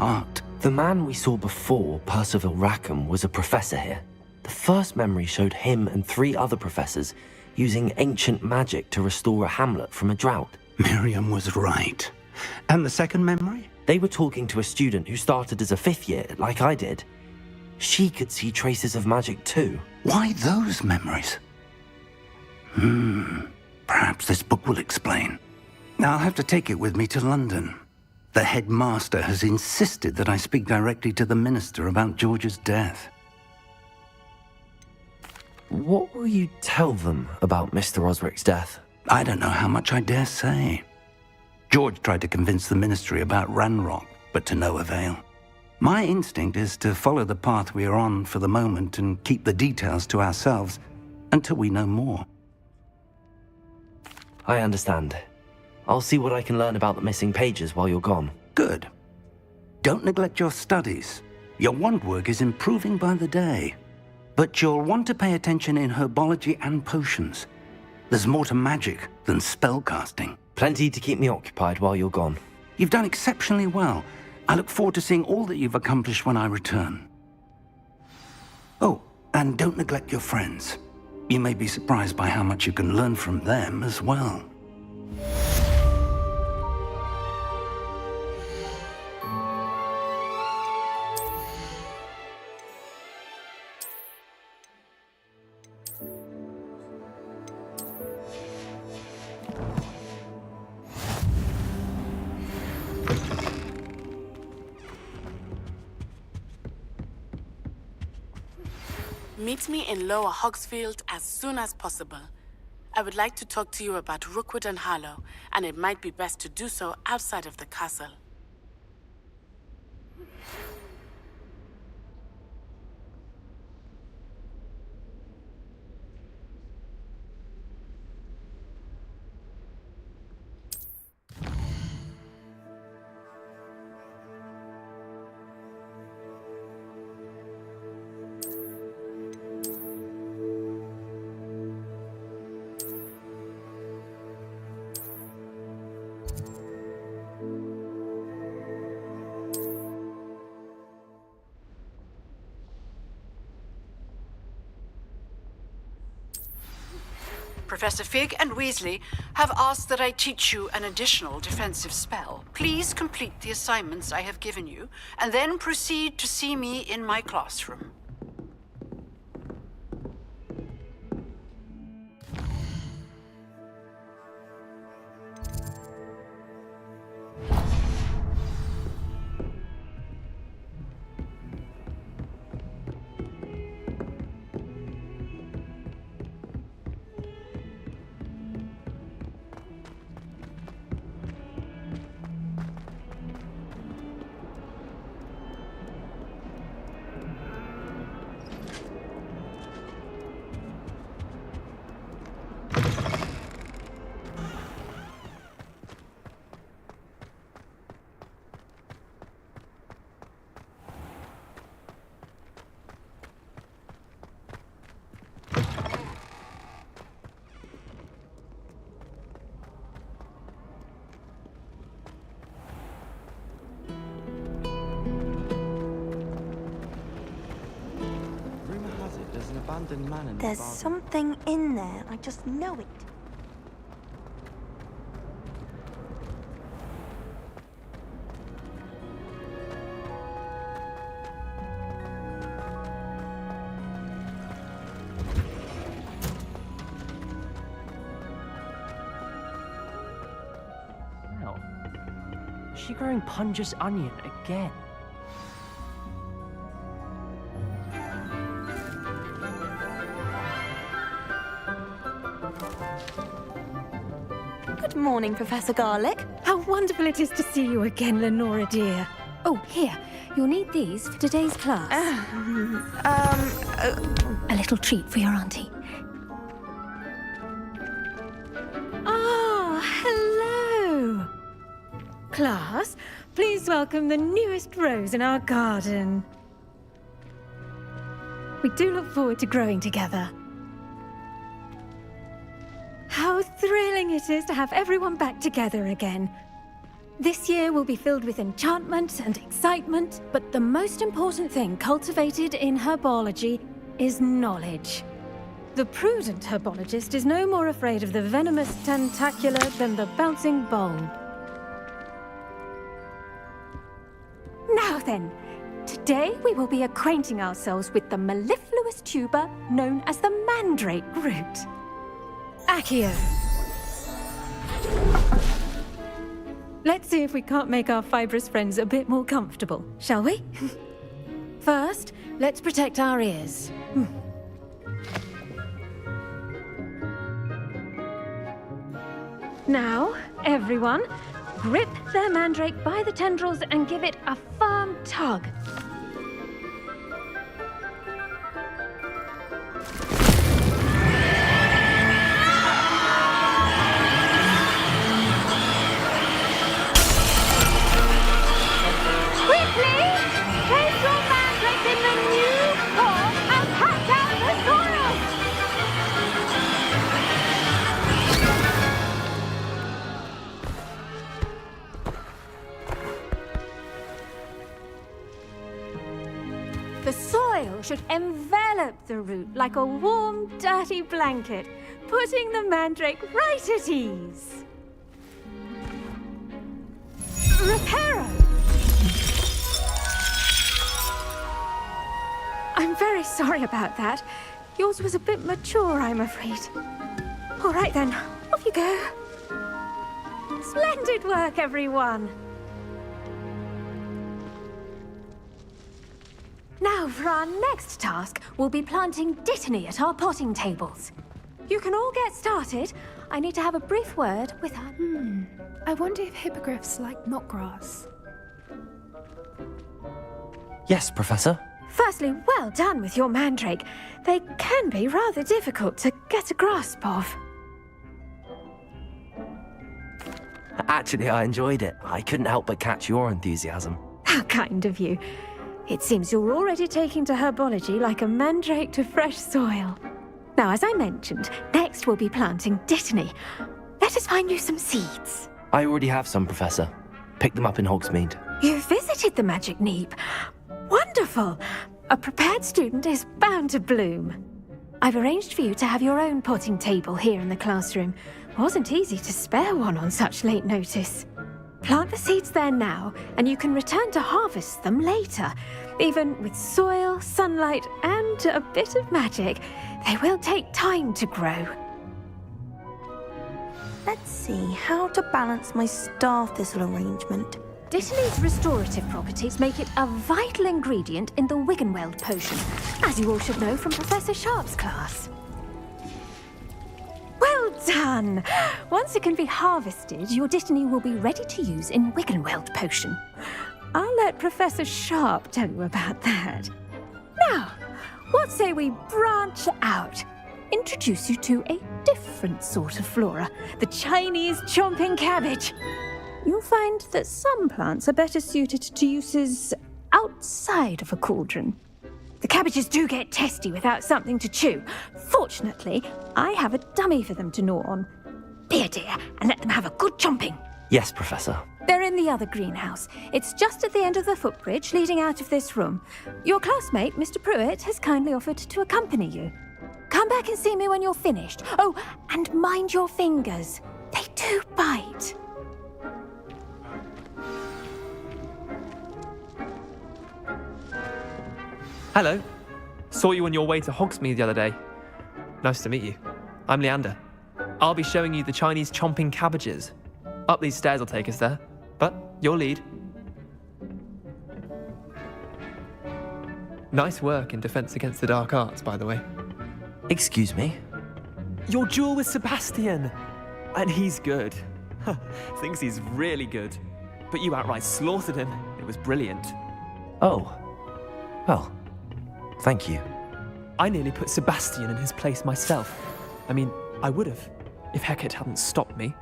art. The man we saw before, Percival Rackham, was a professor here. The first memory showed him and 3 other professors using ancient magic to restore a hamlet from a drought. Miriam was right. And the second memory? They were talking to a student who started as a 5th year, like I did. She could see traces of magic too. Why those memories? Perhaps this book will explain. I'll have to take it with me to London. The headmaster has insisted that I speak directly to the minister about George's death. What will you tell them about Mr. Osric's death? I don't know how much I dare say. George tried to convince the ministry about Ranrock, but to no avail. My instinct is to follow the path we are on for the moment and keep the details to ourselves until we know more. I understand. I'll see what I can learn about the missing pages while you're gone. Good. Don't neglect your studies. Your wand work is improving by the day. But you'll want to pay attention in herbology and potions. There's more to magic than spellcasting. Plenty to keep me occupied while you're gone. You've done exceptionally well. I look forward to seeing all that you've accomplished when I return. Oh, and don't neglect your friends. You may be surprised by how much you can learn from them as well. Meet me in Lower Hogsfield as soon as possible. I would like to talk to you about Rookwood and Harlow, and it might be best to do so outside of the castle. Professor Fig and Weasley have asked that I teach you an additional defensive spell. Please complete the assignments I have given you, and then proceed to see me in my classroom. There's something in there, I just know it. Well, is she growing Pungus onion again? Good morning, Professor Garlick. How wonderful it is to see you again, Lenora dear. Oh, here. You'll need these for today's class. A little treat for your auntie. Ah, hello. Class, please welcome the newest rose in our garden. We do look forward to growing together. How thrilling it is to have everyone back together again. This year will be filled with enchantment and excitement, but the most important thing cultivated in herbology is knowledge. The prudent herbologist is no more afraid of the venomous tentacula than the bouncing bulb. Now then, today we will be acquainting ourselves with the mellifluous tuber known as the mandrake root. Accio. Let's see if we can't make our fibrous friends a bit more comfortable, shall we? First, let's protect our ears. Now, everyone, grip their mandrake by the tendrils and give it a firm tug. Quickly! Place your mandrake in the new form and cut down the soil! The soil should envelop the root like a warm, dirty blanket, putting the mandrake right at ease. Reparo! I'm very sorry about that. Yours was a bit mature, I'm afraid. All right then, off you go. Splendid work, everyone. Now, for our next task, we'll be planting dittany at our potting tables. You can all get started. I need to have a brief word with our... I wonder if hippogriffs like knotgrass. Yes, Professor. Firstly, well done with your mandrake. They can be rather difficult to get a grasp of. Actually, I enjoyed it. I couldn't help but catch your enthusiasm. How kind of you. It seems you're already taking to herbology like a mandrake to fresh soil. Now, as I mentioned, next we'll be planting dittany. Let us find you some seeds. I already have some, Professor. Picked them up in Hogsmeade. You visited the Magic Neep. Wonderful! A prepared student is bound to bloom. I've arranged for you to have your own potting table here in the classroom. Wasn't easy to spare one on such late notice. Plant the seeds there now, and you can return to harvest them later. Even with soil, sunlight, and a bit of magic, they will take time to grow. Let's see how to balance my star thistle arrangement. Dittany's restorative properties make it a vital ingredient in the Wiggenweld potion, as you all should know from Professor Sharp's class. Well done! Once it can be harvested, your dittany will be ready to use in Wiggenweld potion. I'll let Professor Sharp tell you about that. Now, what say we branch out? Introduce you to a different sort of flora, the Chinese chomping cabbage. You'll find that some plants are better suited to uses outside of a cauldron. The cabbages do get testy without something to chew. Fortunately, I have a dummy for them to gnaw on. Be a dear and let them have a good chomping. Yes, Professor. They're in the other greenhouse. It's just at the end of the footbridge leading out of this room. Your classmate, Mr. Pruitt, has kindly offered to accompany you. Come back and see me when you're finished. Oh, and mind your fingers. They do bite. Hello. Saw you on your way to Hogsmeade the other day. Nice to meet you. I'm Leander. I'll be showing you the Chinese chomping cabbages. Up these stairs will take us there, but your lead. Nice work in Defense Against the Dark Arts, by the way. Excuse me? Your duel with Sebastian! And he's good. Thinks he's really good. But you outright slaughtered him. It was brilliant. Oh. Well, thank you. I nearly put Sebastian in his place myself. I mean, I would have, if Hecate hadn't stopped me.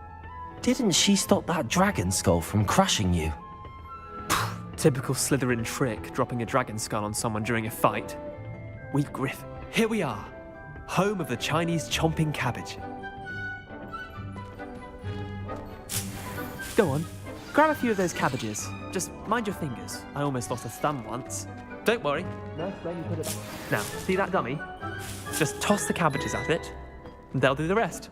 Didn't she stop that dragon skull from crushing you? Typical Slytherin trick, dropping a dragon skull on someone during a fight. Weak Griff. Here we are, home of the Chinese chomping cabbage. Go on, Grab a few of those cabbages. Just mind your fingers. I almost lost a thumb once. Don't worry. Nurse, let me put it back. Now, see that dummy? Just toss the cabbages at it, and they'll do the rest.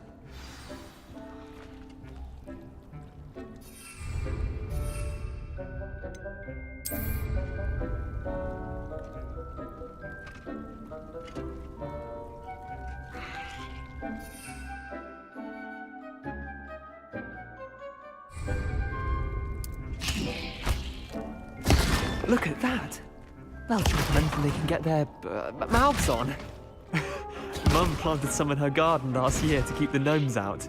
Look at that! They'll drink anything they can get their mouths on. Mum planted some in her garden last year to keep the gnomes out.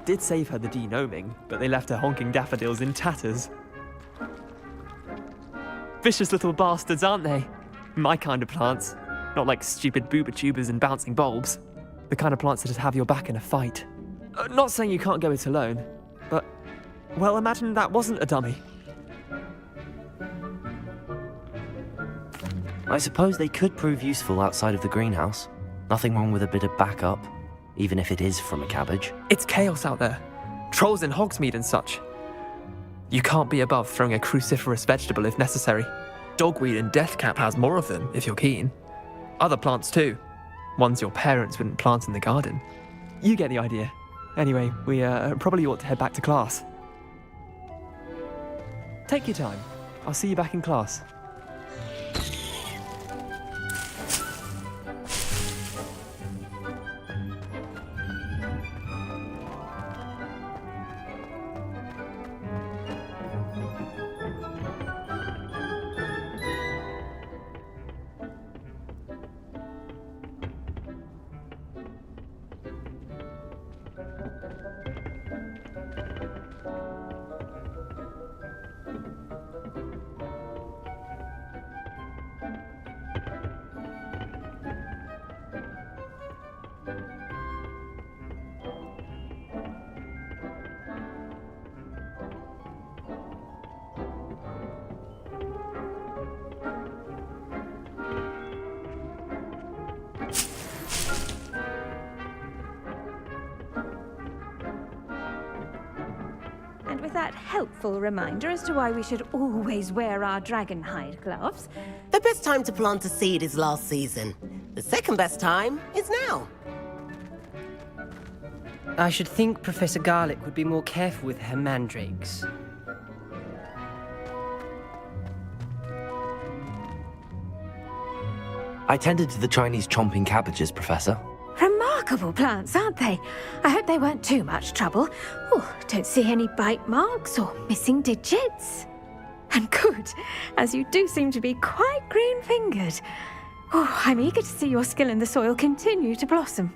Did save her the de-gnoming, but they left her honking daffodils in tatters. Vicious little bastards, aren't they? My kind of plants. Not like stupid booba tubers and bouncing bulbs. The kind of plants that just have your back in a fight. Not saying you can't go it alone, but, well, imagine that wasn't a dummy. I suppose they could prove useful outside of the greenhouse. Nothing wrong with a bit of backup, even if it is from a cabbage. It's chaos out there. Trolls in Hogsmeade and such. You can't be above throwing a cruciferous vegetable if necessary. Dogweed and deathcap has more of them, if you're keen. Other plants too. Ones your parents wouldn't plant in the garden. You get the idea. Anyway, we probably ought to head back to class. Take your time. I'll see you back in class. And with that helpful reminder as to why we should always wear our dragon hide gloves, The best time to plant a seed is last season. The second best time is now. I should think Professor Garlick would be more careful with her mandrakes. I tended to the Chinese chomping cabbages, Professor. remarkable plants, aren't they? I hope they weren't too much trouble. Oh, don't see any bite marks or missing digits. And good, as you do seem to be quite green-fingered. Oh, I'm eager to see your skill in the soil continue to blossom.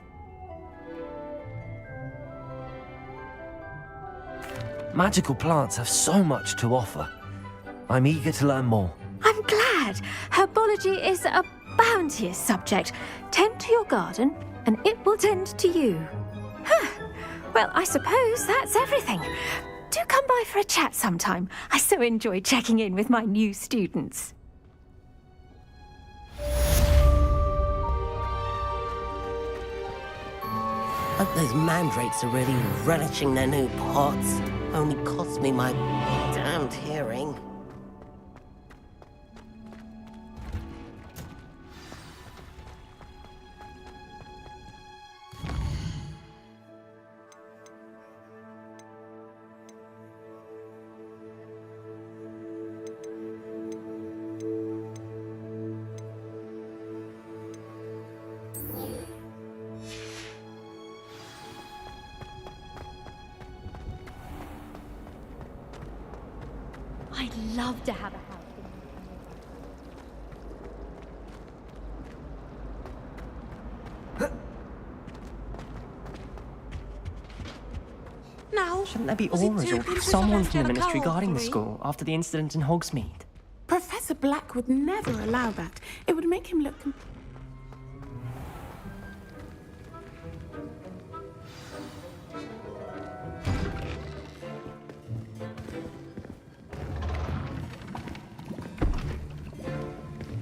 Magical plants have so much to offer. I'm eager to learn more. I'm glad. Herbology is a bounteous subject. Tend to your garden, and it will tend to you. Huh. Well, I suppose that's everything. Do come by for a chat sometime. I so enjoy checking in with my new students. Hope those mandrakes are really relishing their new pots. Only cost me my damned hearing. I'd love to have a house. Now, Shouldn't there be was it auras too or pinches someone of from the ministry Angelica guarding the for me? school after the incident in Hogsmeade? Professor Black would never allow that. It would make him look...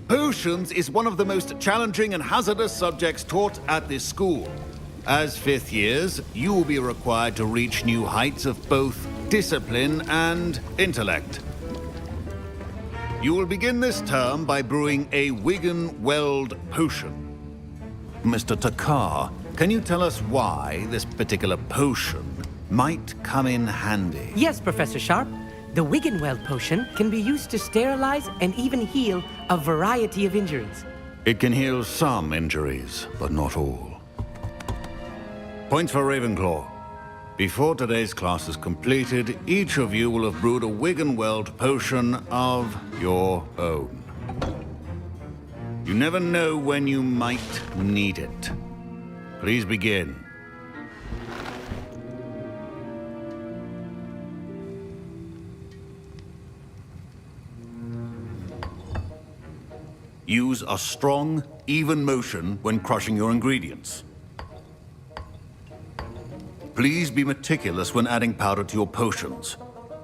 Potions is one of the most challenging and hazardous subjects taught at this school. As fifth years, you will be required to reach new heights of both discipline, and intellect. You will begin this term by brewing a Wiggenweld potion. Mr. Takar, can you tell us why this particular potion might come in handy? Yes, Professor Sharp. The Wiggenweld potion can be used to sterilize and even heal a variety of injuries. It can heal some injuries, but not all. Points for Ravenclaw. Before today's class is completed, each of you will have brewed a Wiggenweld potion of your own. You never know when you might need it. Please begin. Use a strong, even motion when crushing your ingredients. Please be meticulous when adding powder to your potions.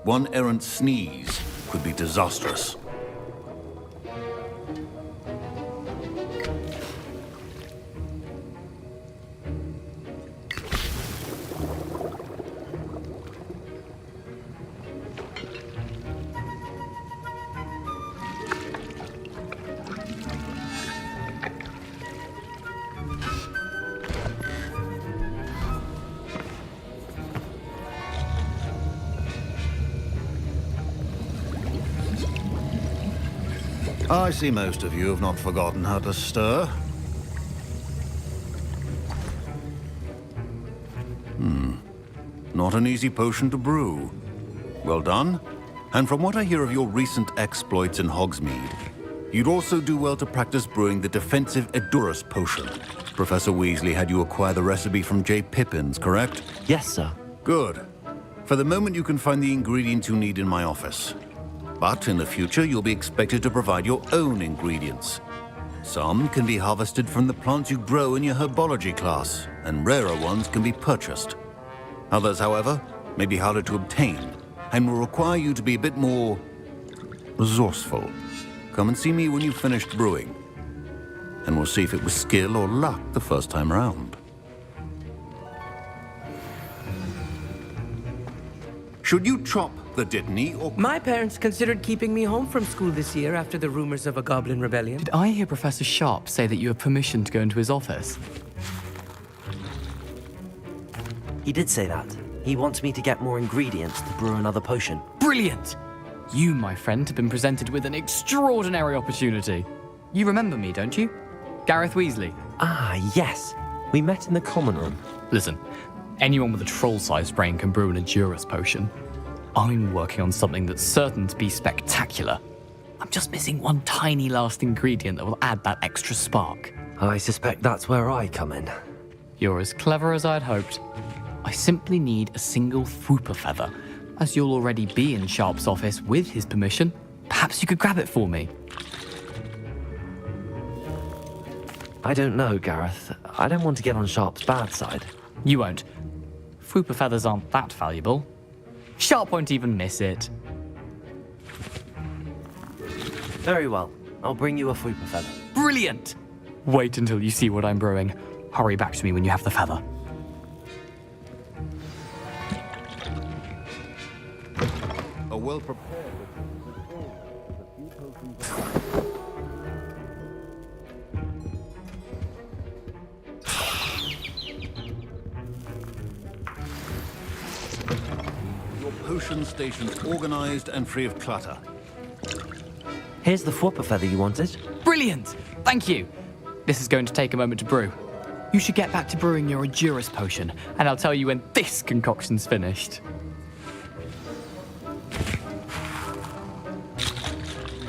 One errant sneeze could be disastrous. I see most of you have not forgotten how to stir. Not an easy potion to brew. Well done. And from what I hear of your recent exploits in Hogsmeade, you'd also do well to practice brewing the defensive Edurus potion. Professor Weasley had you acquire the recipe from J. Pippins, correct? Yes, sir. Good. For the moment, you can find the ingredients you need in my office. But in the future, you'll be expected to provide your own ingredients. Some can be harvested from the plants you grow in your herbology class, and rarer ones can be purchased. Others, however, may be harder to obtain, and will require you to be a bit more resourceful. Come and see me when you've finished brewing, and we'll see if it was skill or luck the first time round. Should you chop the Dittany or... My parents considered keeping me home from school this year after the rumors of a goblin rebellion. Did I hear Professor Sharp say that you have permission to go into his office? He did say that. He wants me to get more ingredients to brew another potion. Brilliant! You, my friend, have been presented with an extraordinary opportunity. You remember me, don't you? Gareth Weasley. Ah, yes. We met in the common room. Listen, anyone with a troll-sized brain can brew an Edurus potion. I'm working on something that's certain to be spectacular. I'm just missing one tiny last ingredient that will add that extra spark. I suspect that's where I come in. You're as clever as I'd hoped. I simply need a single Fwooper feather. As you'll already be in Sharp's office with his permission, perhaps you could grab it for me. I don't know, Gareth. I don't want to get on Sharp's bad side. You won't. Fwooper feathers aren't that valuable. Sharp won't even miss it. Very well. I'll bring you a Fwooper feather. Brilliant! Wait until you see what I'm brewing. Hurry back to me when you have the feather. A well-prepared... Your potion station's organized and free of clutter. Here's the Fwooper feather you wanted. Brilliant! Thank you. This is going to take a moment to brew. You should get back to brewing your Edurus potion, and I'll tell you when this concoction's finished.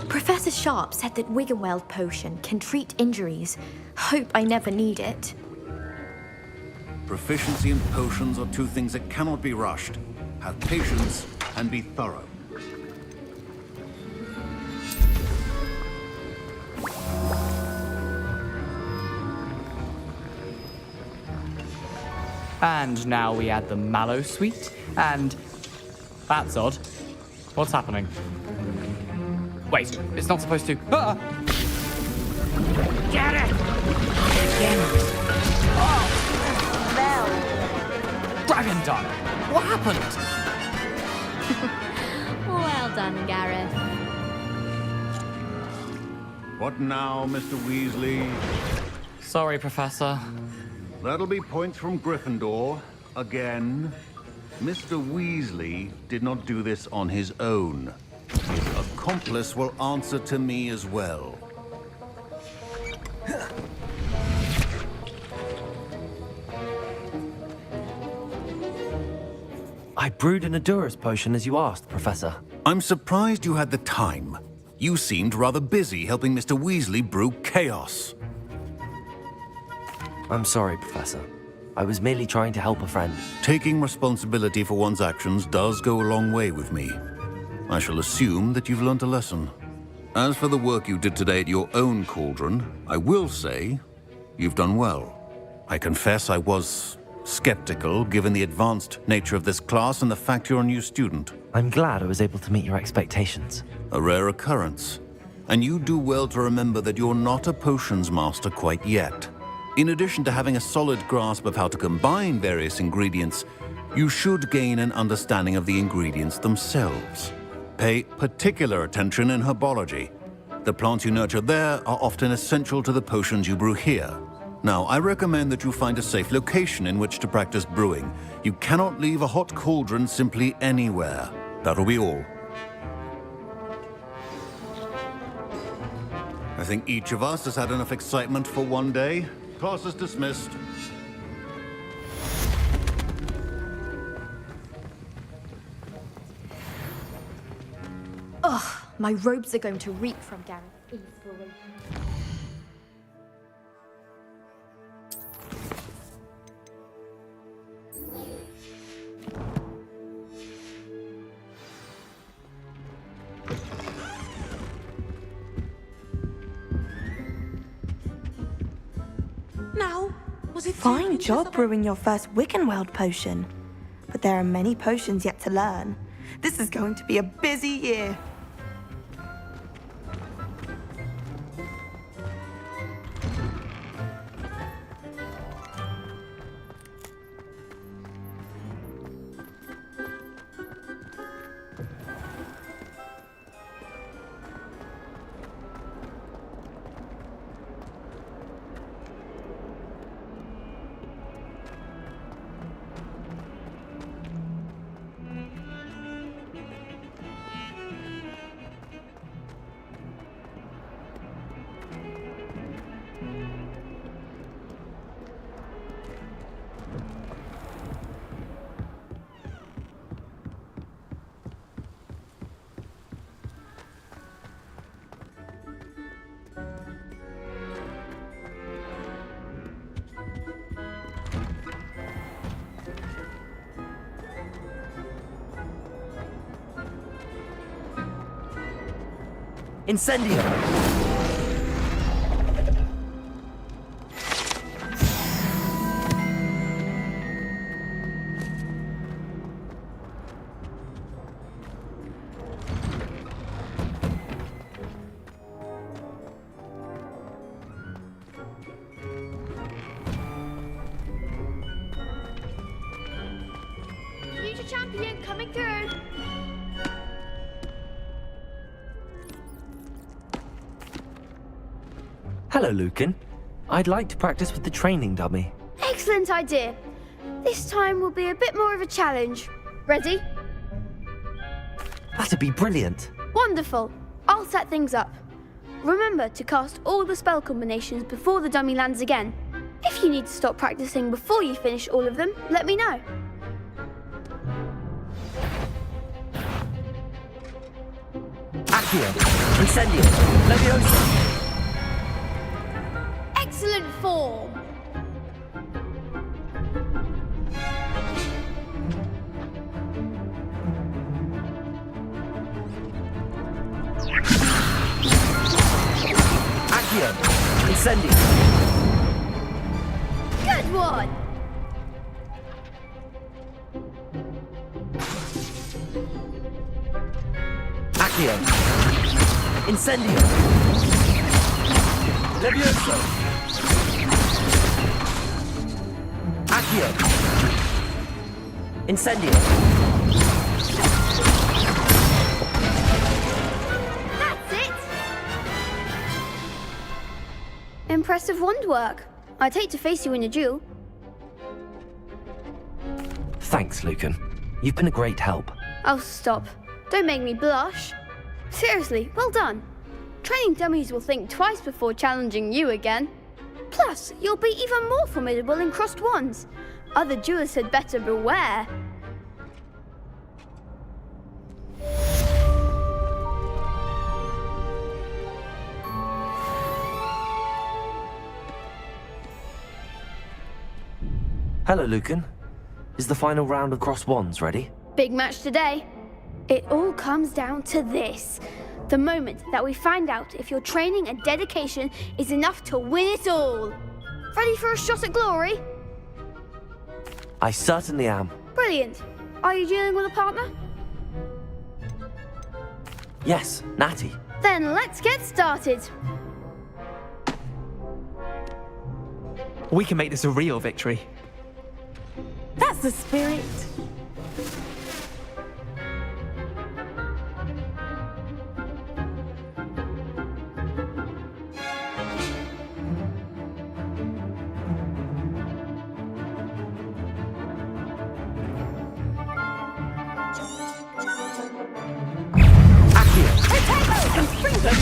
Professor Sharp said that Wiggenweld potion can treat injuries. Hope I never need it. Proficiency in potions are two things that cannot be rushed. Have patience and be thorough. And now we add the mallow sweet, and... That's odd. What's happening? Wait, it's not supposed to... Ah! Get it! Dragon Dog! What happened? Well done, Gareth. What now, Mr. Weasley? Sorry, Professor. That'll be points from Gryffindor. Again. Mr. Weasley did not do this on his own. His accomplice will answer to me as well. I brewed an Adurus potion as you asked, Professor. I'm surprised you had the time. You seemed rather busy helping Mr. Weasley brew chaos. I'm sorry, Professor. I was merely trying to help a friend. Taking responsibility for one's actions does go a long way with me. I shall assume that you've learnt a lesson. As for the work you did today at your own cauldron, I will say you've done well. I confess I was skeptical, given the advanced nature of this class and the fact you're a new student. I'm glad I was able to meet your expectations. A rare occurrence. And you do well to remember that you're not a potions master quite yet. In addition to having a solid grasp of how to combine various ingredients, you should gain an understanding of the ingredients themselves. Pay particular attention in herbology. The plants you nurture there are often essential to the potions you brew here. Now, I recommend that you find a safe location in which to practice brewing. You cannot leave a hot cauldron simply anywhere. That'll be all. I think each of us has had enough excitement for one day. Class is dismissed. Ugh, my robes are going to reek from Gareth easily. Now, was it Fine job brewing your first Wiggenweld potion. But there are many potions yet to learn. This is going to be a busy year. Incendio! Future champion coming through. Hello, Lucan. I'd like to practice with the training dummy. Excellent idea. This time will be a bit more of a challenge. Ready? That'd be brilliant. Wonderful. I'll set things up. Remember to cast all the spell combinations before the dummy lands again. If you need to stop practicing before you finish all of them, let me know. Accio! Incendio! Leviosa! Excellent form. Accio! Incendio! Good one. Accio! Incendio! Levioso! Accio! Incendio! Impressive wand work. I'd hate to face you in a duel. Thanks, Lucan. You've been a great help. Oh, stop. Don't make me blush. Seriously, well done. Training dummies will think twice before challenging you again. Plus, you'll be even more formidable in crossed wands. Other duelists had better beware. Hello, Lucan. Is the final round of crossed wands ready? Big match today. It all comes down to this. The moment that we find out if your training and dedication is enough to win it all. Ready for a shot at glory? I certainly am. Brilliant. Are you dealing with a partner? Yes, Natty. Then let's get started. We can make this a real victory. That's the spirit.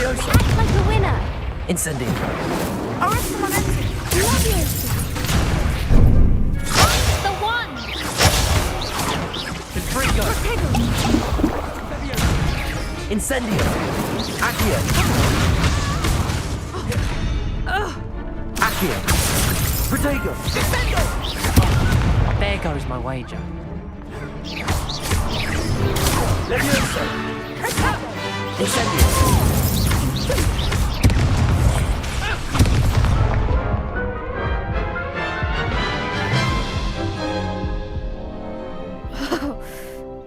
Act like a winner. Incendio. The one. Incendio. Accio. Accio. Protego. There goes my wager. Levioso. Incendio.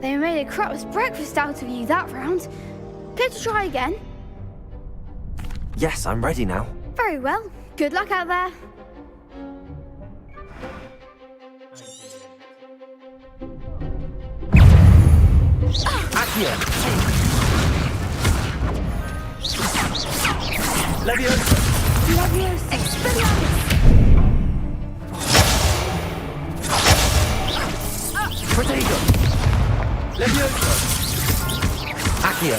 They made a crap's breakfast out of you that round. Care to try again? Yes, I'm ready now. Very well. Good luck out there. Accio. Levioso. Expelliarmus. Protego. Levioso. Accio.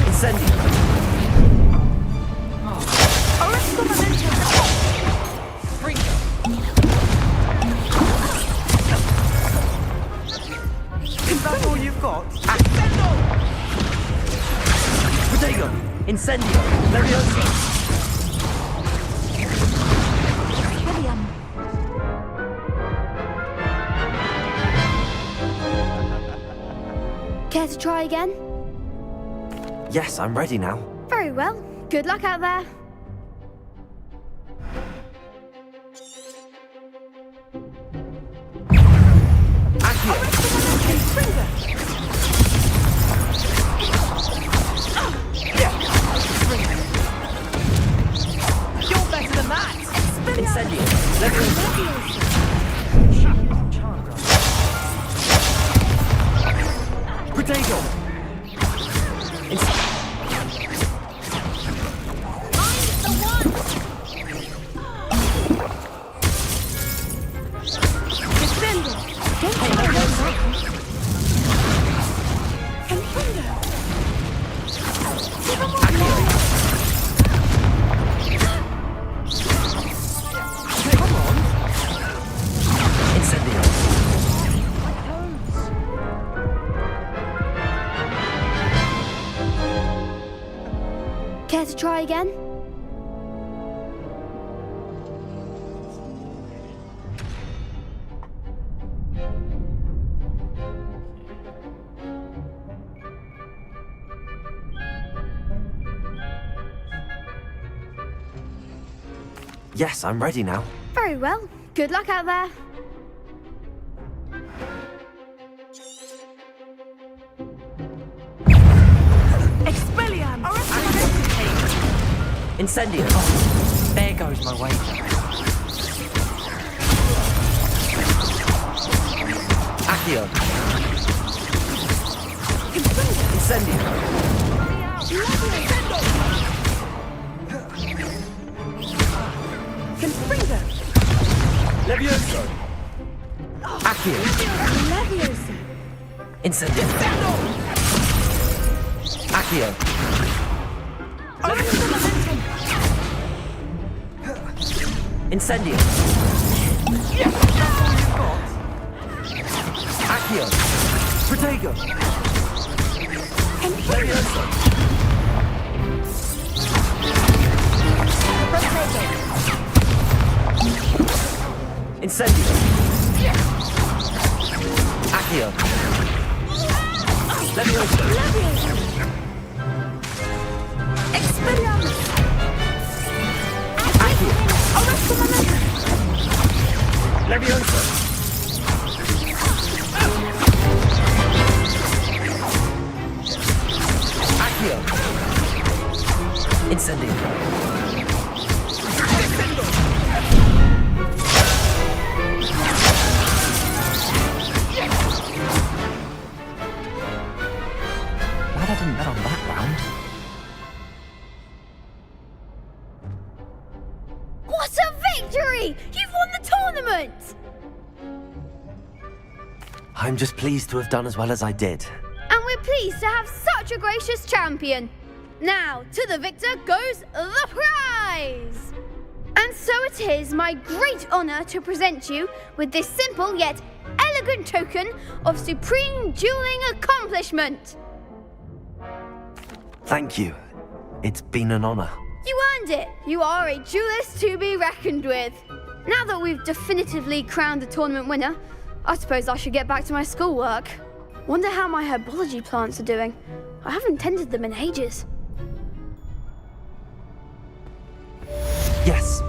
Incendio. Is that all you've got? Protego. Incendio. Levioso. Care to try again? Yes, I'm ready now. Very well. Good luck out there. Accio. You're better than that! Incendio. Levioso. Protego. Care to try again? Yes, I'm ready now. Very well. Good luck out there. Incendio. There goes my wager. Accio. Incendio. Confringo! Levioso! Accio! Leviosa! Incendio! Accio! Incendio! Accio! Protego! Levioso! Incendio! Accio! Levioso! Expelliarmus! Accio! Arresto momentum! Levioso! Accio! Incendio! Glad I didn't bet on that round. What a victory! You've won the tournament! I'm just pleased to have done as well as I did. And we're pleased to have such a gracious champion. Now, to the victor goes the prize! And so it is my great honour to present you with this simple yet elegant token of supreme dueling accomplishment. Thank you. It's been an honor. You earned it. You are a duelist to be reckoned with. Now that we've definitively crowned the tournament winner, I suppose I should get back to my schoolwork. Wonder how my herbology plants are doing. I haven't tended them in ages. Yes.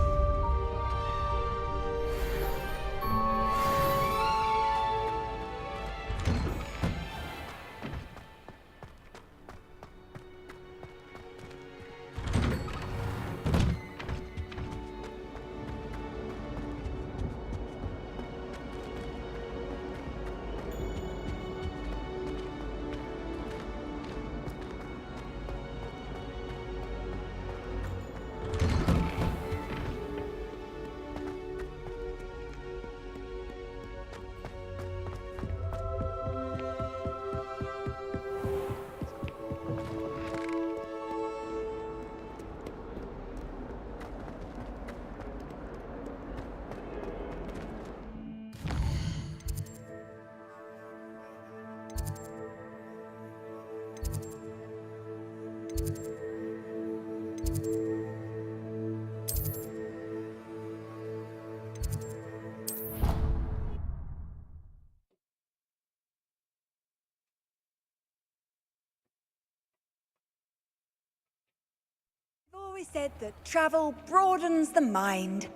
I've always said that travel broadens the mind.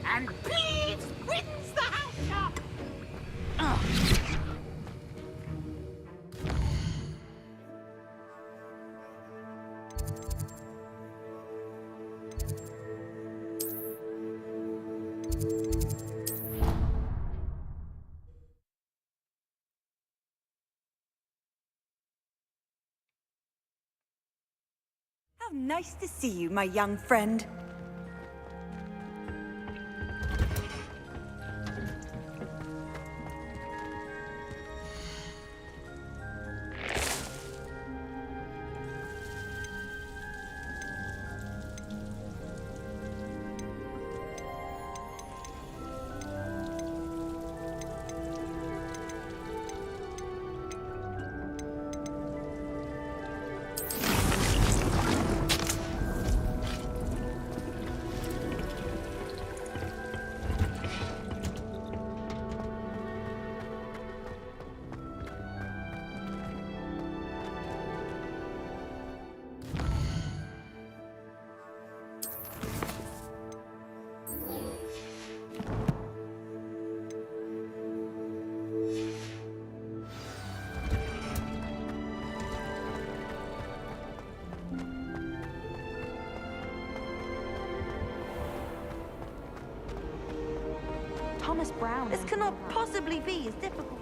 And Please wins the house up! How nice to see you, my young friend. Thomas Brown. This cannot possibly be as difficult.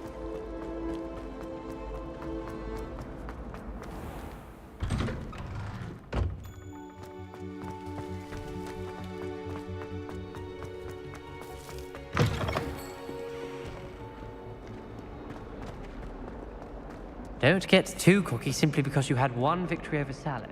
Don't get too cocky simply because you had one victory over Salad.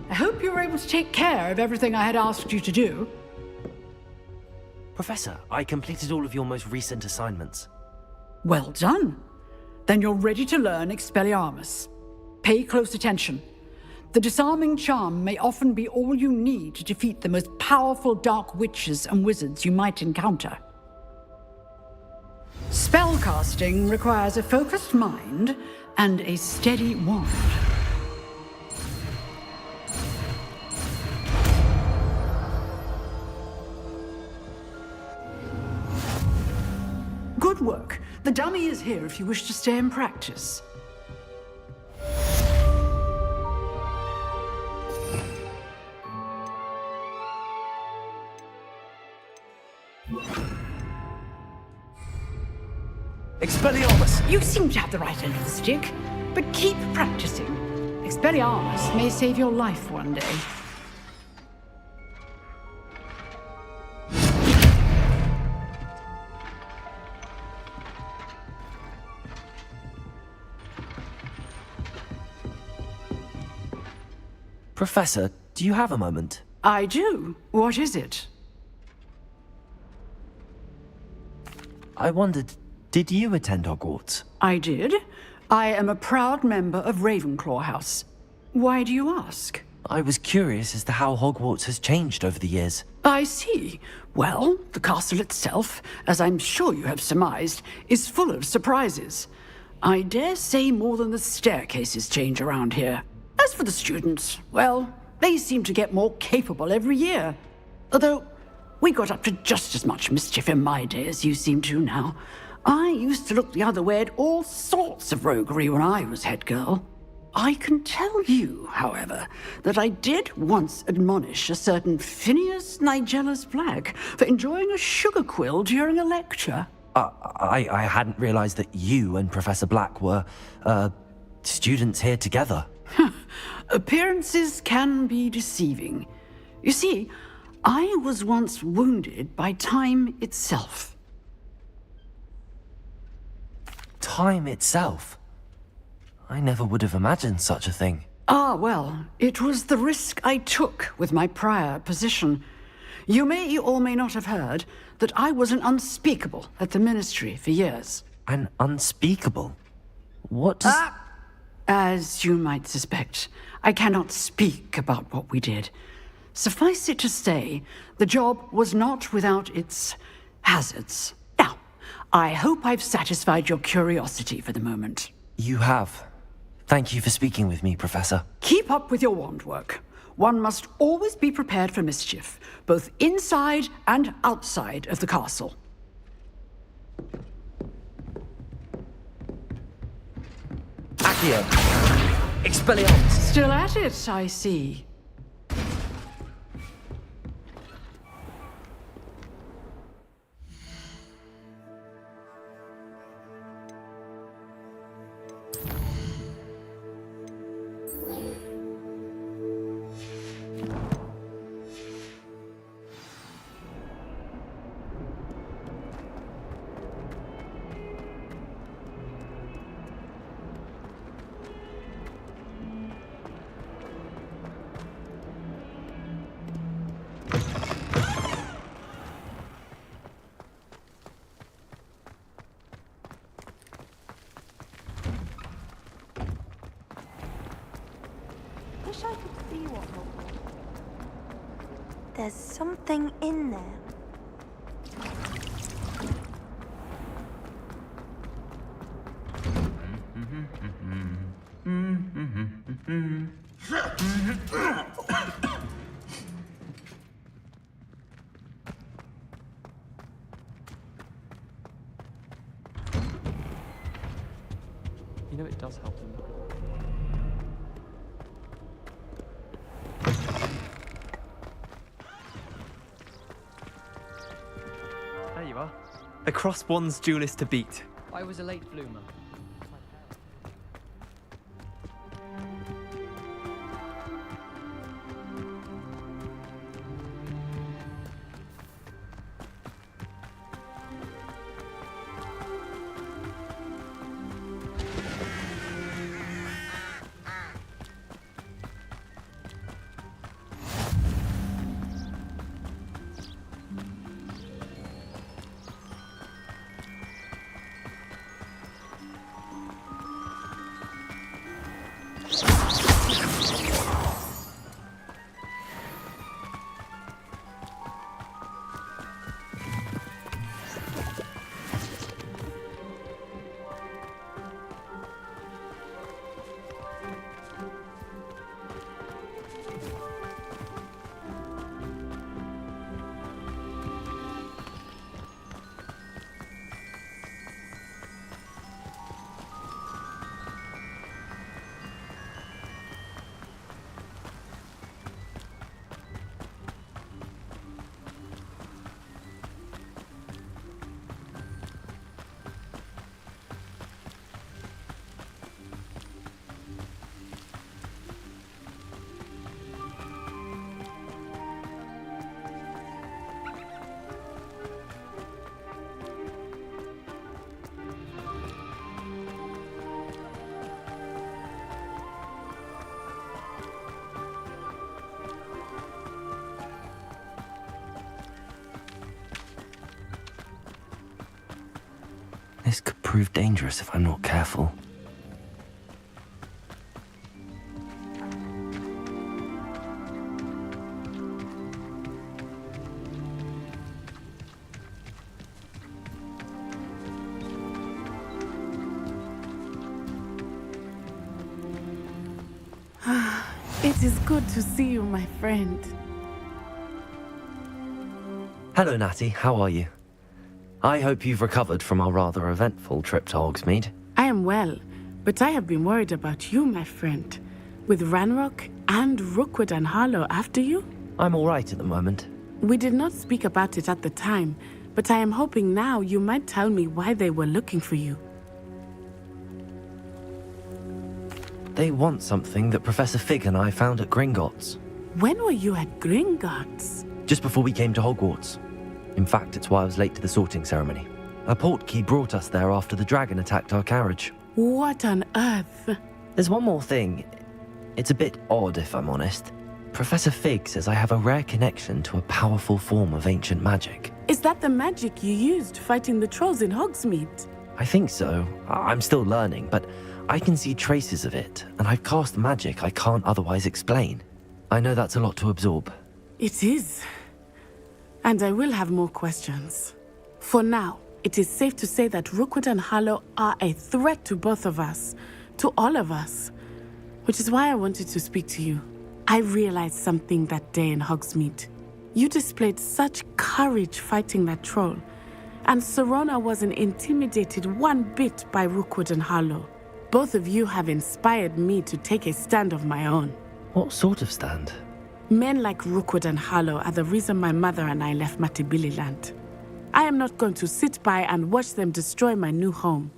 I hope you were able to take care of everything I had asked you to do. Professor, I completed all of your most recent assignments. Well done. Then you're ready to learn Expelliarmus. Pay close attention. The disarming charm may often be all you need to defeat the most powerful dark witches and wizards you might encounter. Spellcasting requires a focused mind and a steady wand. Good work. The dummy is here if you wish to stay and practice. Expelliarmus! You seem to have the right end of the stick, but keep practicing. Expelliarmus may save your life one day. Professor, do you have a moment? I do. What is it? I wondered, did you attend Hogwarts? I did. I am a proud member of Ravenclaw House. Why do you ask? I was curious as to how Hogwarts has changed over the years. I see. Well, the castle itself, as I'm sure you have surmised, is full of surprises. I dare say more than the staircases change around here. As for the students, well, they seem to get more capable every year. Although, we got up to just as much mischief in my day as you seem to now. I used to look the other way at all sorts of roguery when I was head girl. I can tell you, however, that I did once admonish a certain Phineas Nigellus Black for enjoying a sugar quill during a lecture. I hadn't realized that you and Professor Black were, students here together. Appearances can be deceiving. You see, I was once wounded by time itself. Time itself? I never would have imagined such a thing. Ah, well, it was the risk I took with my prior position. You may or may not have heard that I was an unspeakable at the Ministry for years. An unspeakable? What does... As you might suspect, I cannot speak about what we did. Suffice it to say, the job was not without its hazards. Now, I hope I've satisfied your curiosity for the moment. You have. Thank you for speaking with me, Professor. Keep up with your wand work. One must always be prepared for mischief, both inside and outside of the castle. Accio! Expelliarmus! Still at it, I see. There's something in there. You know it does help them. There you are. The Crosswands duelist to beat. I was a late bloomer. This could prove dangerous if I'm not careful. It is good to see you, my friend. Hello, Natty. How are you? I hope you've recovered from our rather eventful trip to Hogsmeade. I am well, but I have been worried about you, my friend. With Ranrock and Rookwood and Harlow after you? I'm all right at the moment. We did not speak about it at the time, but I am hoping now you might tell me why they were looking for you. They want something that Professor Fig and I found at Gringotts. When were you at Gringotts? Just before we came to Hogwarts. In fact, it's why I was late to the sorting ceremony. A portkey brought us there after the dragon attacked our carriage. What on earth? There's one more thing. It's a bit odd, if I'm honest. Professor Fig says I have a rare connection to a powerful form of ancient magic. Is that the magic you used fighting the trolls in Hogsmeade? I think so. I'm still learning, but I can see traces of it, and I've cast magic I can't otherwise explain. I know that's a lot to absorb. It is. And I will have more questions. For now, it is safe to say that Rookwood and Harlow are a threat to both of us, to all of us. Which is why I wanted to speak to you. I realized something that day in Hogsmeade. You displayed such courage fighting that troll, and Serona wasn't intimidated one bit by Rookwood and Harlow. Both of you have inspired me to take a stand of my own. What sort of stand? Men like Rookwood and Harlow are the reason my mother and I left Matabeleland. I am not going to sit by and watch them destroy my new home.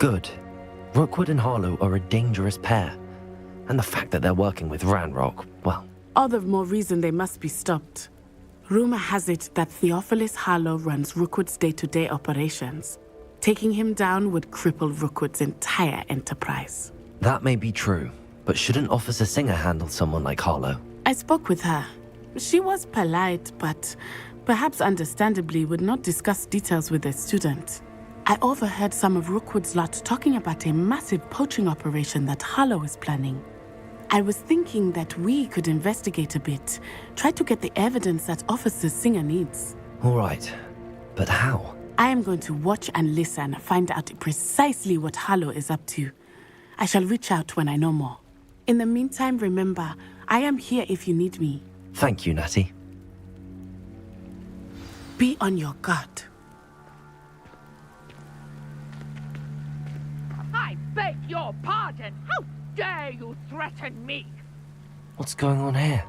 Good. Rookwood and Harlow are a dangerous pair. And the fact that they're working with Ranrock, well... All the more reason they must be stopped. Rumor has it that Theophilus Harlow runs Rookwood's day-to-day operations. Taking him down would cripple Rookwood's entire enterprise. That may be true, but shouldn't Officer Singer handle someone like Harlow? I spoke with her. She was polite, but perhaps understandably would not discuss details with a student. I overheard some of Rookwood's lot talking about a massive poaching operation that Harlow is planning. I was thinking that we could investigate a bit, try to get the evidence that Officer Singer needs. All right, but how? I am going to watch and listen, find out precisely what Harlow is up to. I shall reach out when I know more. In the meantime, remember, I am here if you need me. Thank you, Natty. Be on your guard. I beg your pardon. How dare you threaten me? What's going on here?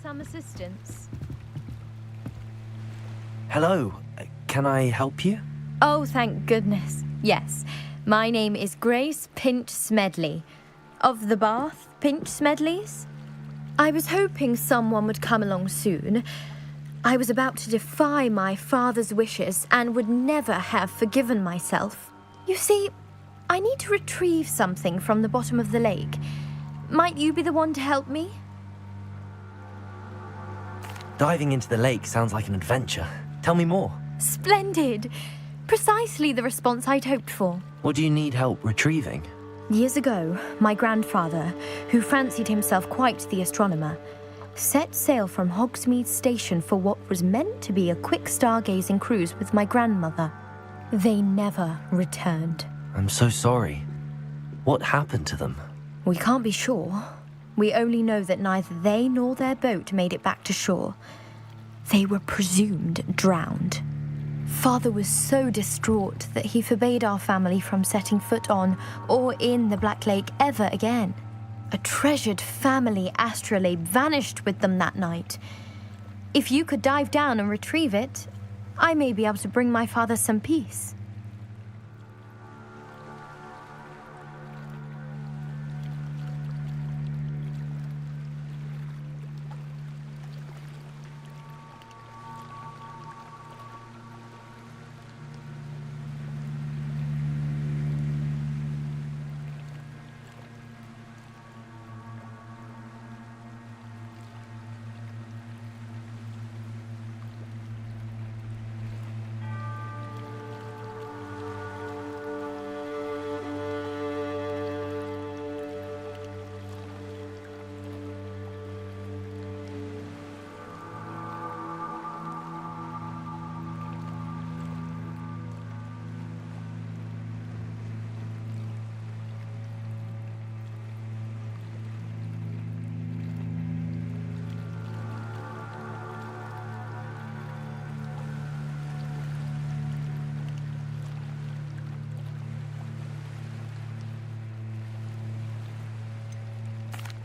some assistance? Hello, can I help you? Oh, thank goodness. Yes. My name is Grace Pinch Smedley. Of the Bath Pinch Smedleys? I was hoping someone would come along soon. I was about to defy my father's wishes and would never have forgiven myself. You see, I need to retrieve something from the bottom of the lake. Might you be the one to help me? Diving into the lake sounds like an adventure. Tell me more. Splendid! Precisely the response I'd hoped for. What do you need help retrieving? Years ago, my grandfather, who fancied himself quite the astronomer, set sail from Hogsmeade Station for what was meant to be a quick stargazing cruise with my grandmother. They never returned. I'm so sorry. What happened to them? We can't be sure. We only know that neither they nor their boat made it back to shore. They were presumed drowned. Father was so distraught that he forbade our family from setting foot on or in the Black Lake ever again. A treasured family astrolabe vanished with them that night. If you could dive down and retrieve it, I may be able to bring my father some peace.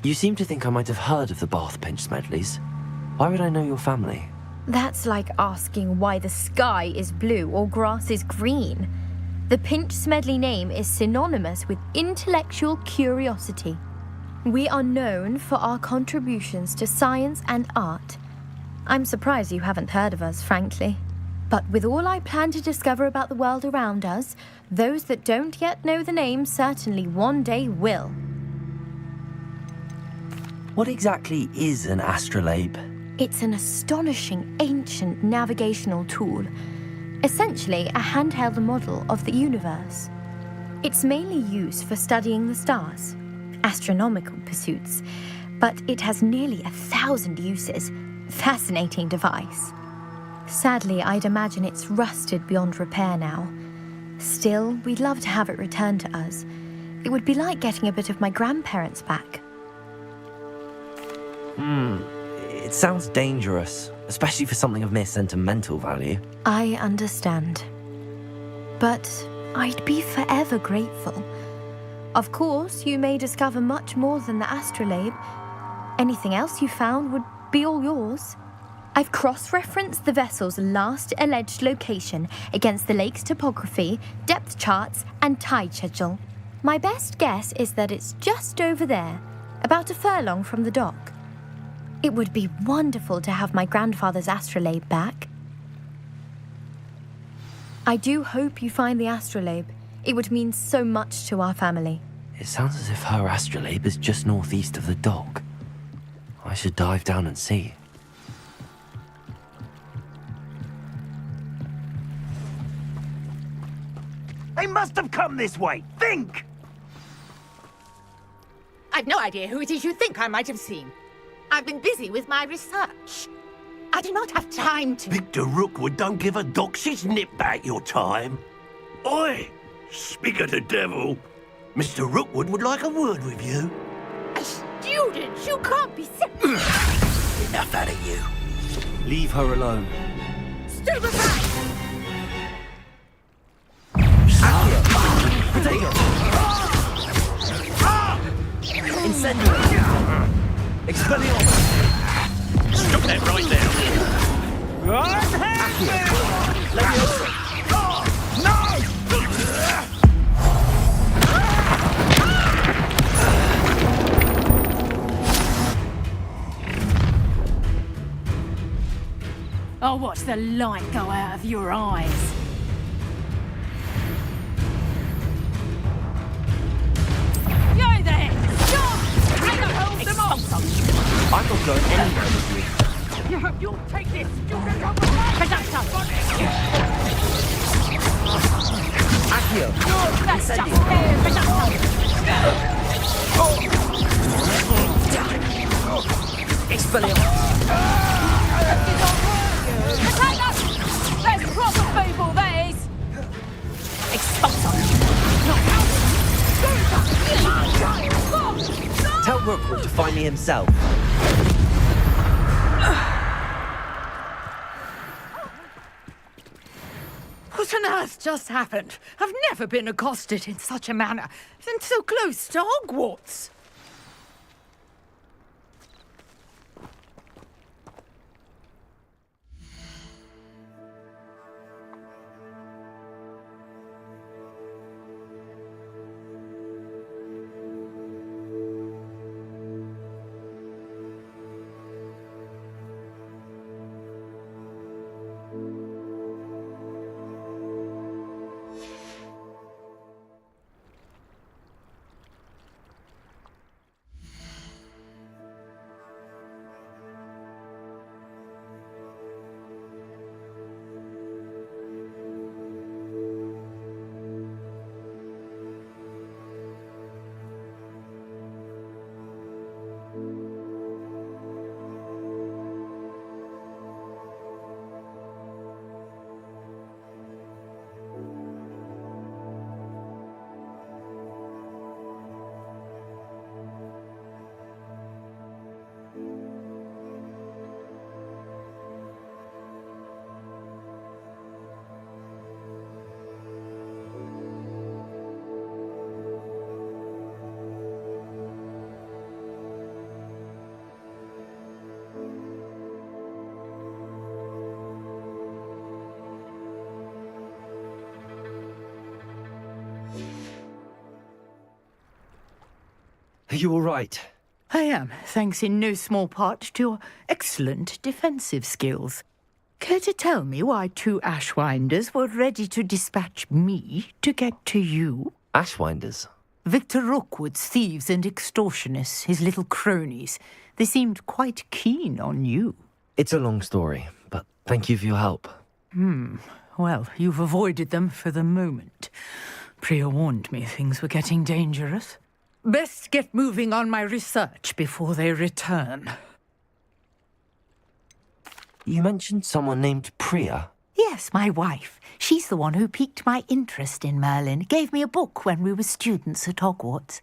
You seem to think I might have heard of the Bath Pinch Smedleys. Why would I know your family? That's like asking why the sky is blue or grass is green. The Pinch Smedley name is synonymous with intellectual curiosity. We are known for our contributions to science and art. I'm surprised you haven't heard of us, frankly. But with all I plan to discover about the world around us, those that don't yet know the name certainly one day will. What exactly is an astrolabe? It's an astonishing ancient navigational tool, essentially a handheld model of the universe. It's mainly used for studying the stars, astronomical pursuits, but it has nearly 1,000 uses. Fascinating device. Sadly, I'd imagine it's rusted beyond repair now. Still, we'd love to have it returned to us. It would be like getting a bit of my grandparents back. It sounds dangerous, especially for something of mere sentimental value. I understand. But I'd be forever grateful. Of course, you may discover much more than the astrolabe. Anything else you found would be all yours. I've cross-referenced the vessel's last alleged location against the lake's topography, depth charts, and tide schedule. My best guess is that it's just over there, about a furlong from the dock. It would be wonderful to have my grandfather's astrolabe back. I do hope you find the astrolabe. It would mean so much to our family. It sounds as if her astrolabe is just northeast of the dock. I should dive down and see. They must have come this way. Think! I've no idea who it is you think I might have seen. I've been busy with my research. I do not have time to... Victor Rookwood don't give a doxy's nip back your time. Oi! Speak of the devil. Mr. Rookwood would like a word with you. A student? You can't be serious. Enough out of you. Leave her alone. Stupefy! Potato! Incendiary! Expelliarmus! Drop that right now. I'll watch the light go out of your eyes. Yo there! Stop! I can hold them off! I'm not going anywhere with you. You'll take this! Conductor! Accio! That's just there, Expelliarmus! Attack us! There's proper people, these! Expulsor! Tell Rookwood to find me himself. What on earth just happened? I've never been accosted in such a manner, and so close to Hogwarts. Are you all right? I am, thanks in no small part to your excellent defensive skills. Care to tell me why 2 Ashwinders were ready to dispatch me to get to you? Ashwinders? Victor Rookwood's thieves and extortionists, his little cronies. They seemed quite keen on you. It's a long story, but thank you for your help. Well, you've avoided them for the moment. Priya warned me things were getting dangerous. Best get moving on my research before they return. You mentioned someone named Priya. Yes, my wife. She's the one who piqued my interest in Merlin. Gave me a book when we were students at Hogwarts.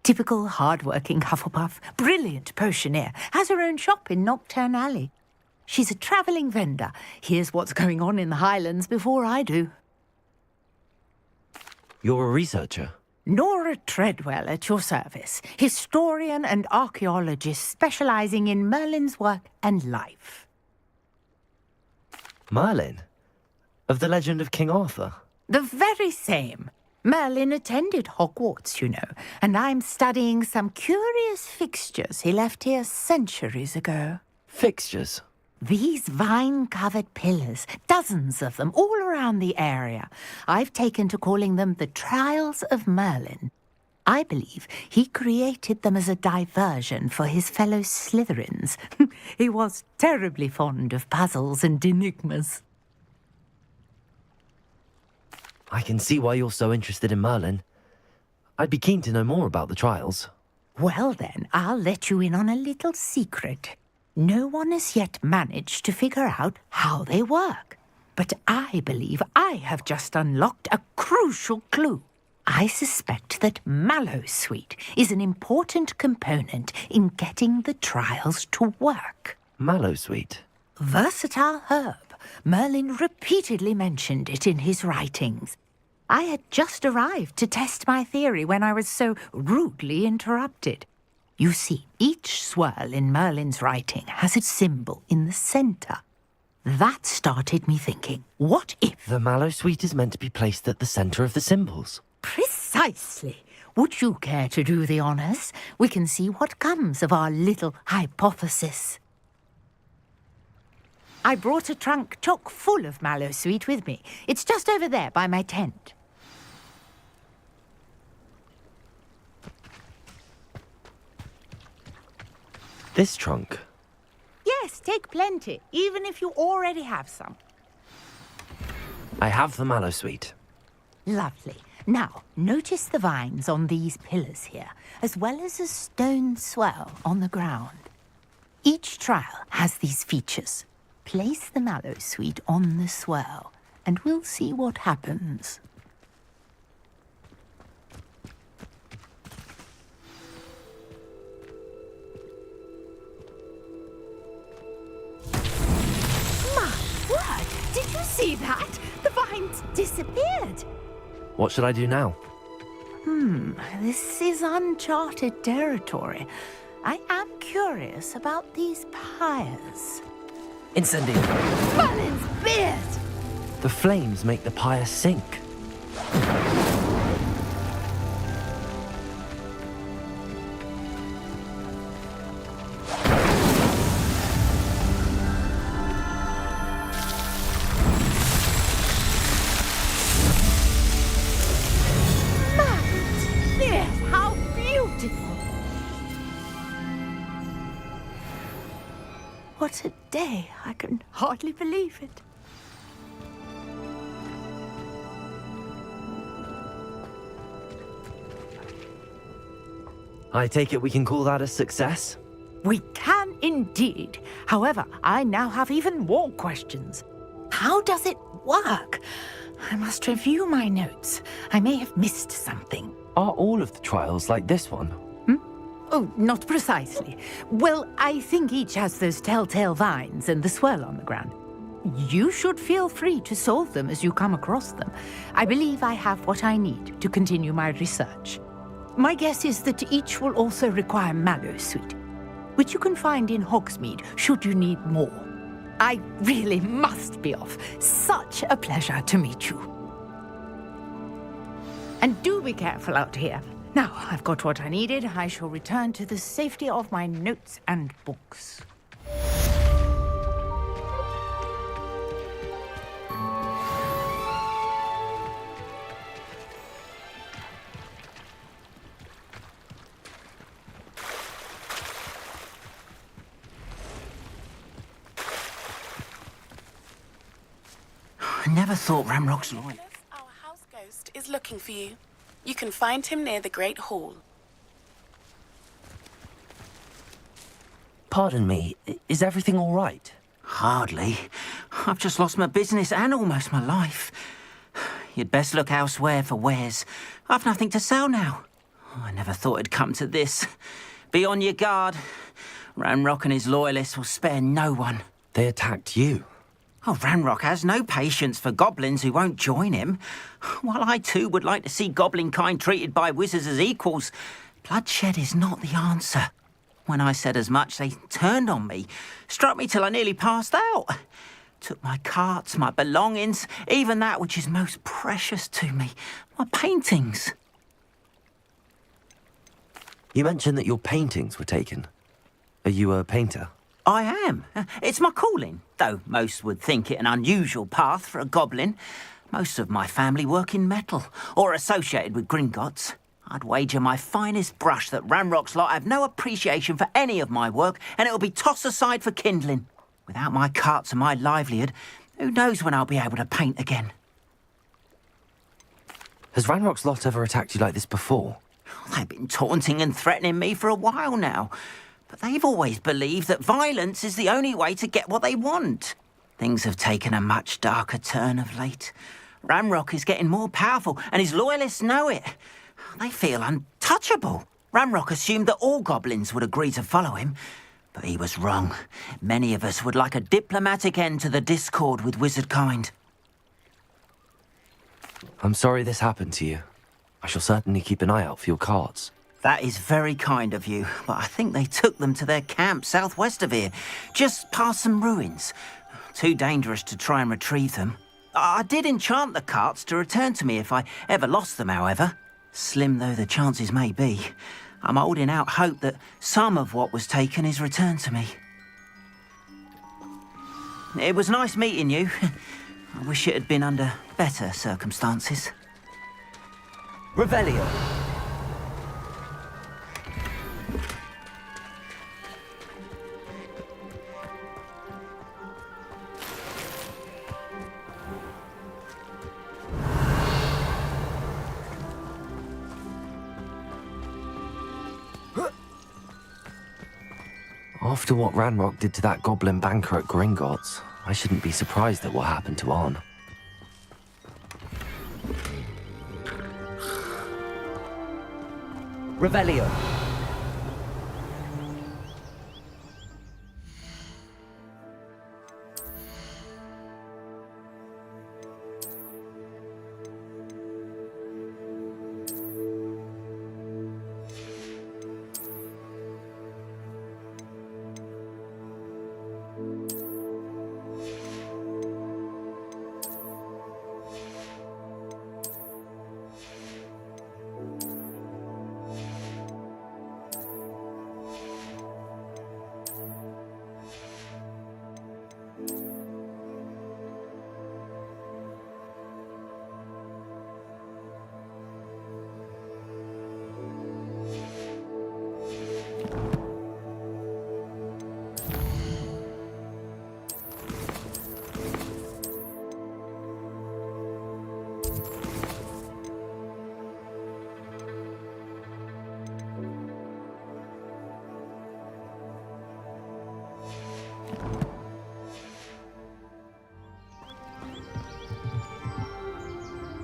Typical hard-working Hufflepuff. Brilliant potioneer. Has her own shop in Knockturn Alley. She's a travelling vendor. Hears what's going on in the Highlands before I do. You're a researcher? Nora Treadwell at your service. Historian and archaeologist specialising in Merlin's work and life. Merlin? Of the legend of King Arthur? The very same. Merlin attended Hogwarts, you know, and I'm studying some curious fixtures he left here centuries ago. Fixtures? These vine-covered pillars, dozens of them, all around the area. I've taken to calling them the Trials of Merlin. I believe he created them as a diversion for his fellow Slytherins. He was terribly fond of puzzles and enigmas. I can see why you're so interested in Merlin. I'd be keen to know more about the trials. Well then, I'll let you in on a little secret. No one has yet managed to figure out how they work. But I believe I have just unlocked a crucial clue. I suspect that Mallowsweet is an important component in getting the trials to work. Mallowsweet? Versatile herb. Merlin repeatedly mentioned it in his writings. I had just arrived to test my theory when I was so rudely interrupted. You see, each swirl in Merlin's writing has a symbol in the center. That started me thinking, what if... The mallow sweet is meant to be placed at the center of the symbols. Precisely. Would you care to do the honors? We can see what comes of our little hypothesis. I brought a trunk chock full of mallow sweet with me. It's just over there by my tent. This trunk? Yes, take plenty, even if you already have some. I have the mallow sweet. Lovely. Now, notice the vines on these pillars here, as well as a stone swell on the ground. Each trial has these features. Place the mallow sweet on the swell, and we'll see what happens. My word! Did you see that? The vines disappeared. What should I do now? This is uncharted territory. I am curious about these pyres. Incendio! Merlin's beard! The flames make the pyre sink. How beautiful! What a day! I can hardly believe it. I take it we can call that a success? We can indeed. However, I now have even more questions. How does it work? I must review my notes. I may have missed something. Are all of the trials like this one? Oh, not precisely. Well, I think each has those telltale vines and the swirl on the ground. You should feel free to solve them as you come across them. I believe I have what I need to continue my research. My guess is that each will also require mallow sweet, which you can find in Hogsmeade should you need more. I really must be off. Such a pleasure to meet you. And do be careful out here. Now, I've got what I needed. I shall return to the safety of my notes and books. I never thought Ramrock's loyal. Our house ghost is looking for you. You can find him near the Great Hall. Pardon me, is everything all right? Hardly. I've just lost my business and almost my life. You'd best look elsewhere for wares. I've nothing to sell now. I never thought it'd come to this. Be on your guard. Ranrock and his loyalists will spare no one. They attacked you. Oh, Ranrock has no patience for goblins who won't join him. While I too would like to see goblin kind treated by wizards as equals, bloodshed is not the answer. When I said as much, they turned on me, struck me till I nearly passed out. Took my carts, my belongings, even that which is most precious to me, my paintings. You mentioned that your paintings were taken. Are you a painter? I am. It's my calling, though most would think it an unusual path for a goblin. Most of my family work in metal, or associated with Gringotts. I'd wager my finest brush that Ranrock's lot have no appreciation for any of my work, and it'll be tossed aside for kindling. Without my carts and my livelihood, who knows when I'll be able to paint again? Has Ranrock's lot ever attacked you like this before? They've been taunting and threatening me for a while now. But they've always believed that violence is the only way to get what they want. Things have taken a much darker turn of late. Ranrock is getting more powerful, and his loyalists know it. They feel untouchable. Ranrock assumed that all goblins would agree to follow him, but he was wrong. Many of us would like a diplomatic end to the discord with wizard kind. I'm sorry this happened to you. I shall certainly keep an eye out for your cards. That is very kind of you, but I think they took them to their camp southwest of here, just past some ruins. Too dangerous to try and retrieve them. I did enchant the carts to return to me if I ever lost them, however. Slim though the chances may be, I'm holding out hope that some of what was taken is returned to me. It was nice meeting you. I wish it had been under better circumstances. Revelio. After what Ranrock did to that goblin banker at Gringotts, I shouldn't be surprised at what happened to Arn. Revelio.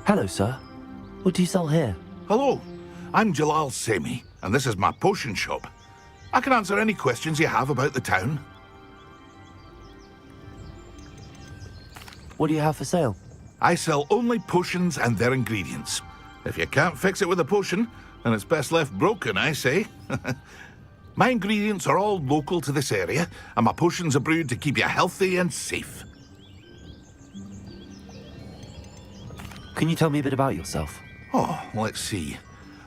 Hello, sir. What do you sell here? Hello, I'm Jalal Semi, and this is my potion shop. I can answer any questions you have about the town. What do you have for sale? I sell only potions and their ingredients. If you can't fix it with a potion, then it's best left broken, I say. My ingredients are all local to this area, and my potions are brewed to keep you healthy and safe. Can you tell me a bit about yourself? Oh, let's see.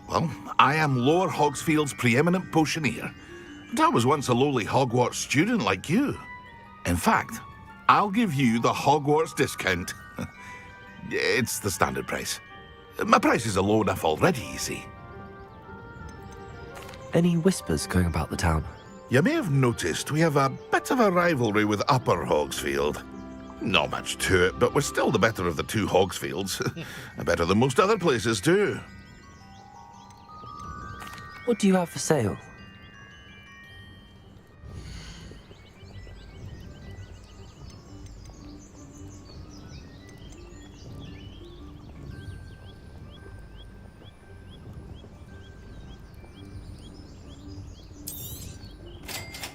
Well, I am Lower Hogsfield's preeminent potioneer. But I was once a lowly Hogwarts student like you. In fact, I'll give you the Hogwarts discount. It's the standard price. My prices are low enough already, you see. Any whispers going about the town? You may have noticed we have a bit of a rivalry with Upper Hogsfield. Not much to it, but we're still the better of the two Hogsfields. Better than most other places, too. What do you have for sale?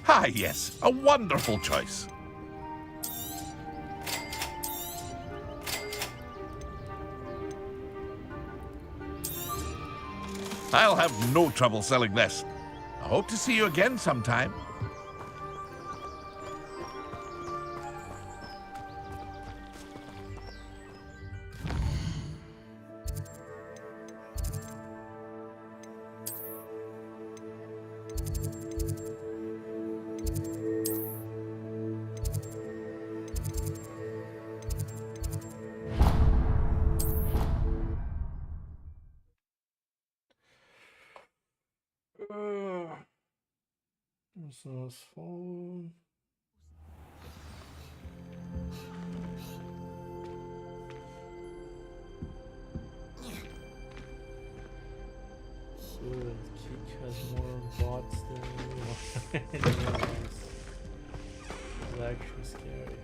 Ah, yes, a wonderful choice. I'll have no trouble selling this. I hope to see you again sometime. Source phone. So the kick has more bots than anyone else. It's actually scary.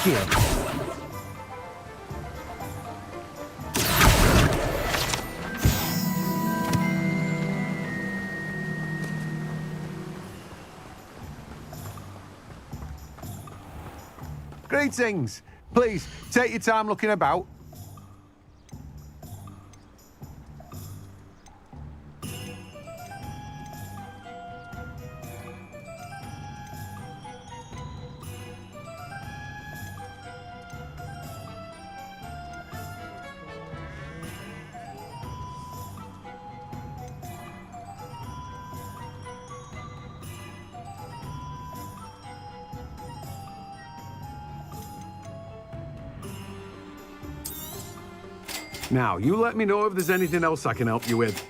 you. Greetings. Please, take your time looking about. Now, you let me know if there's anything else I can help you with.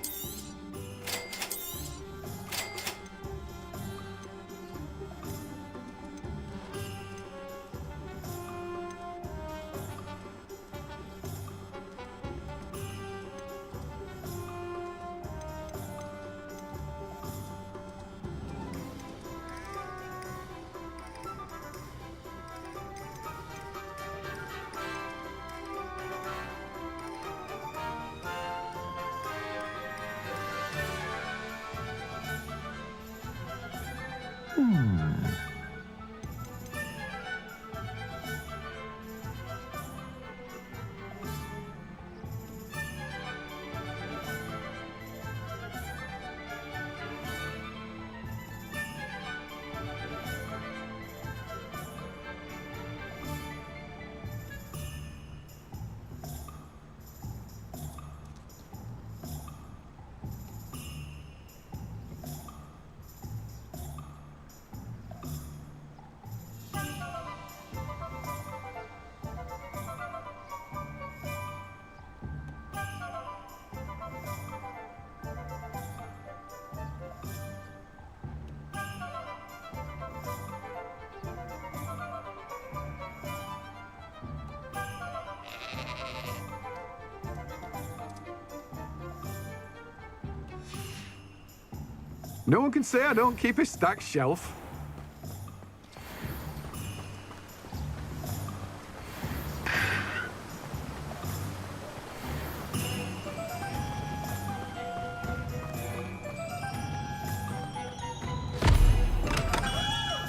No one can say I don't keep a stacked shelf.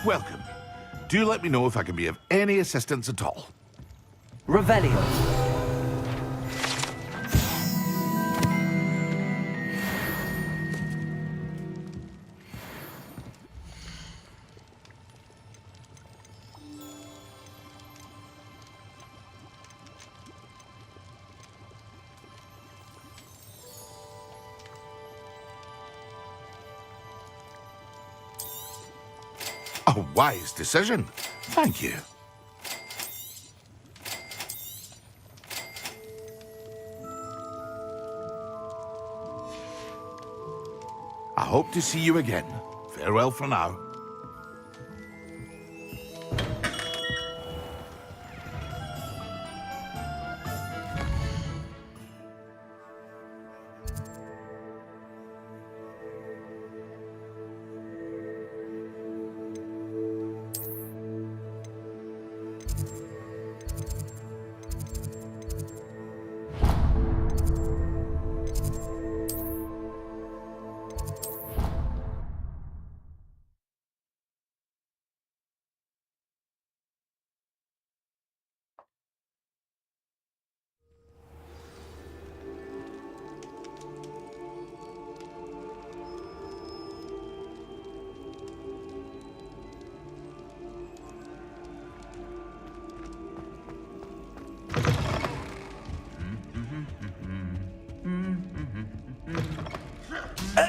Welcome. Do let me know if I can be of any assistance at all. Revelio. A wise decision. Thank you. I hope to see you again. Farewell for now.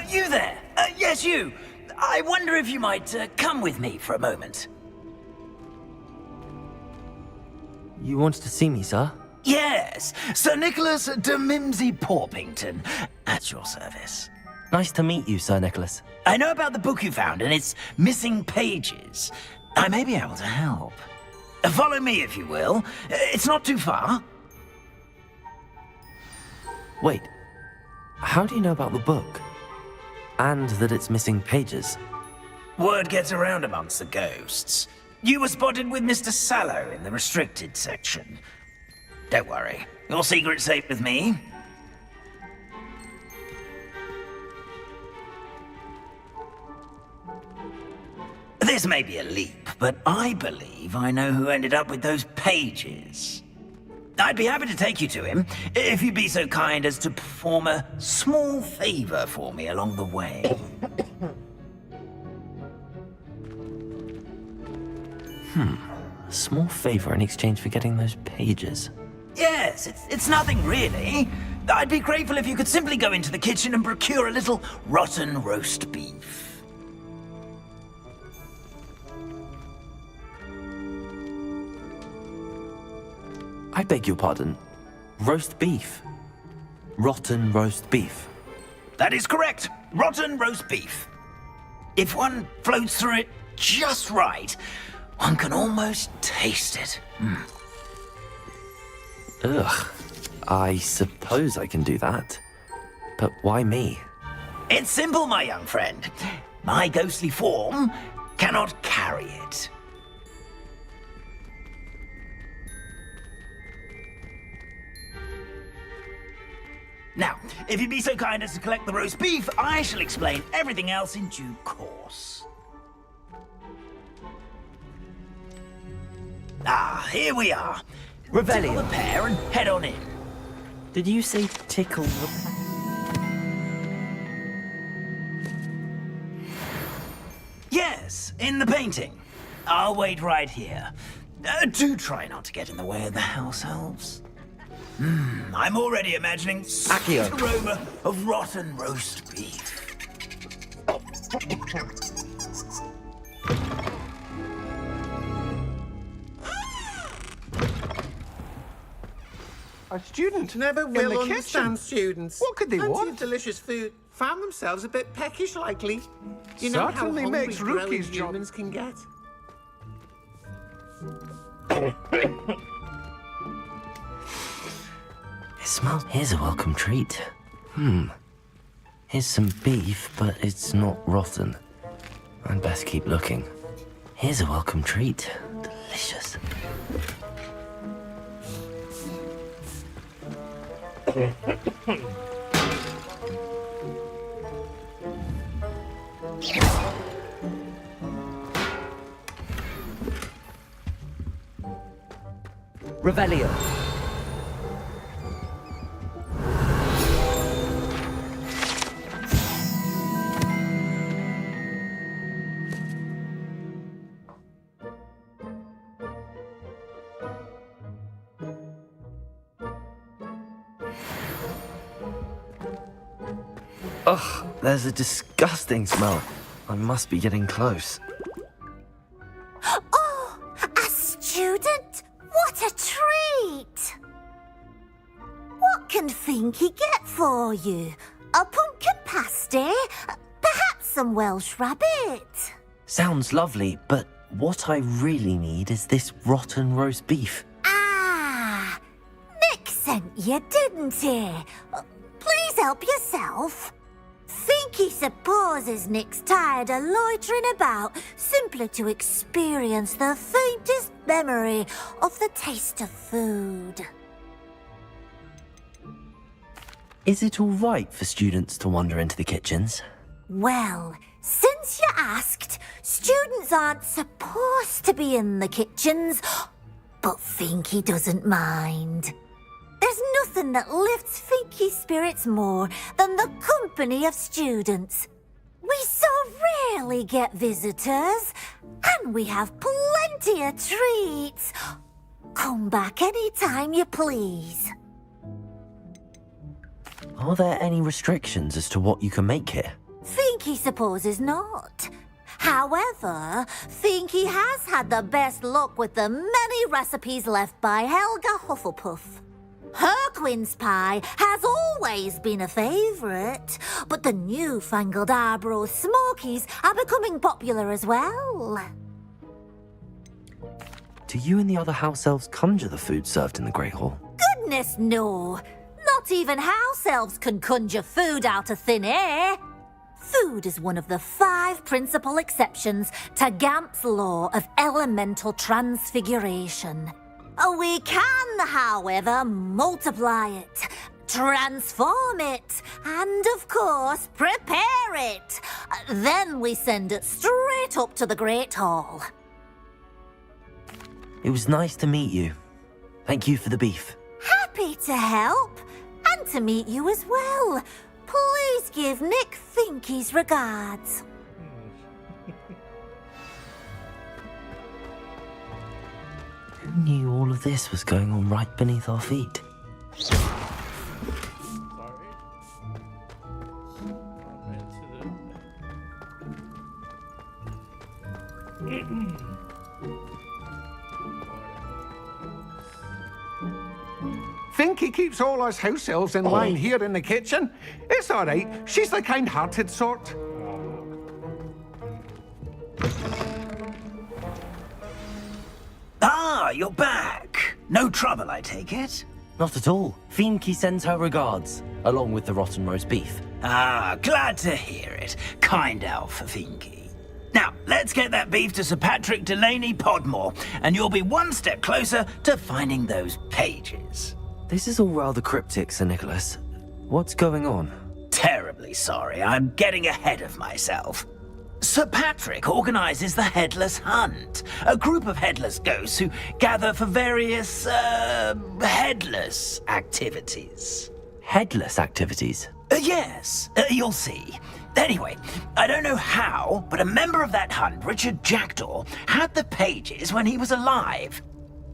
You there? Yes, you. I wonder if you might come with me for a moment. You wanted to see me, sir? Yes, Sir Nicholas de Mimsy Porpington, at your service. Nice to meet you, Sir Nicholas. I know about the book you found and its missing pages. I may be able to help. Follow me, if you will. It's not too far. Wait, how do you know about the book? And that it's missing pages? Word gets around amongst the ghosts. You were spotted with Mr. Sallow in the restricted section. Don't worry, your secret's safe with me. This may be a leap, but I believe I know who ended up with those pages. I'd be happy to take you to him, if you'd be so kind as to perform a small favor for me along the way. A small favor in exchange for getting those pages. Yes, it's nothing really. I'd be grateful if you could simply go into the kitchen and procure a little rotten roast beef. I beg your pardon. Roast beef. Rotten roast beef. That is correct. Rotten roast beef. If one floats through it just right, one can almost taste it. Ugh. I suppose I can do that. But why me? It's simple, my young friend. My ghostly form cannot carry it. Now, if you'd be so kind as to collect the roast beef, I shall explain everything else in due course. Ah, here we are. Revelio. Tickle the pear and head on in. Did you say tickle the... Yes, in the painting. I'll wait right here. Do try not to get in the way of the house elves. I'm already imagining sweet aroma of rotten roast beef. A student Never in will the understand kitchen. students. What could they Plenty want? of delicious food. Found themselves a bit peckish, likely. You know how Certainly hungry makes growing Rookie's job. humans can get. It smells... Here's a welcome treat. Here's some beef, but it's not rotten. I'd best keep looking. Here's a welcome treat. Delicious. Revelio. Ugh, there's a disgusting smell. I must be getting close. Oh, a student? What a treat! What can Finky get for you? A pumpkin pasty? Perhaps some Welsh rabbit? Sounds lovely, but what I really need is this rotten roast beef. Ah, Nick sent you, didn't he? Please help yourself. Finky supposes Nick's tired of loitering about simply to experience the faintest memory of the taste of food. Is it all right for students to wander into the kitchens? Well, since you asked, students aren't supposed to be in the kitchens, but Finky doesn't mind. There's nothing that lifts Finky's spirits more than the company of students. We so rarely get visitors, and we have plenty of treats. Come back any time you please. Are there any restrictions as to what you can make here? Finky supposes not. However, Finky has had the best luck with the many recipes left by Helga Hufflepuff. Her quince pie has always been a favourite, but the newfangled Arbroath Smokies are becoming popular as well. Do you and the other house elves conjure the food served in the Great Hall? Goodness no! Not even house elves can conjure food out of thin air. Food is one of the 5 principal exceptions to Gamp's law of elemental transfiguration. We can, however, multiply it, transform it, and of course, prepare it. Then we send it straight up to the Great Hall. It was nice to meet you. Thank you for the beef. Happy to help, and to meet you as well. Please give Nick Finky's regards. Who knew all of this was going on right beneath our feet? Finky keeps all us house elves in line here in the kitchen. It's all right. She's the kind-hearted sort. Ah, you're back. No trouble, I take it? Not at all. Finky sends her regards, along with the rotten roast beef. Ah, glad to hear it. Kind elf for Finky. Now, let's get that beef to Sir Patrick Delaney Podmore, and you'll be one step closer to finding those pages. This is all rather cryptic, Sir Nicholas. What's going on? Terribly sorry, I'm getting ahead of myself. Sir Patrick organises the Headless Hunt, a group of headless ghosts who gather for various, headless activities. Headless activities? Yes, you'll see. Anyway, I don't know how, but a member of that hunt, Richard Jackdaw, had the pages when he was alive.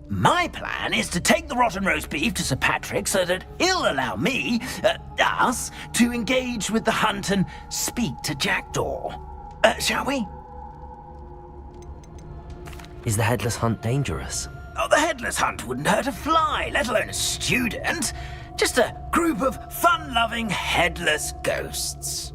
My plan is to take the rotten roast beef to Sir Patrick so that he'll allow me, us, to engage with the hunt and speak to Jackdaw. Shall we? Is the Headless Hunt dangerous? Oh, the Headless Hunt wouldn't hurt a fly, let alone a student. Just a group of fun-loving headless ghosts.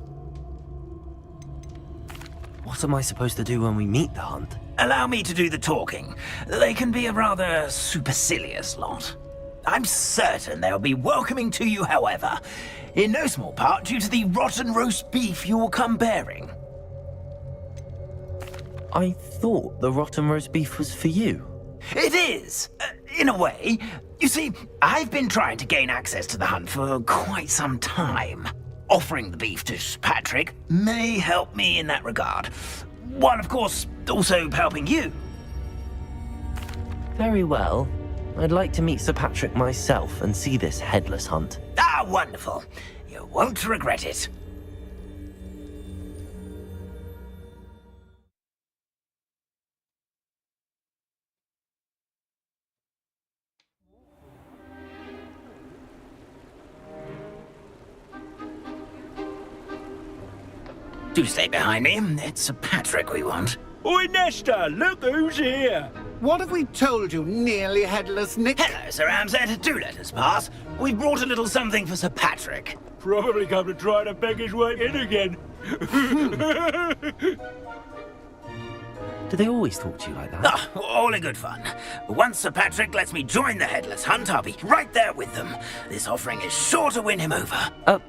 What am I supposed to do when we meet the hunt? Allow me to do the talking. They can be a rather supercilious lot. I'm certain they'll be welcoming to you, however, in no small part due to the rotten roast beef you will come bearing. I thought the rotten roast beef was for you. It is, in a way. You see, I've been trying to gain access to the hunt for quite some time. Offering the beef to Patrick may help me in that regard. While, of course, also helping you. Very well. I'd like to meet Sir Patrick myself and see this Headless Hunt. Ah, wonderful. You won't regret it. Do stay behind me. It's Sir Patrick we want. Oi, Nesta, look who's here. What have we told you, nearly headless Nick? Hello, Sir Ramsed. Do let us pass. We brought a little something for Sir Patrick. Probably come to try to beg his way in again. Do they always talk to you like that? Ah, all in good fun. Once Sir Patrick lets me join the Headless Hunt, I'll be right there with them. This offering is sure to win him over.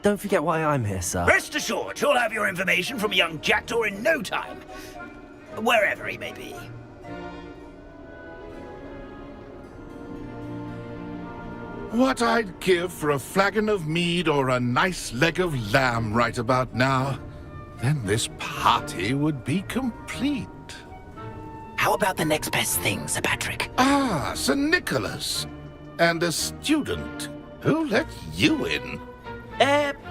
Don't forget why I'm here, sir. Rest assured, you'll have your information from a young Jackdaw in no time. Wherever he may be. What I'd give for a flagon of mead or a nice leg of lamb right about now. Then this party would be complete. How about the next best thing, Sir Patrick? Ah, Sir Nicholas. And a student. Who let you in?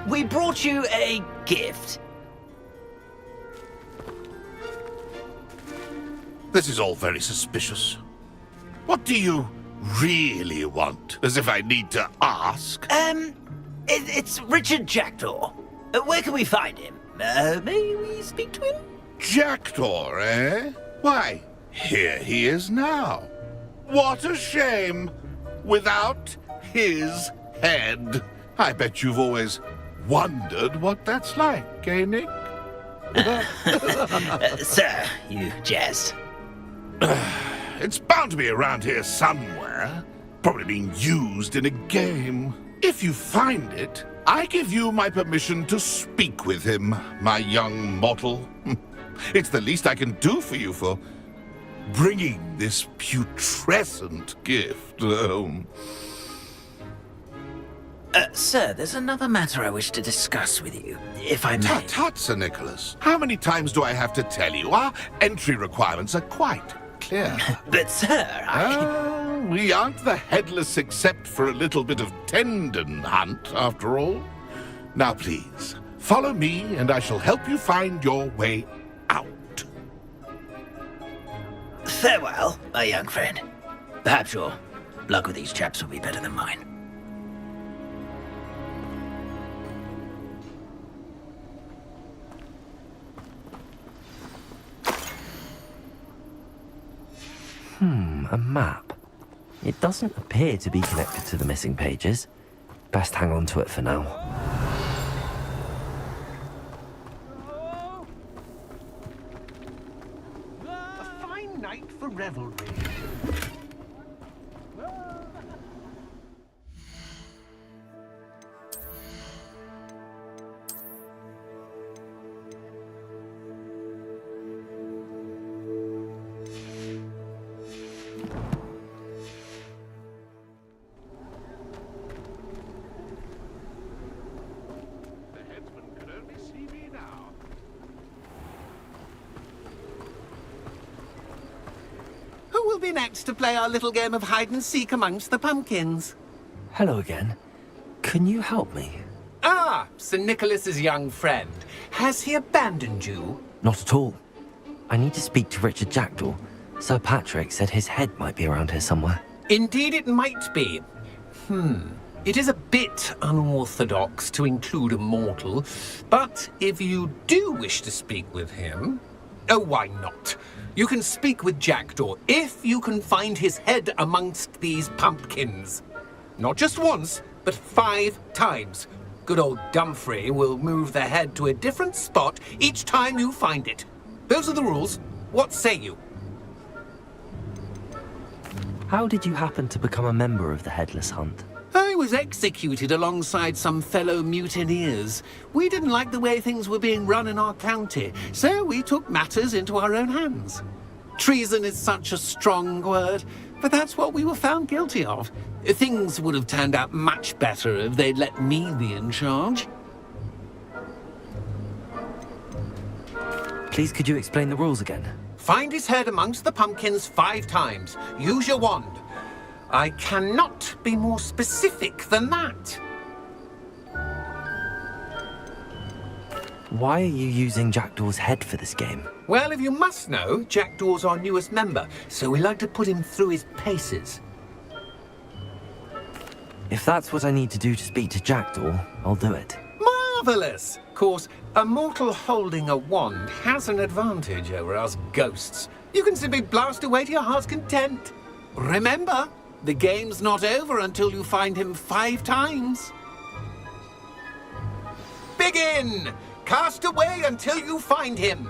We brought you a gift. This is all very suspicious. What do you really want? As if I need to ask. It's Richard Jackdaw. Where can we find him? May we speak to him? Jackdaw, eh? Why, here he is now. What a shame. Without his head. I bet you've always wondered what that's like, eh, Nick? Sir, you jest. It's bound to be around here somewhere. Probably being used in a game. If you find it, I give you my permission to speak with him, my young mortal. It's the least I can do for you for bringing this putrescent gift home. Sir, there's another matter I wish to discuss with you, if I may. Tut, tut, Sir Nicholas. How many times do I have to tell you? Our entry requirements are quite clear. But, sir, we aren't the headless except for a little bit of tendon hunt, after all. Now, please, follow me, and I shall help you find your way out. Farewell, my young friend. Perhaps your luck with these chaps will be better than mine. A map. It doesn't appear to be connected to the missing pages. Best hang on to it for now. A fine night for revelry. Who will be next to play our little game of hide-and-seek amongst the pumpkins? Hello again. Can you help me? Ah, Sir Nicholas's young friend. Has he abandoned you? Not at all. I need to speak to Richard Jackdaw. Sir Patrick said his head might be around here somewhere. Indeed it might be. It is a bit unorthodox to include a mortal, but if you do wish to speak with him... Oh, why not? You can speak with Jackdaw if you can find his head amongst these pumpkins. Not just once, but 5 times. Good old Dumfrey will move the head to a different spot each time you find it. Those are the rules. What say you? How did you happen to become a member of the Headless Hunt? I was executed alongside some fellow mutineers. We didn't like the way things were being run in our county, so we took matters into our own hands. Treason is such a strong word, but that's what we were found guilty of. Things would have turned out much better if they'd let me be in charge. Please, could you explain the rules again? Find his head amongst the pumpkins 5 times. Use your wand. I cannot be more specific than that. Why are you using Jackdaw's head for this game? Well, if you must know, Jackdaw's our newest member, so we like to put him through his paces. If that's what I need to do to speak to Jackdaw, I'll do it. Marvellous! Of course, a mortal holding a wand has an advantage over us ghosts. You can simply blast away to your heart's content. Remember, the game's not over until you find him 5 times. Begin! Cast away until you find him.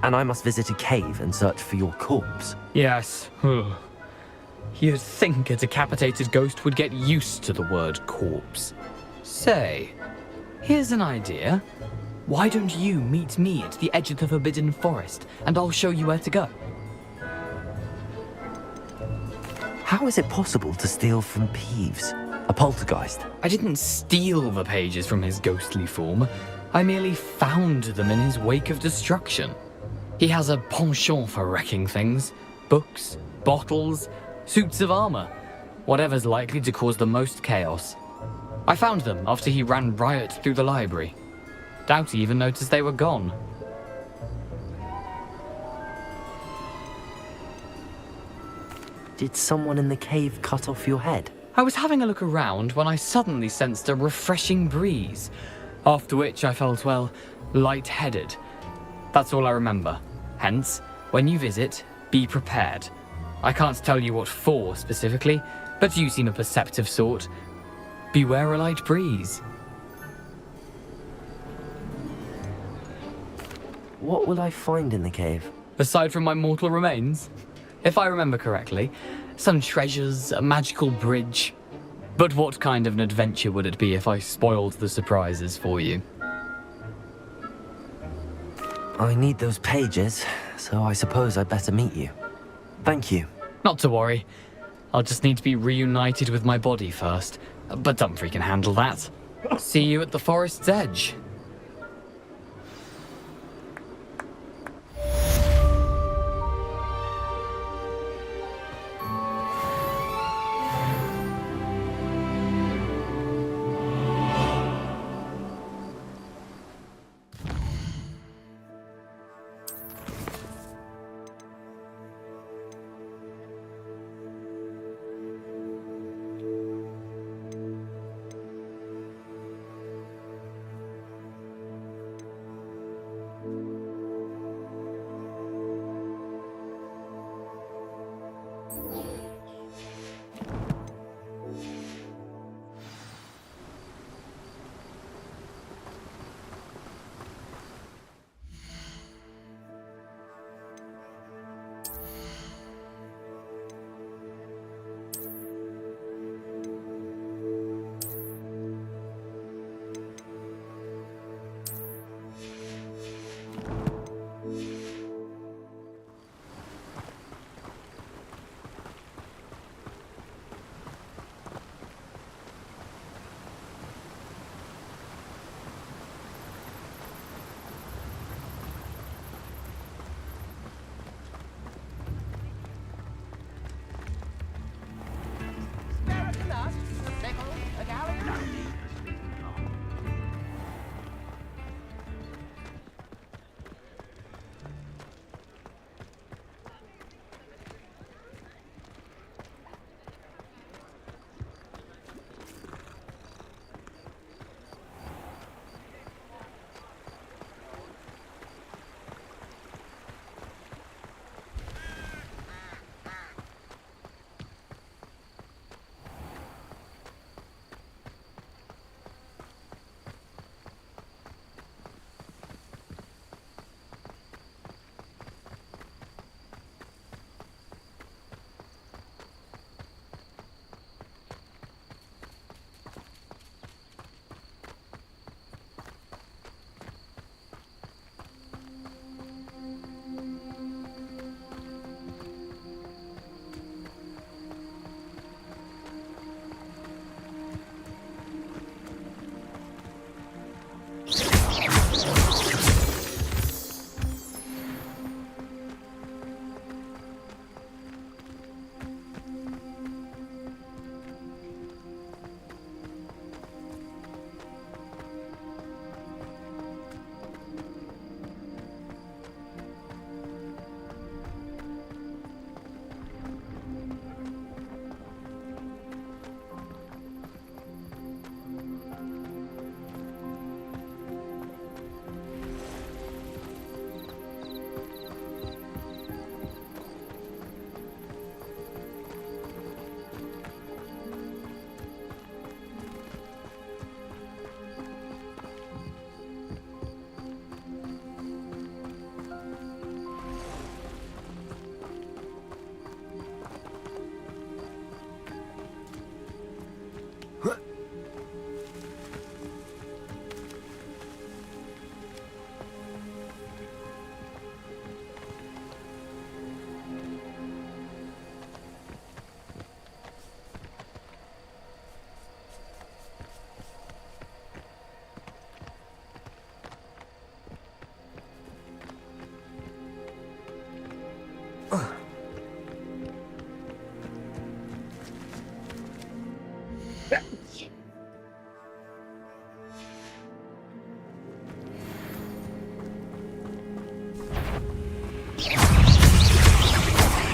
And I must visit a cave and search for your corpse. Yes. You'd think a decapitated ghost would get used to the word corpse. Say, here's an idea. Why don't you meet me at the edge of the Forbidden Forest, and I'll show you where to go? How is it possible to steal from Peeves, a poltergeist? I didn't steal the pages from his ghostly form. I merely found them in his wake of destruction. He has a penchant for wrecking things. Books, bottles, suits of armor. Whatever's likely to cause the most chaos. I found them after he ran riot through the library. Doubt he even noticed they were gone. Did someone in the cave cut off your head? I was having a look around when I suddenly sensed a refreshing breeze, after which I felt, well, lightheaded. That's all I remember. Hence, when you visit, be prepared. I can't tell you what for specifically, but you seem a perceptive sort. Beware a light breeze. What will I find in the cave? Aside from my mortal remains? If I remember correctly, some treasures, a magical bridge. But what kind of an adventure would it be if I spoiled the surprises for you? I need those pages, so I suppose I'd better meet you. Thank you. Not to worry. I'll just need to be reunited with my body first. But Dumfries can handle that. See you at the forest's edge.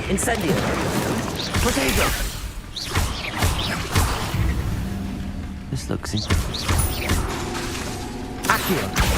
Incendio! Potato! This looks interesting. Accio!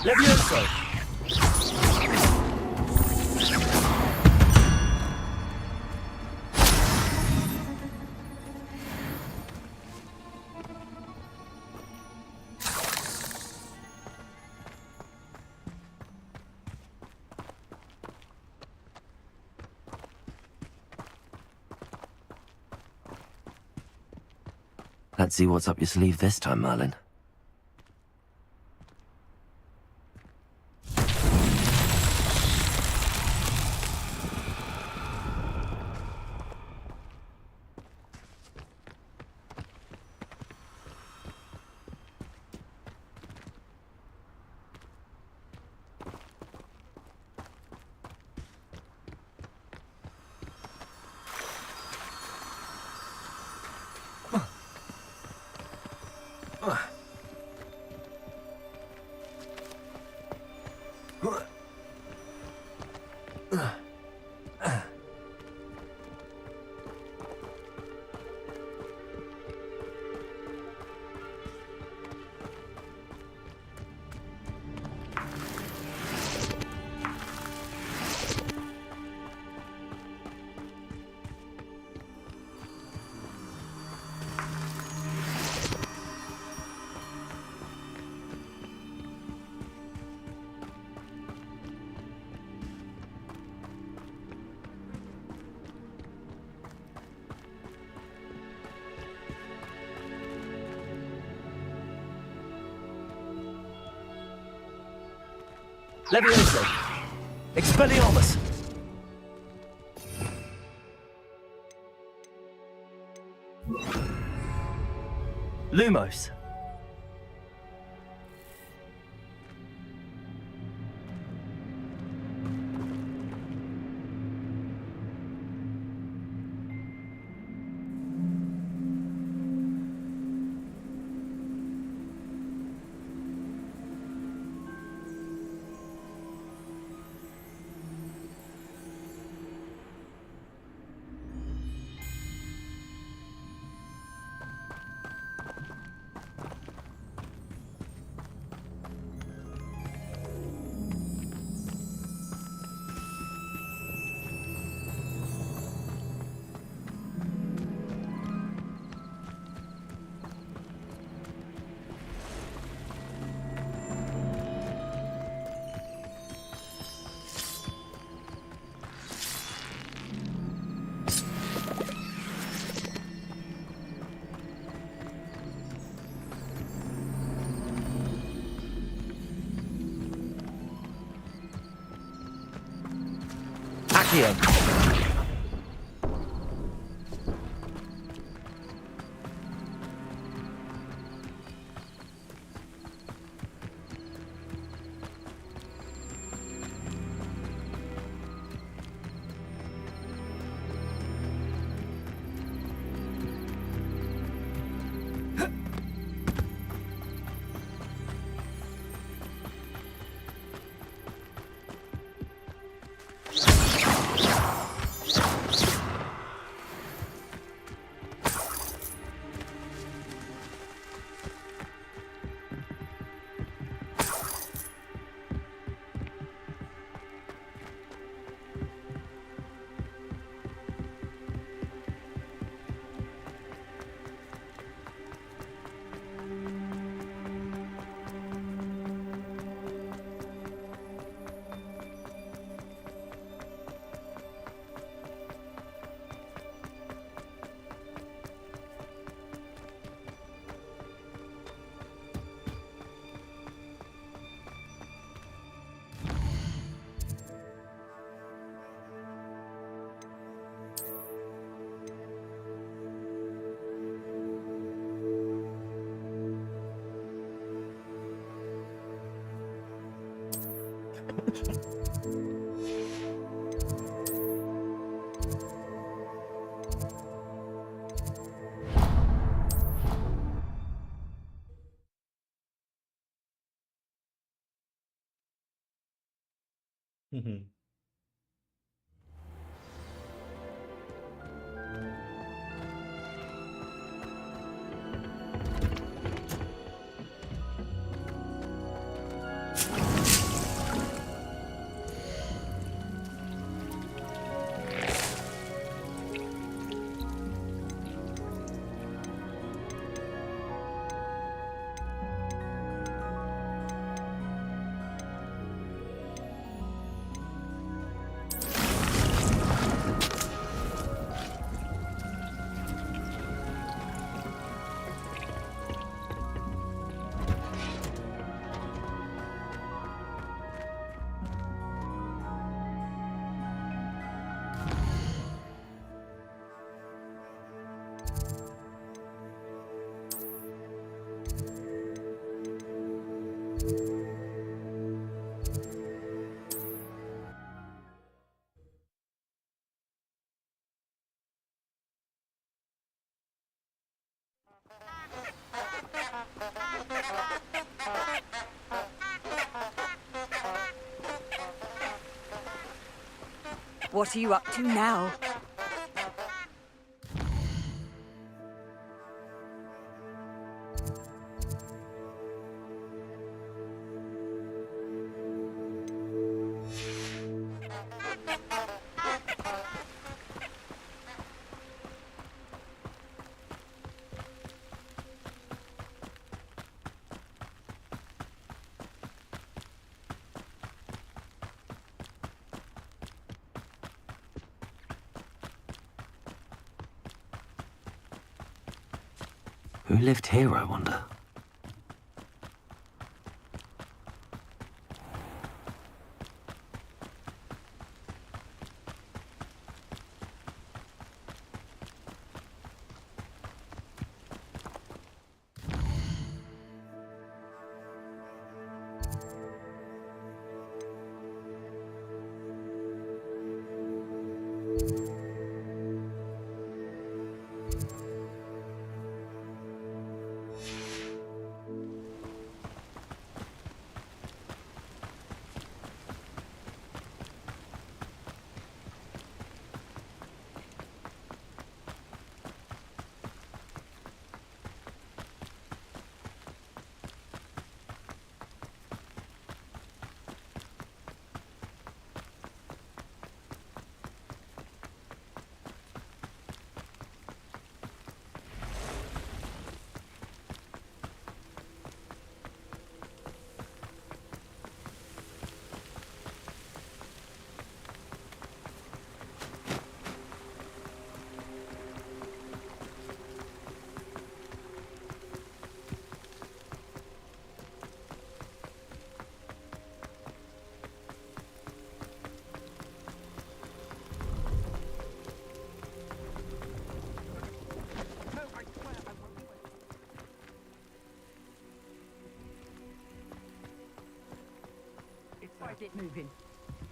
Levioso! Let's see what's up your sleeve this time, Merlin. Levioso! Expelliarmus! Lumos! Accio! What are you up to now? Who lived here, I wonder? Get moving.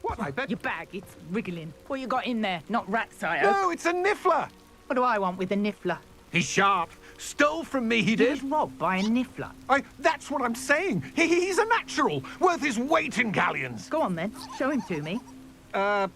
What, I bet? Your bag, it's wriggling. What you got in there? Not rat sire. No, it's a niffler. What do I want with a niffler? He's sharp. Stole from me, he He did. was robbed by a niffler. That's what I'm saying. He's a natural, worth his weight in galleons. Go on then, show him to me. I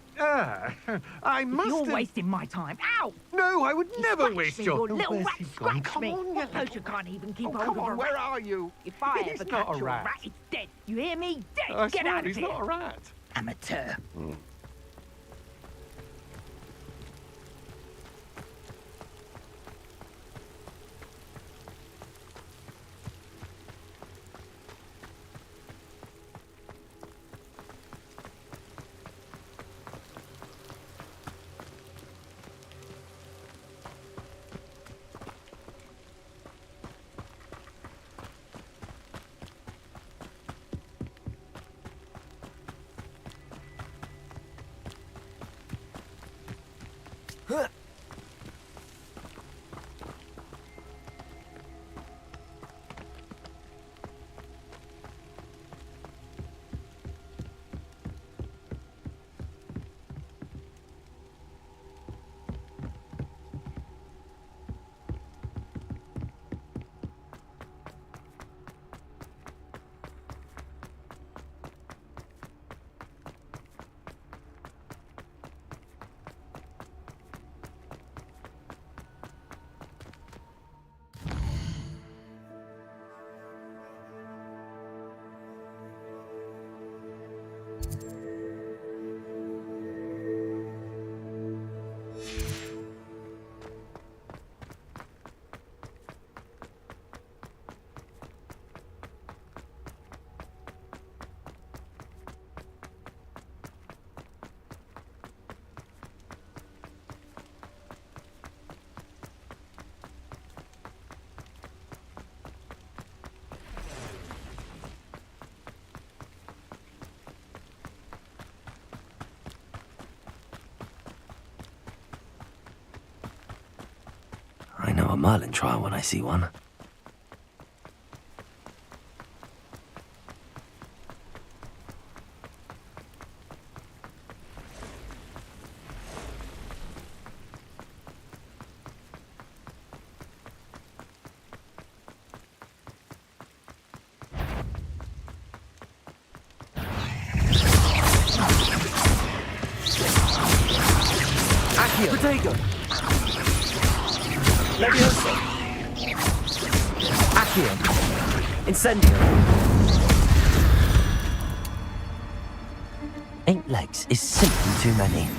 must You're have... wasting my time. Ow! No, I would never Scratch waste me, your... you little Where's rat, he gone? scratch Come me. on, What poacher can't even keep hold come of on, a where rat? are you? If I He's ever not catch a your rat. rat, it's dead. You hear me? Dead. I Get swear out of he's here. not a rat. Amateur. I know a Merlin trial when I see one. Protego! Levioso! Accio! Incendio! 8 legs is simply too many.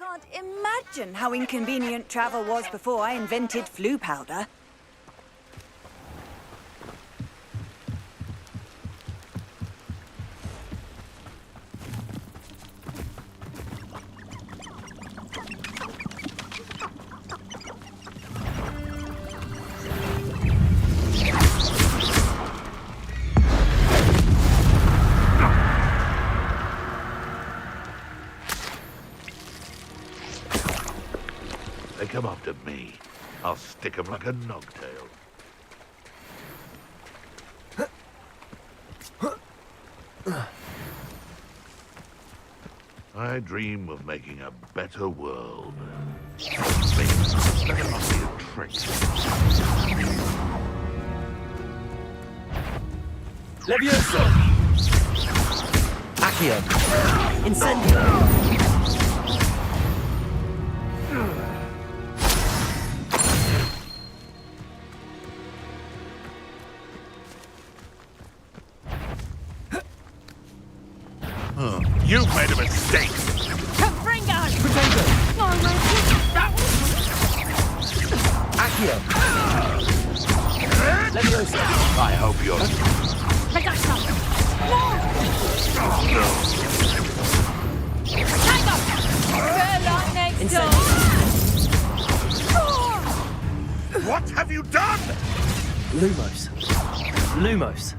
can't imagine how inconvenient travel was before I invented flu powder. They come after me. I'll stick 'em like a nogtail. I dream of making a better world. That must be a trick. Levioso! Accio! Incendio! You've made a mistake! Confringo! Potato! Accio! Levioso! I hope you're... What have you done? Lumos. Lumos.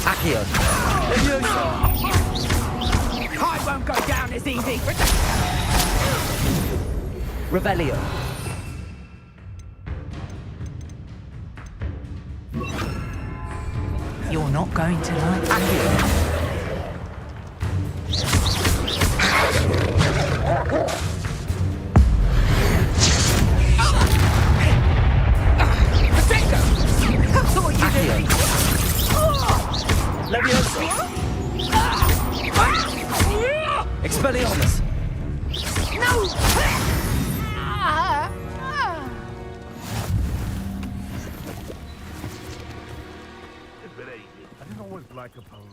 Accio. Levioso! I won't go down as easy. Revelio. You're not going to like it. Levioso. Expelliarmus. I didn't always like a pole.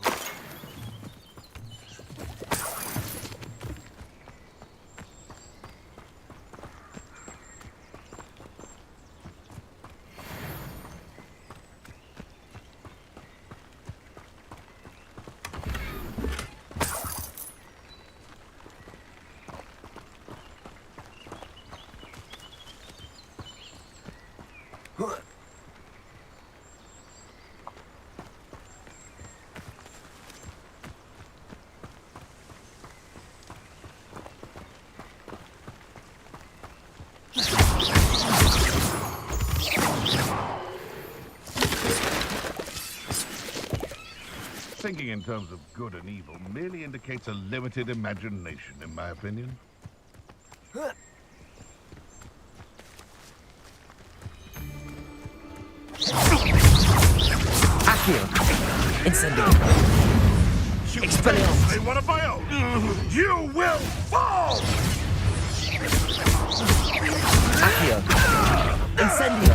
Thinking in terms of good and evil merely indicates a limited imagination, in my opinion. Accio. Incendio. Expelliarmus. One of my own. You will fall! Accio. Incendio.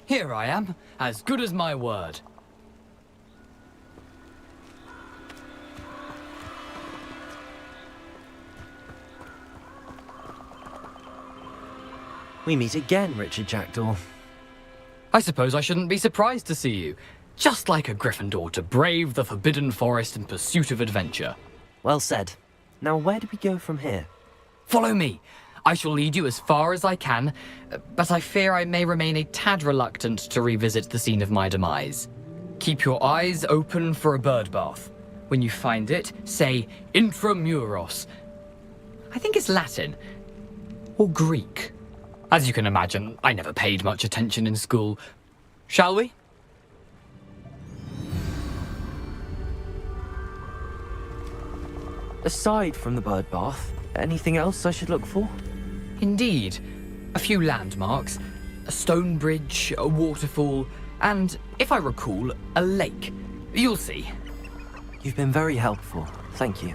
Here I am, as good as my word. We meet again, Richard Jackdaw. I suppose I shouldn't be surprised to see you. Just like a Gryffindor to brave the Forbidden Forest in pursuit of adventure. Well said. Now where do we go from here? Follow me. I shall lead you as far as I can, but I fear I may remain a tad reluctant to revisit the scene of my demise. Keep your eyes open for a bird bath. When you find it, say intramuros. I think it's Latin. Or Greek. As you can imagine, I never paid much attention in school. Shall we? Aside from the bird bath, anything else I should look for? Indeed. A few landmarks, a stone bridge, a waterfall, and, if I recall, a lake. You'll see. You've been very helpful. Thank you.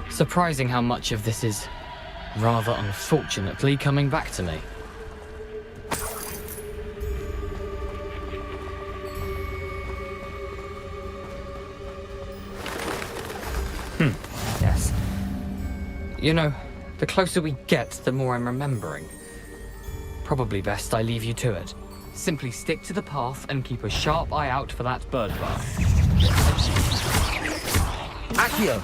Surprising how much of this is, rather unfortunately, coming back to me. Yes. You know, the closer we get, the more I'm remembering. Probably best I leave you to it. Simply stick to the path and keep a sharp eye out for that bird bath. Accio!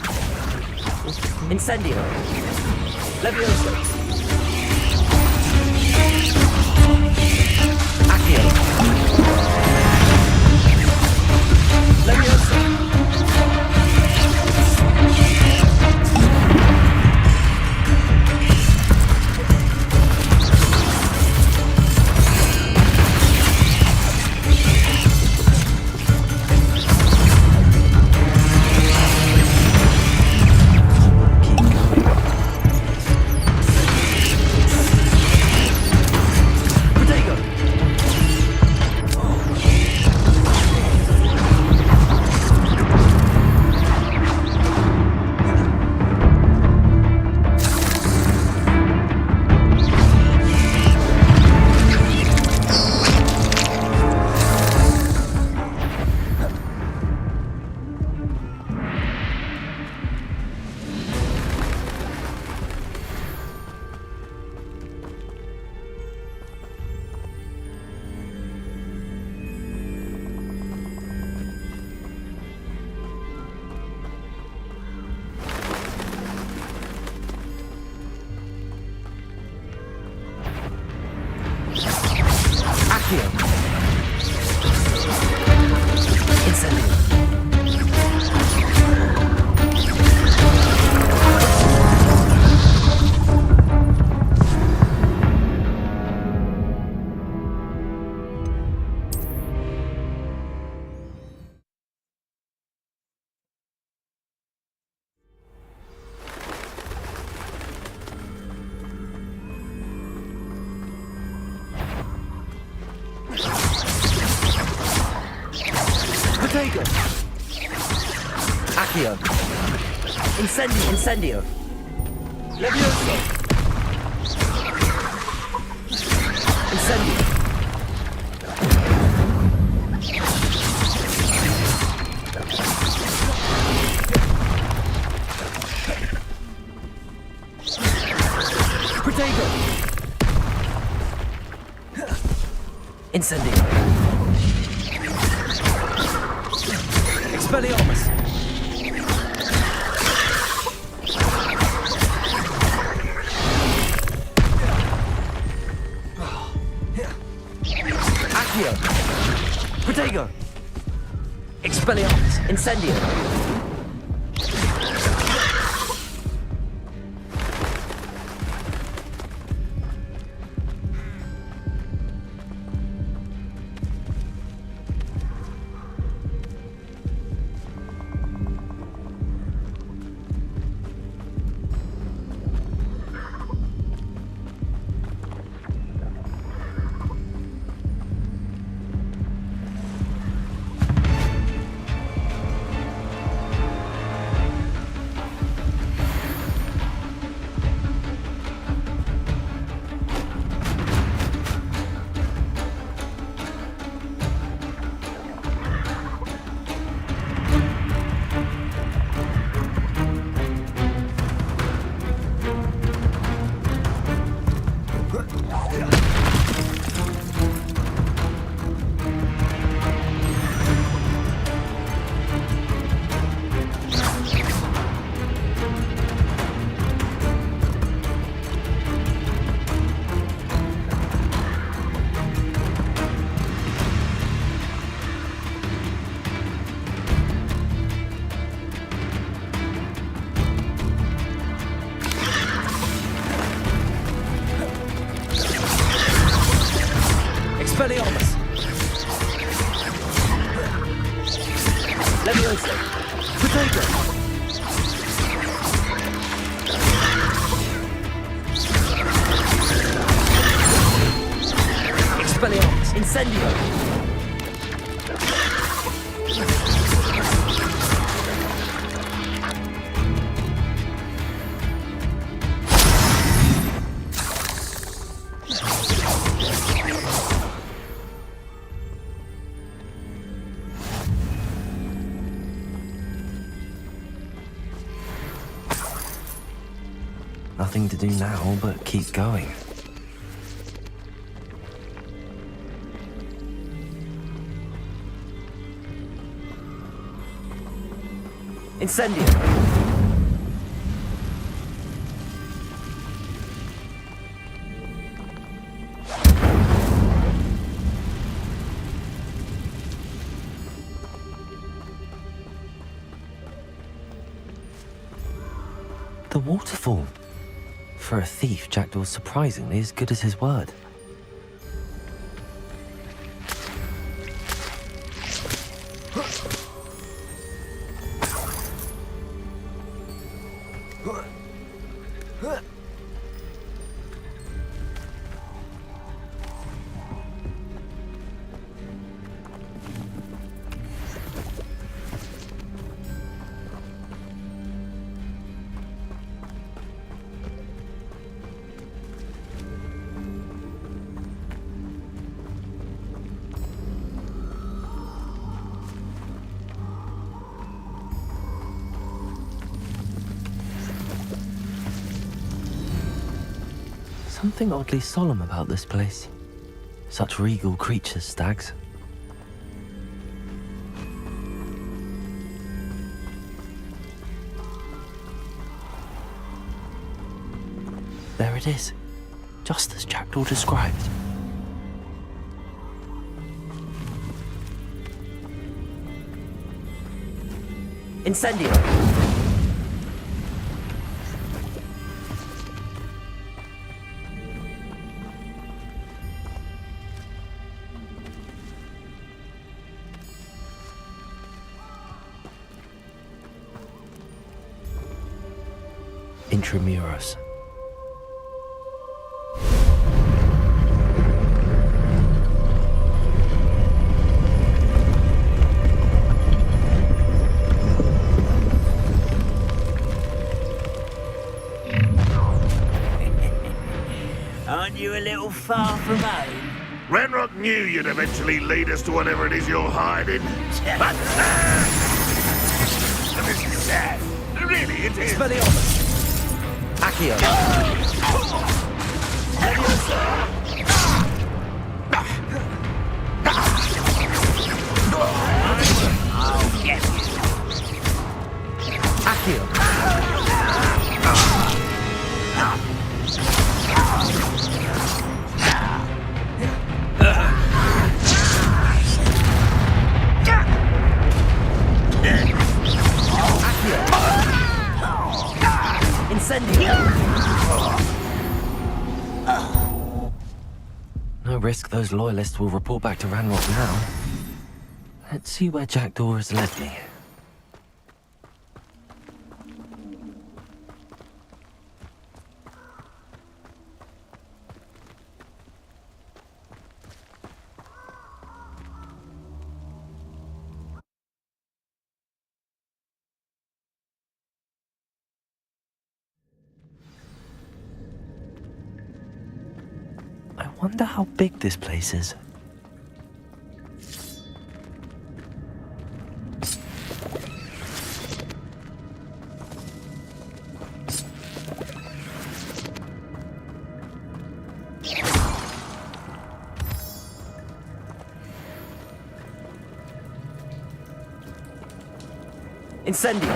Incendio! Levioso! Accio! Levioso! Accio! Incendio! Levioso! Incendio! Protego! Incendio! Expelliarmus! Accio! Protego! Expelliarmus! Incendio! Expelliarmus, Incendio! Nothing to do now but keep going. Incendio! The waterfall. For a thief, Jackdaw's surprisingly as good as his word. Something oddly solemn about this place. Such regal creatures, stags. There it is, just as Jackdaw described. Incendio! Intramuros. Aren't you a little far from home? Ranrock knew you'd eventually lead us to whatever it is you're hiding. But this is sad. Really, it is. Expelliarmus! Accio! I'll get you. Accio! No risk those loyalists will report back to Ranrock now. Let's see where Jackdaw has led me. I wonder how big this place is. Incendio!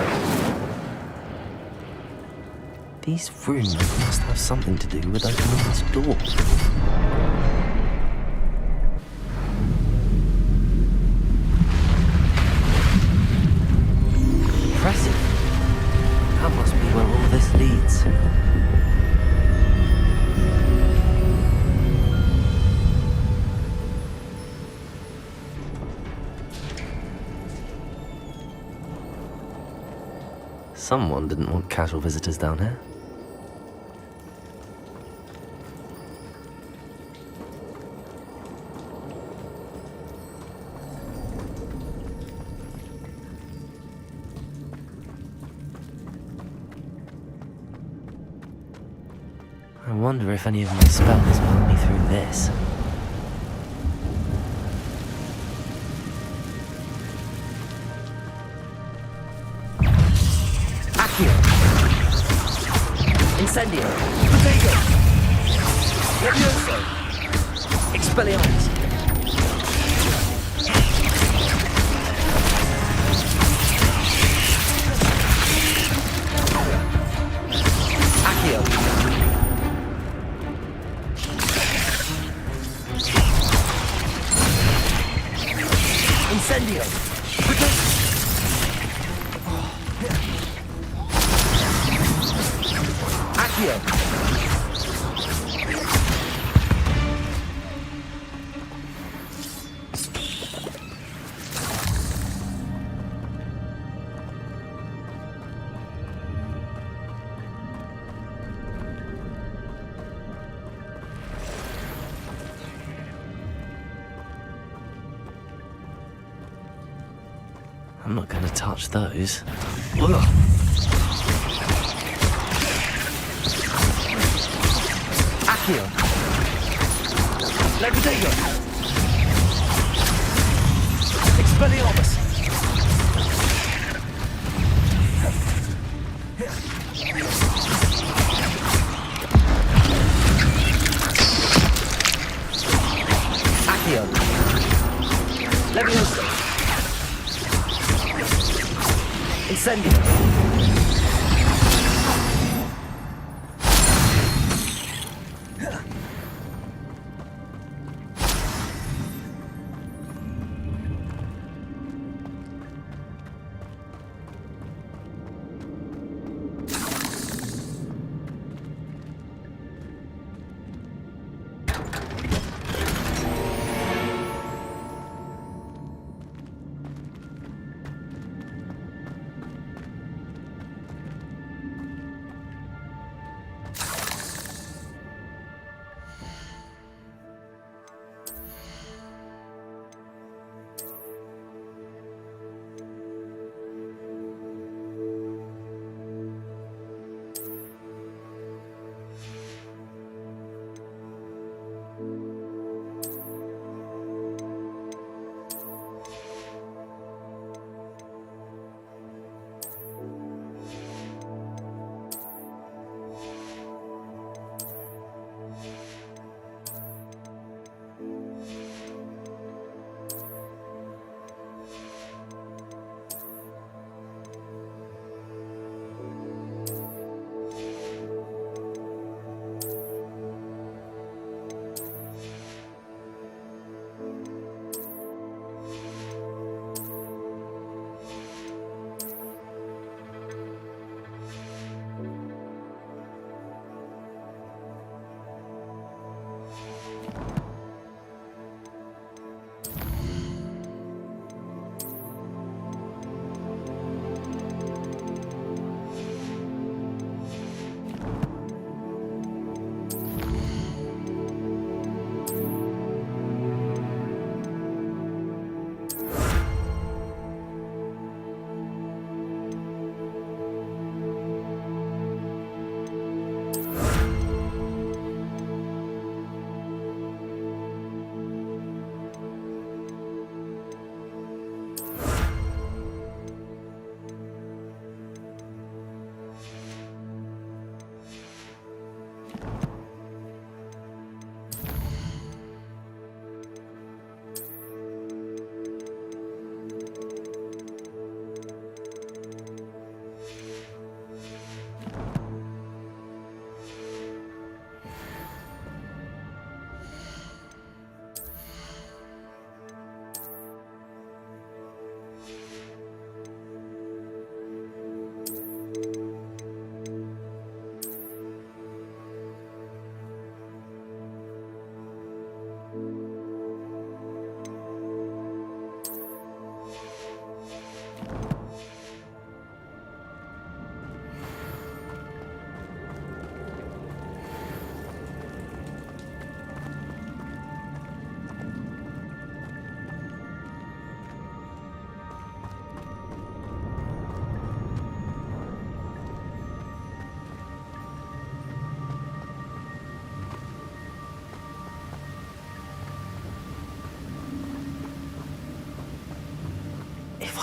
These rooms must have something to do with opening this door. Impressive. That must be where all this leads. Someone didn't want casual visitors down here. I wonder if any of my spells will let me through this. Accio! Incendio! Potato! Levioso! Expelliarmus! Accio! Incendio! Accio! I'm not going to touch those. Accio! Levitator! Expelliarmus! Accio! Levioso! Incendio!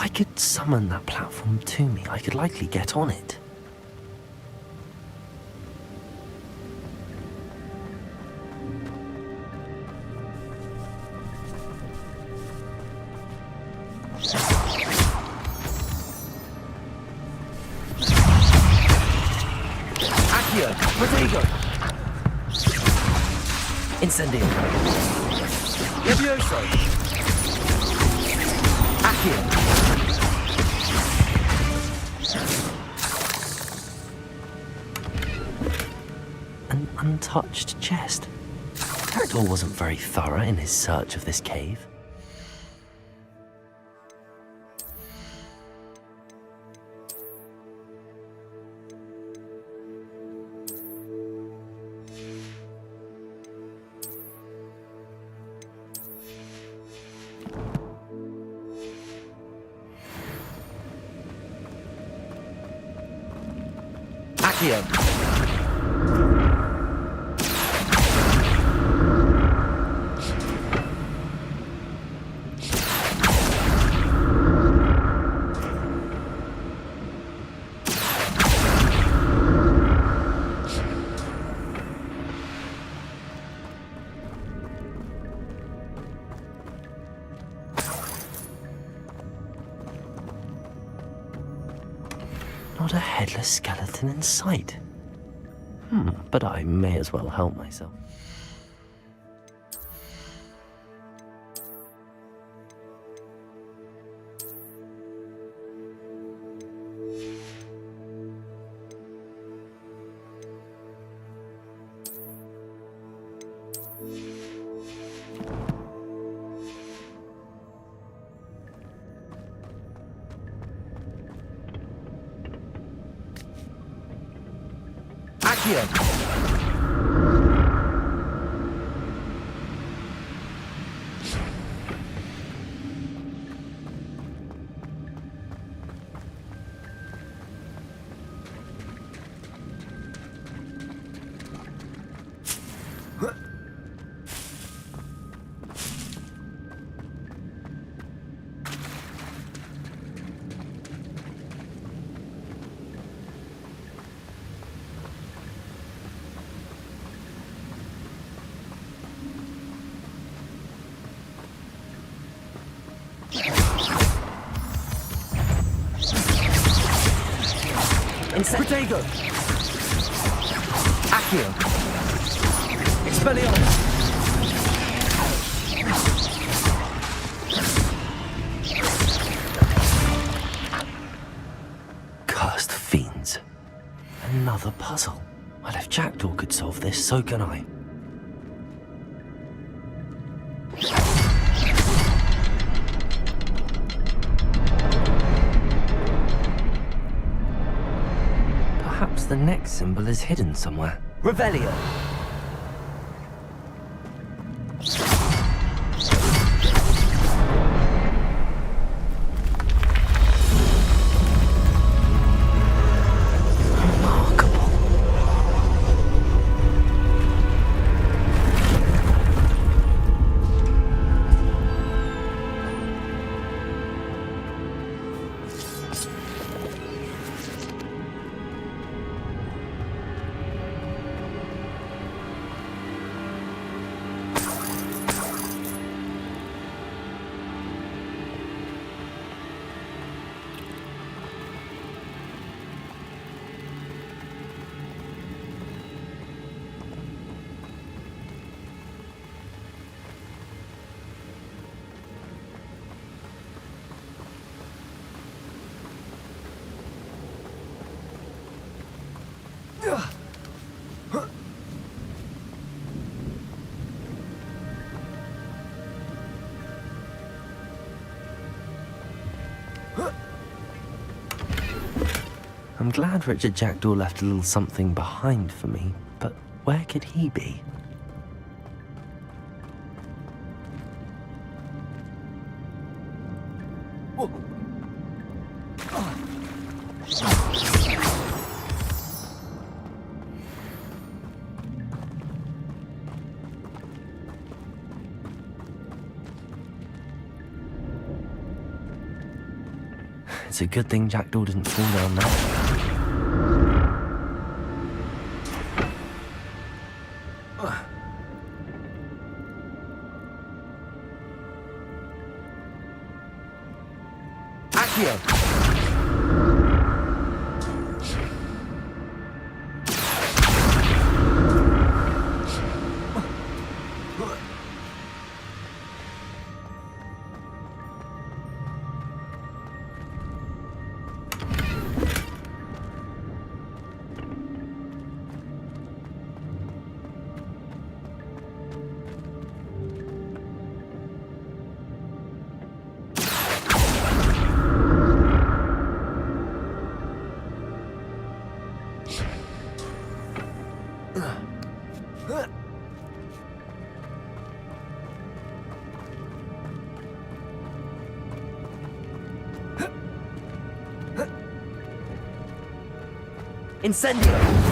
I could summon that platform to me, I could likely get on it. Accio! Protego! Incendio! Levioso! Accio! An untouched chest. Jackdaw wasn't very thorough in his search of this cave. Accio! Not a headless skeleton in sight. But I may as well help myself. Accio! Protego! Accio! Expelliarmus! Cursed fiends. Another puzzle. Well, if Jackdaw could solve this, so can I. Perhaps the next symbol is hidden somewhere. Revelio! I'm glad Richard Jackdaw left a little something behind for me, but where could he be? It's a good thing Jackdaw didn't fall down there. Accio! Incendio!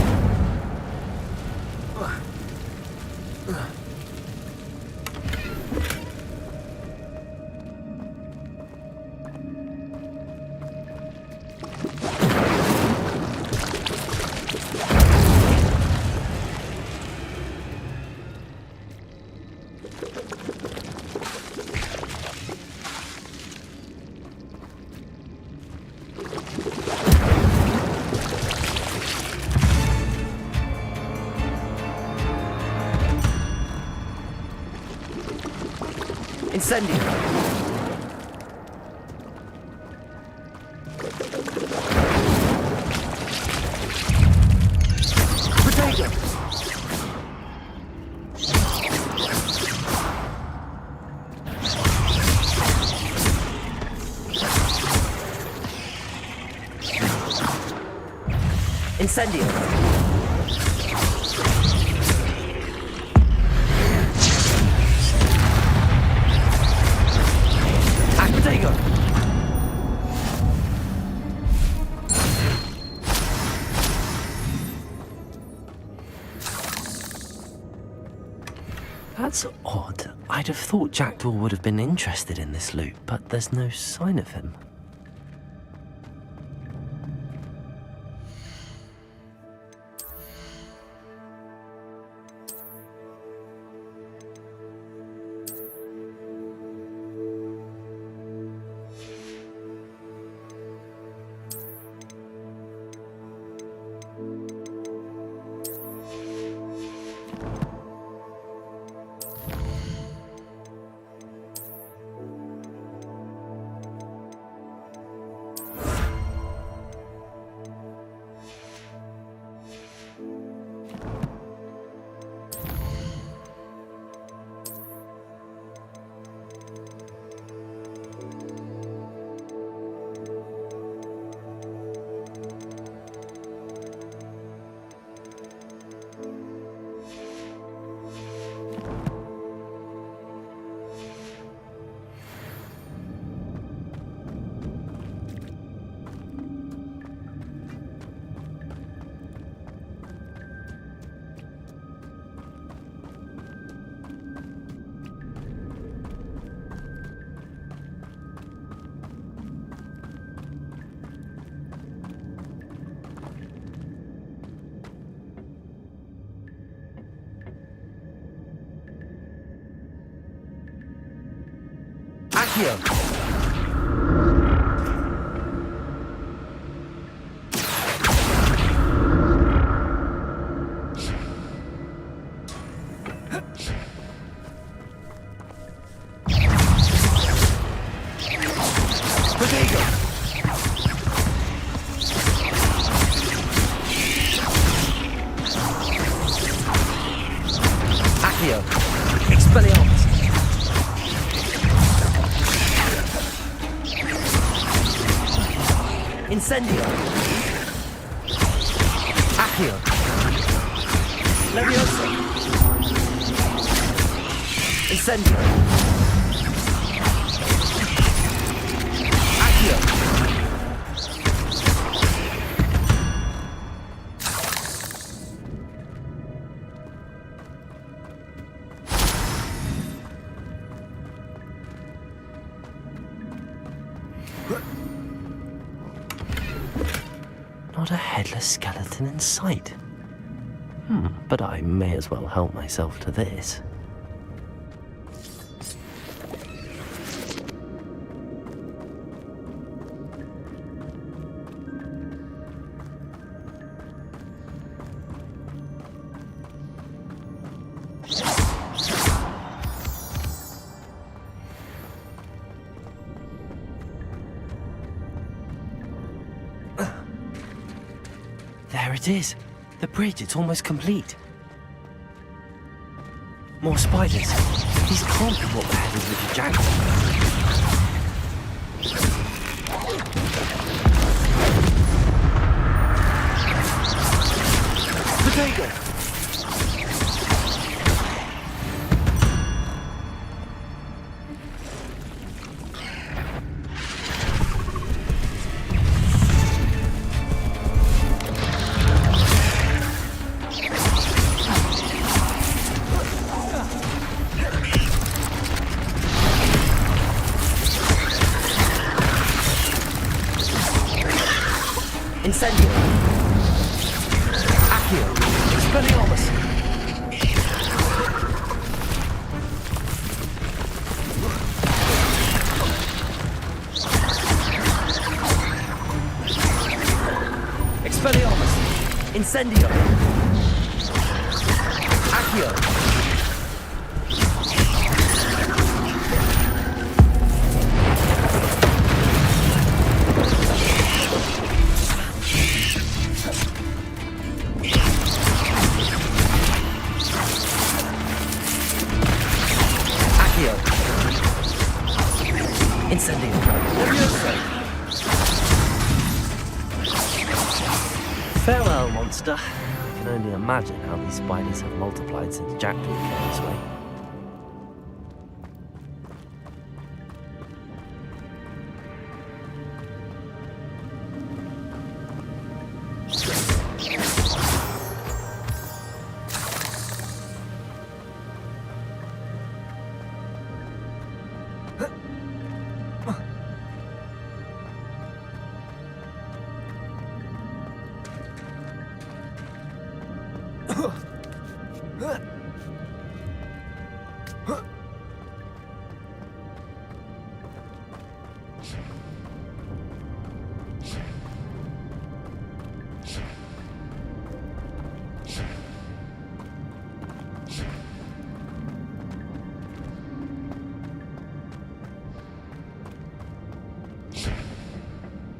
Incendio! Potato! Incendio! That's odd. I'd have thought Jackdaw would have been interested in this loot, but there's no sign of him. Accio! Potato! Accio! Expelliarmus! Incendio! Accio! Leviosa! Incendio! Accio! headless skeleton in sight. But I may as well help myself to this. There it is. The bridge, it's almost complete. More spiders. These can't be what were headed with the jackal. Potato! Incendio! Accio! Expelliarmus! Expelliarmus! Incendio! Accio! Incendio! Farewell, monster. I can only imagine how these spiders have multiplied since Jack came this way.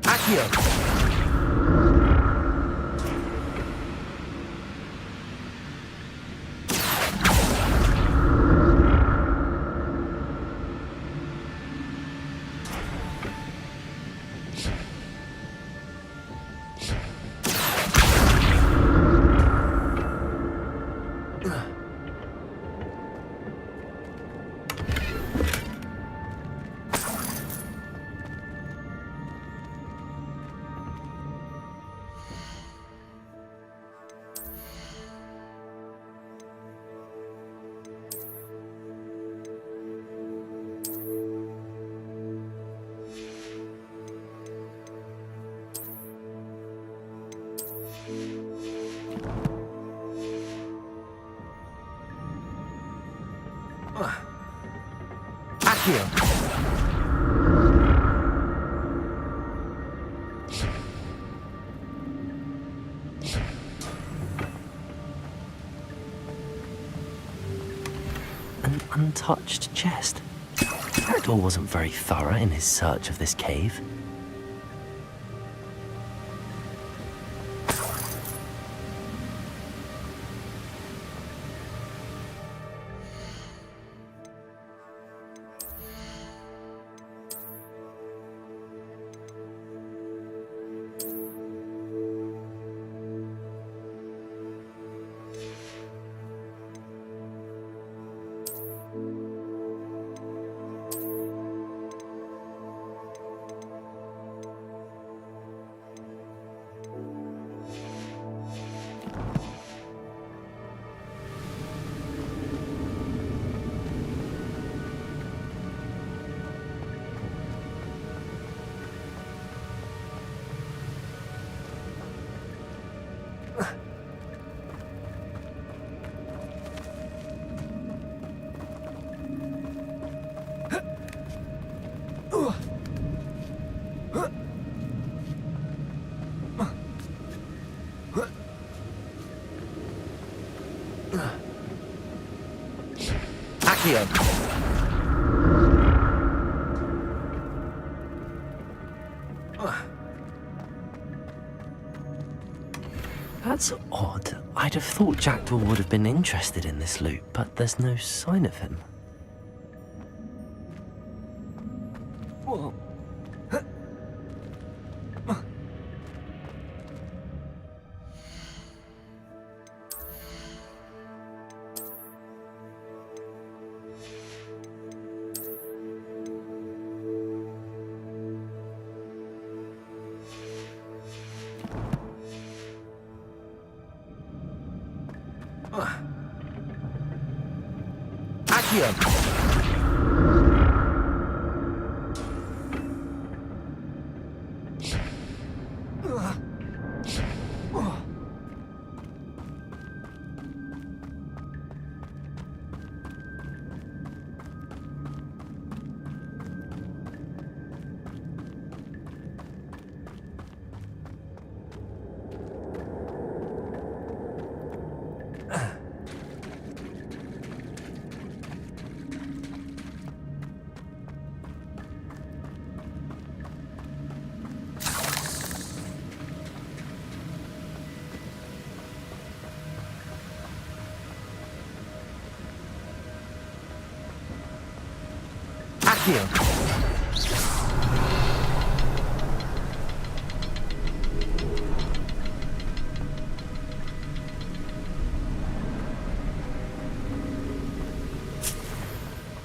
Accio! Accio! An untouched chest. Hector wasn't very thorough in his search of this cave. Accio! That's odd. I'd have thought Jackdaw would have been interested in this loot, but there's no sign of him. Whoa. Accio!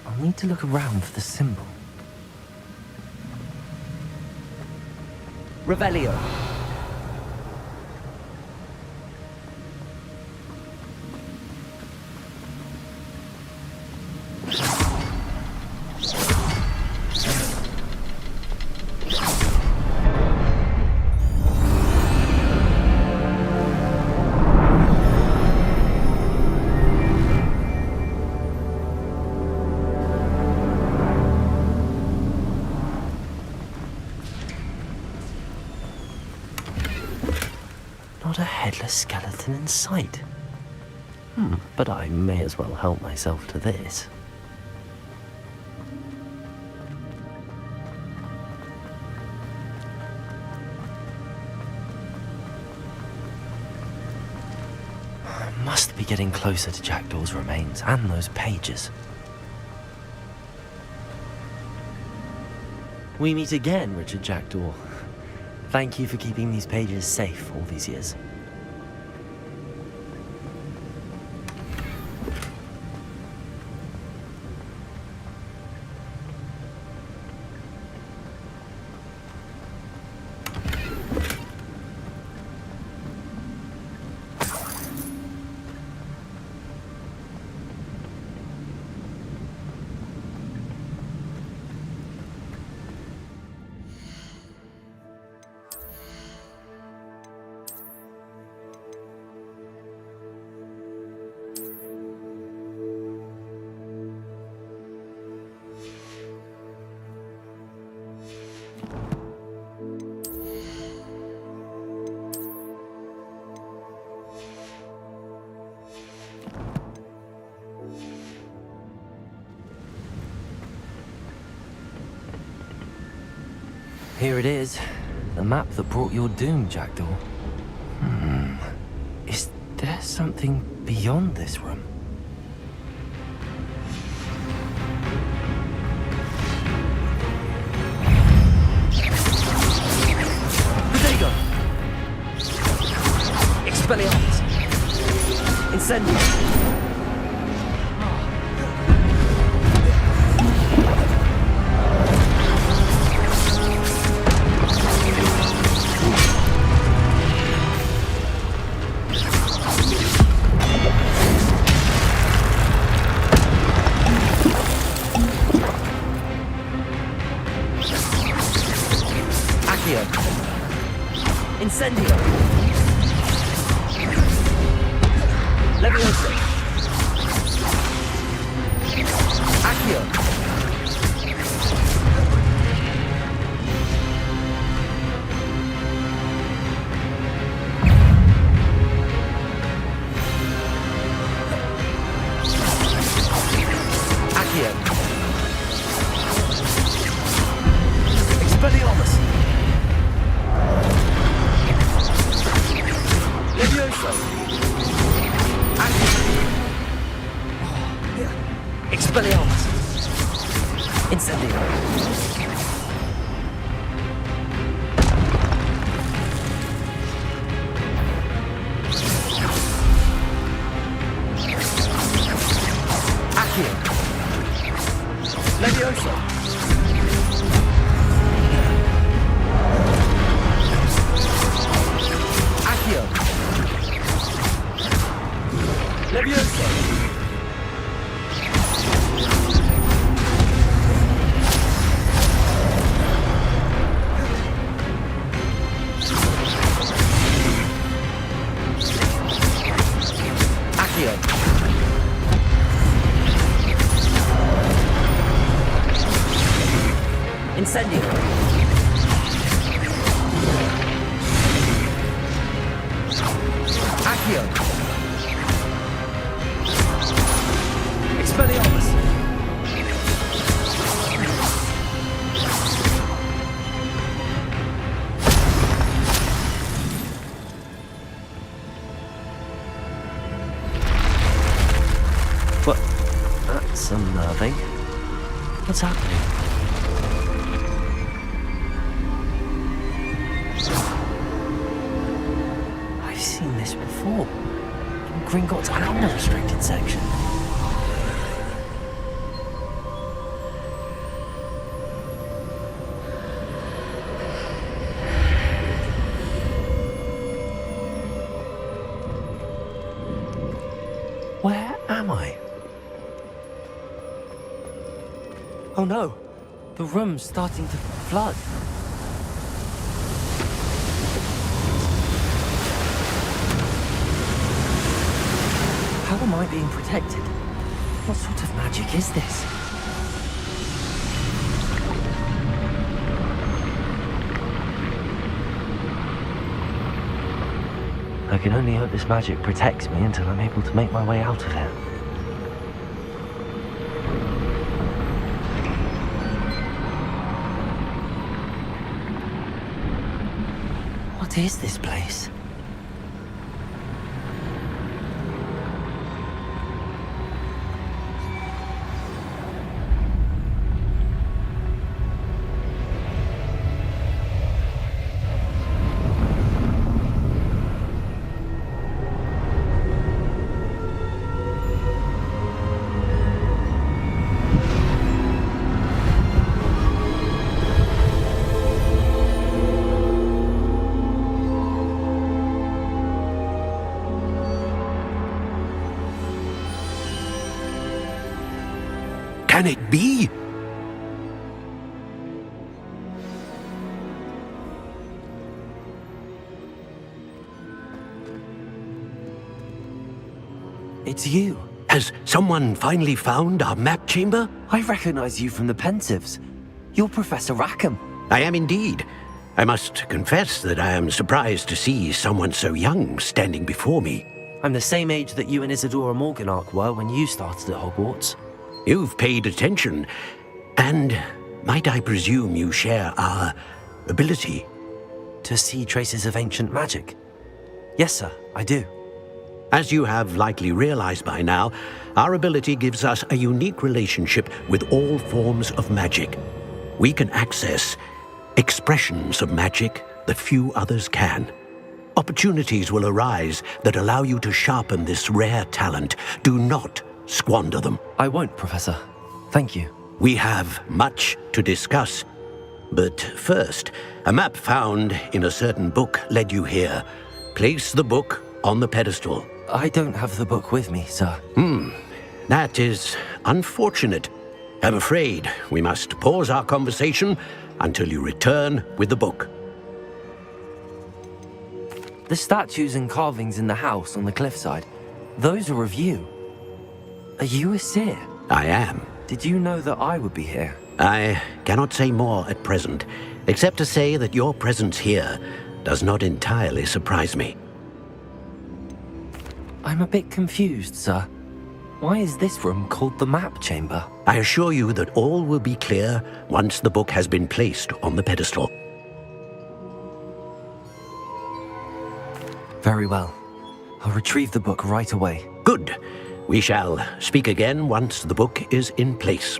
I'll need to look around for the symbol. Revelio. Not a headless skeleton in sight. But I may as well help myself to this. I must be getting closer to Jackdaw's remains and those pages. We meet again, Richard Jackdaw. Thank you for keeping these pages safe all these years. Here it is, the map that brought your doom, Jackdaw. Is there something beyond this room? Protego! Expelliarmus! Incendio! Incendio! Levioso! Expelliarmus! Incendio! Accio! Levioso! Accio! Levioso! Accio! Incendio! Accio! Expelliarmus! What? That's unnerving. What's happening? I've seen this before. In Gringotts and the restricted section. Where am I? Oh no! The room's starting to flood. How am I being protected? What sort of magic is this? I can only hope this magic protects me until I'm able to make my way out of here. What is this place? Can it be? It's you. Has someone finally found our map chamber? I recognize you from the Pensives. You're Professor Rackham. I am indeed. I must confess that I am surprised to see someone so young standing before me. I'm the same age that you and Isadora Morganach were when you started at Hogwarts. You've paid attention, and might I presume you share our ability? To see traces of ancient magic? Yes, sir, I do. As you have likely realized by now, our ability gives us a unique relationship with all forms of magic. We can access expressions of magic that few others can. Opportunities will arise that allow you to sharpen this rare talent. Do not squander them. I won't, Professor. Thank you. We have much to discuss. But first, a map found in a certain book led you here. Place the book on the pedestal. I don't have the book with me, sir. That is unfortunate. I'm afraid we must pause our conversation until you return with the book. The statues and carvings in the house on the cliffside, those are of you. Are you a seer? I am. Did you know that I would be here? I cannot say more at present, except to say that your presence here does not entirely surprise me. I'm a bit confused, sir. Why is this room called the map chamber? I assure you that all will be clear once the book has been placed on the pedestal. Very well. I'll retrieve the book right away. Good. We shall speak again once the book is in place.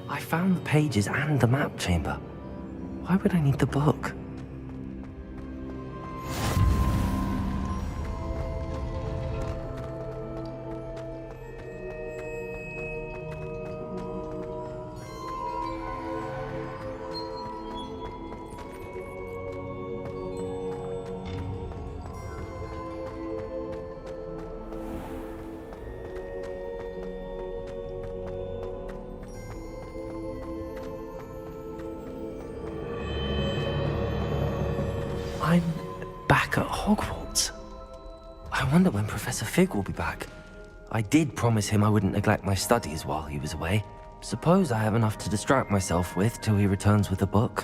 I found the pages and the map chamber. Why would I need the book? I'm back at Hogwarts. I wonder when Professor Fig will be back. I did promise him I wouldn't neglect my studies while he was away. Suppose I have enough to distract myself with till he returns with the book.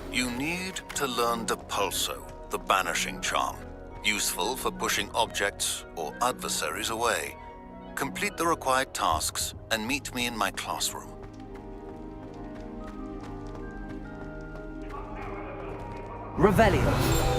You need to learn Depulso, the banishing charm, useful for pushing objects or adversaries away. Complete the required tasks and meet me in my classroom. Revelio.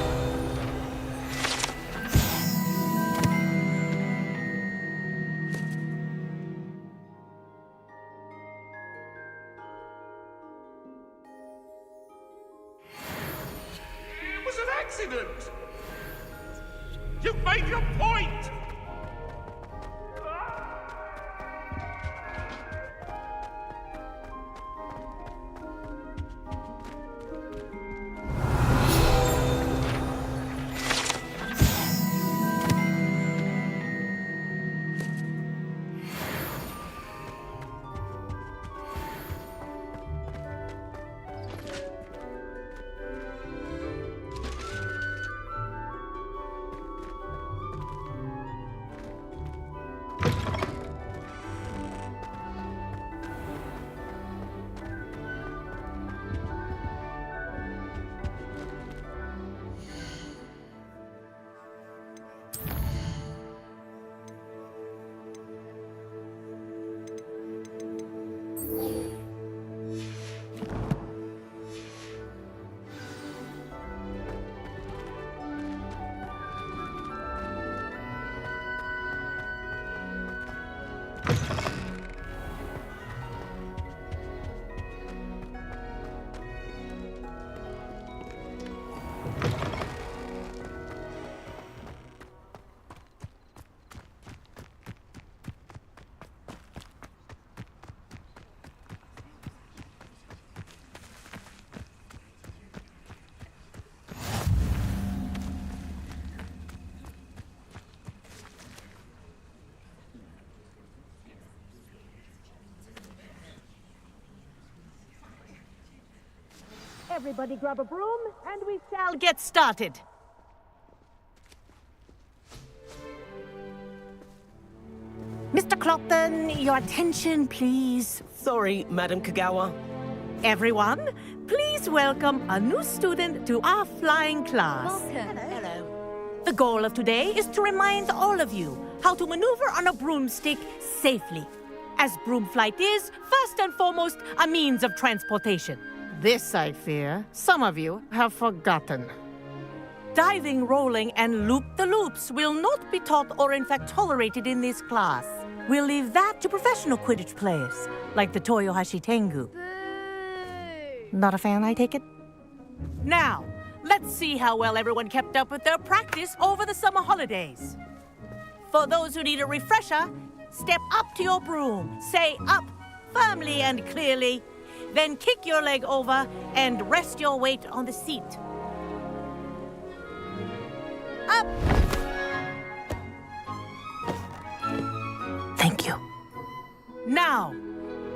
It was an accident! You've made your point! Everybody grab a broom, and we shall get started. Mr. Clopton, your attention, please. Sorry, Madam Kagawa. Everyone, please welcome a new student to our flying class. Welcome. Hello. The goal of today is to remind all of you how to maneuver on a broomstick safely, as broom flight is, first and foremost, a means of transportation. This, I fear, some of you have forgotten. Diving, rolling, and loop-the-loops will not be taught or in fact tolerated in this class. We'll leave that to professional Quidditch players, like the Toyohashi Tengu. Not a fan, I take it? Now, let's see how well everyone kept up with their practice over the summer holidays. For those who need a refresher, step up to your broom, say up firmly and clearly, then kick your leg over and rest your weight on the seat. Up! Thank you. Now,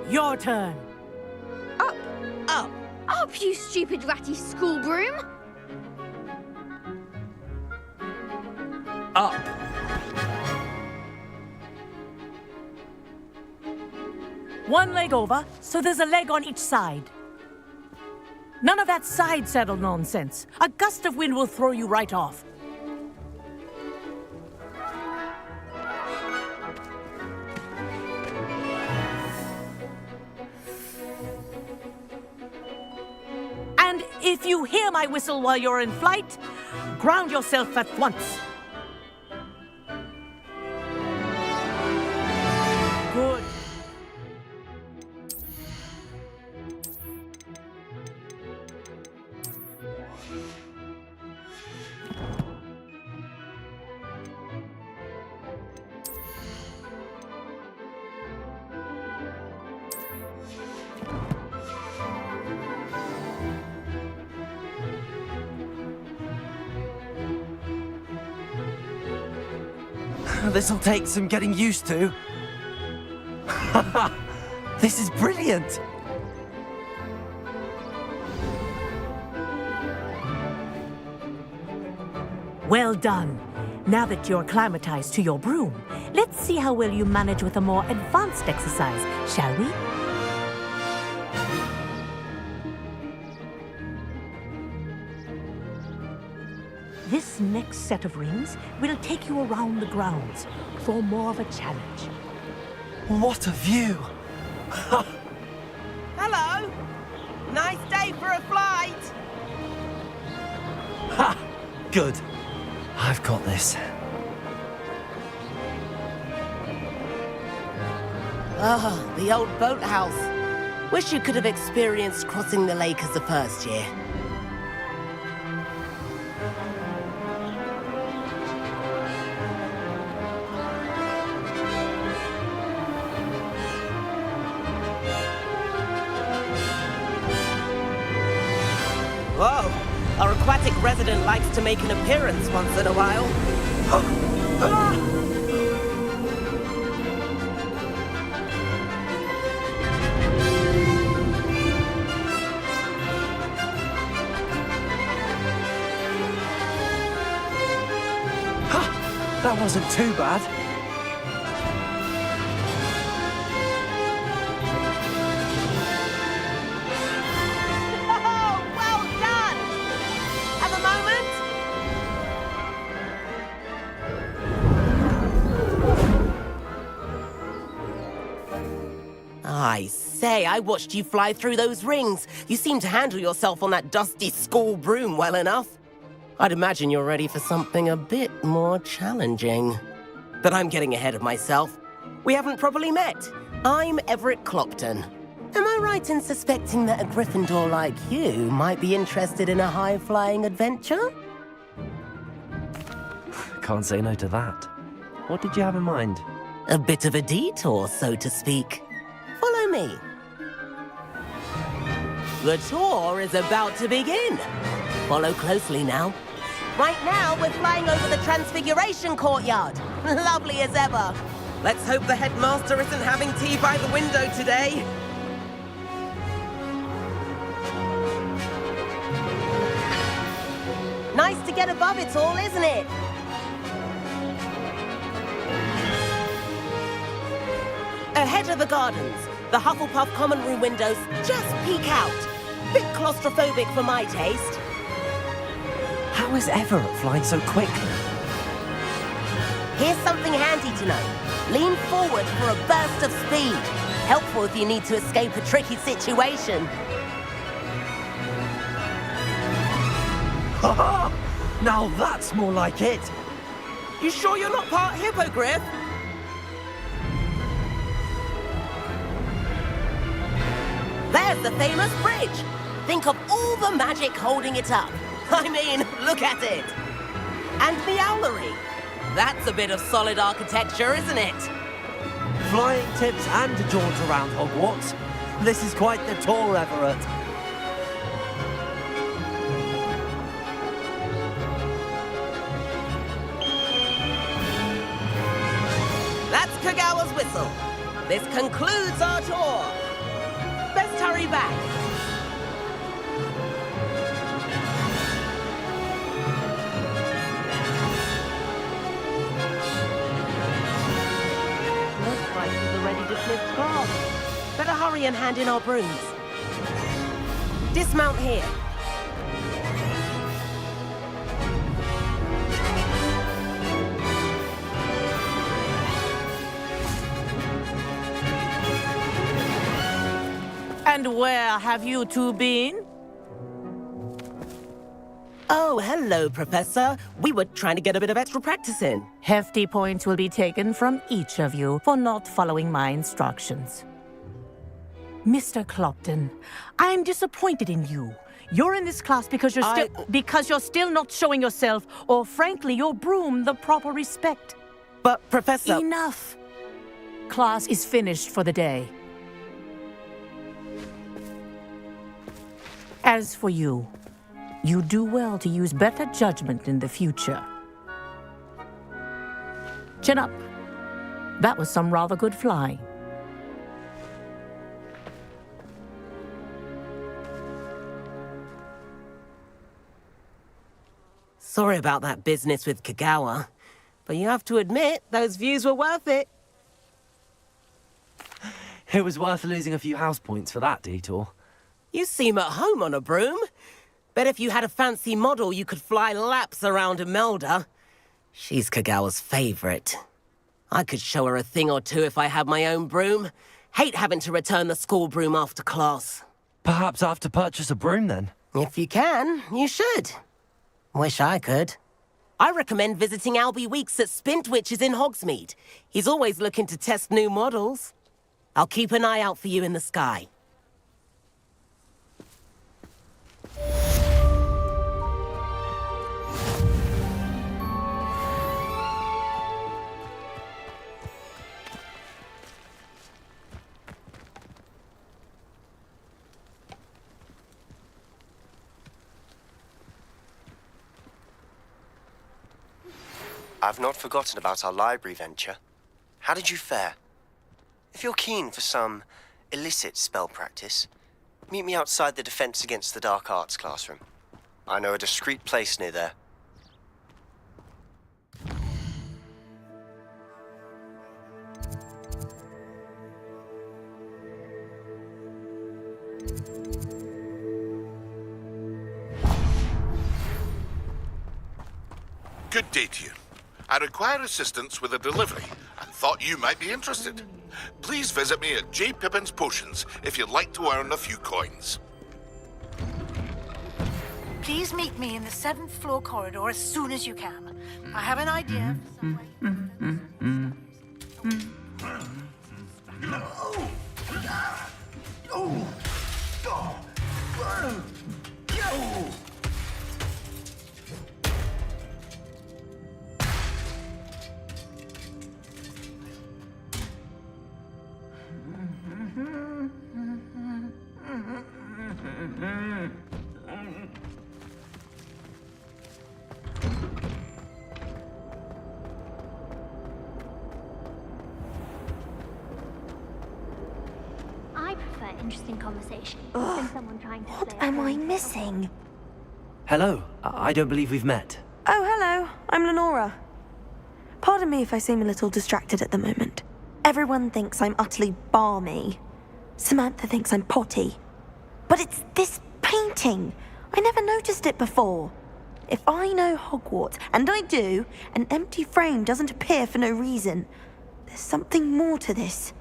your turn. Up! Up! Up, you stupid ratty school broom! Up. One leg over, so there's a leg on each side. None of that side saddle nonsense. A gust of wind will throw you right off. And if you hear my whistle while you're in flight, ground yourself at once. Good. This'll take some getting used to. This is brilliant! Well done. Now that you're acclimatized to your broom, let's see how well you manage with a more advanced exercise, shall we? This next set of rings will take you around the grounds for more of a challenge. What a view! Hello! Nice day for a flight! Ha! Good. I've got this. Ah, the old boathouse. Wish you could have experienced crossing the lake as the first year. Whoa! Our aquatic resident likes to make an appearance once in a while. That wasn't too bad. Well done! Have a moment? I say, I watched you fly through those rings. You seem to handle yourself on that dusty school broom well enough. I'd imagine you're ready for something a bit more challenging. But I'm getting ahead of myself. We haven't properly met. I'm Everett Clopton. Am I right in suspecting that a Gryffindor like you might be interested in a high-flying adventure? Can't say no to that. What did you have in mind? A bit of a detour, so to speak. Follow me. The tour is about to begin. Follow closely now. Right now, we're flying over the Transfiguration Courtyard. Lovely as ever. Let's hope the headmaster isn't having tea by the window today. to get above it all, isn't it? Ahead of the gardens, the Hufflepuff common room windows just peek out. Bit claustrophobic for my taste. How is Everett flying so quickly? Here's something handy to know. Lean forward for a burst of speed. Helpful if you need to escape a tricky situation. Now that's more like it. You sure you're not part hippogriff? There's the famous bridge. Think of all the magic holding it up. I mean, look at it. And the owlery. That's a bit of solid architecture, isn't it? Flying tips and a jaunt around Hogwarts. This is quite the tour, Everett. That's Kagawa's whistle. This concludes our tour. Best hurry back. Looks like he's already dismissed class. Better hurry and hand in our brooms. Dismount here. And where have you two been? Oh, hello, Professor. We were trying to get a bit of extra practice in. Hefty points will be taken from each of you for not following my instructions. Mr. Clopton, I'm disappointed in you. You're in this class because you're still not showing yourself, or frankly, your broom the proper respect. But, Professor... Enough. Class is finished for the day. As for you, you do well to use better judgment in the future. Chin up. That was some rather good flying. Sorry about that business with Kagawa, but you have to admit, those views were worth it. It was worth losing a few house points for that detour. You seem at home on a broom. Bet if you had a fancy model, you could fly laps around Imelda. She's Kagawa's favorite. I could show her a thing or two if I had my own broom. Hate having to return the school broom after class. Perhaps I have to purchase a broom then? If you can, you should. Wish I could. I recommend visiting Albie Weeks at Spintwitches in Hogsmeade. He's always looking to test new models. I'll keep an eye out for you in the sky. I've not forgotten about our library venture. How did you fare? If you're keen for some illicit spell practice, meet me outside the Defense Against the Dark Arts classroom. I know a discreet place near there. Good day to you. I require assistance with a delivery and thought you might be interested. Please visit me at J. Pippin's Potions if you'd like to earn a few coins. Please meet me in the 7th floor corridor as soon as you can. I have an idea for some way. I prefer interesting conversation than someone trying to What play a am I game. missing? Hello. I don't believe we've met. Oh, hello. I'm Lenora. Pardon me if I seem a little distracted at the moment. Everyone thinks I'm utterly balmy. Samantha thinks I'm potty. But it's this painting. I never noticed it before. If I know Hogwarts, and I do, an empty frame doesn't appear for no reason. There's something more to this.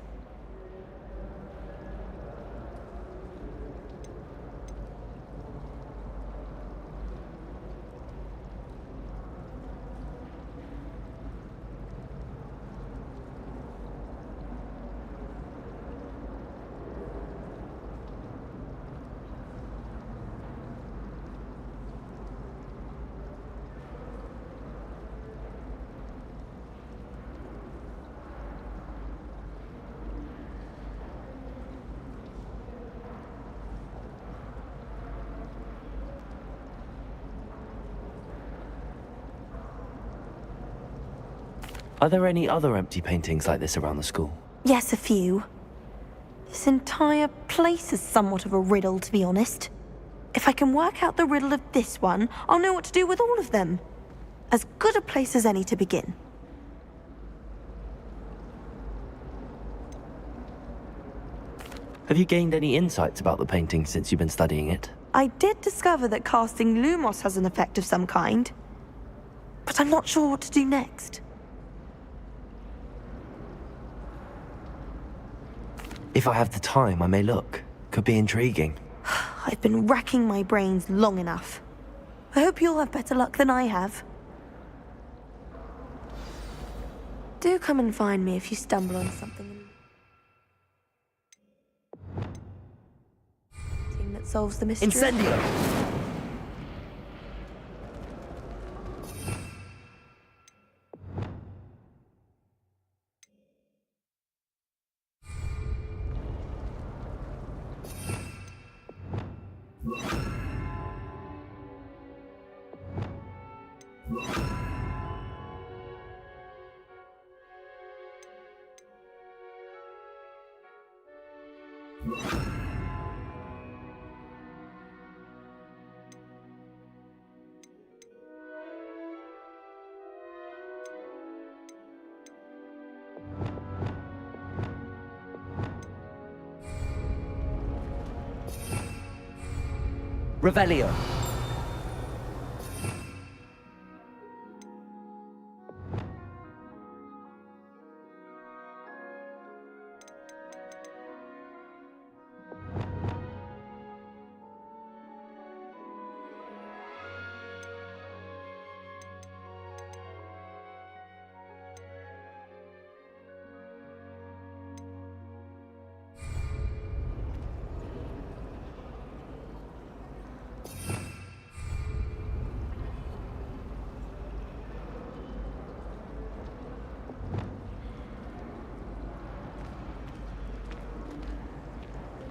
Are there any other empty paintings like this around the school? Yes, a few. This entire place is somewhat of a riddle, to be honest. If I can work out the riddle of this one, I'll know what to do with all of them. As good a place as any to begin. Have you gained any insights about the painting since you've been studying it? I did discover that casting Lumos has an effect of some kind, but I'm not sure what to do next. If I have the time, I may look. Could be intriguing. I've been racking my brains long enough. I hope you'll have better luck than I have. Do come and find me if you stumble on something that solves the mystery. Incendio! Revelio.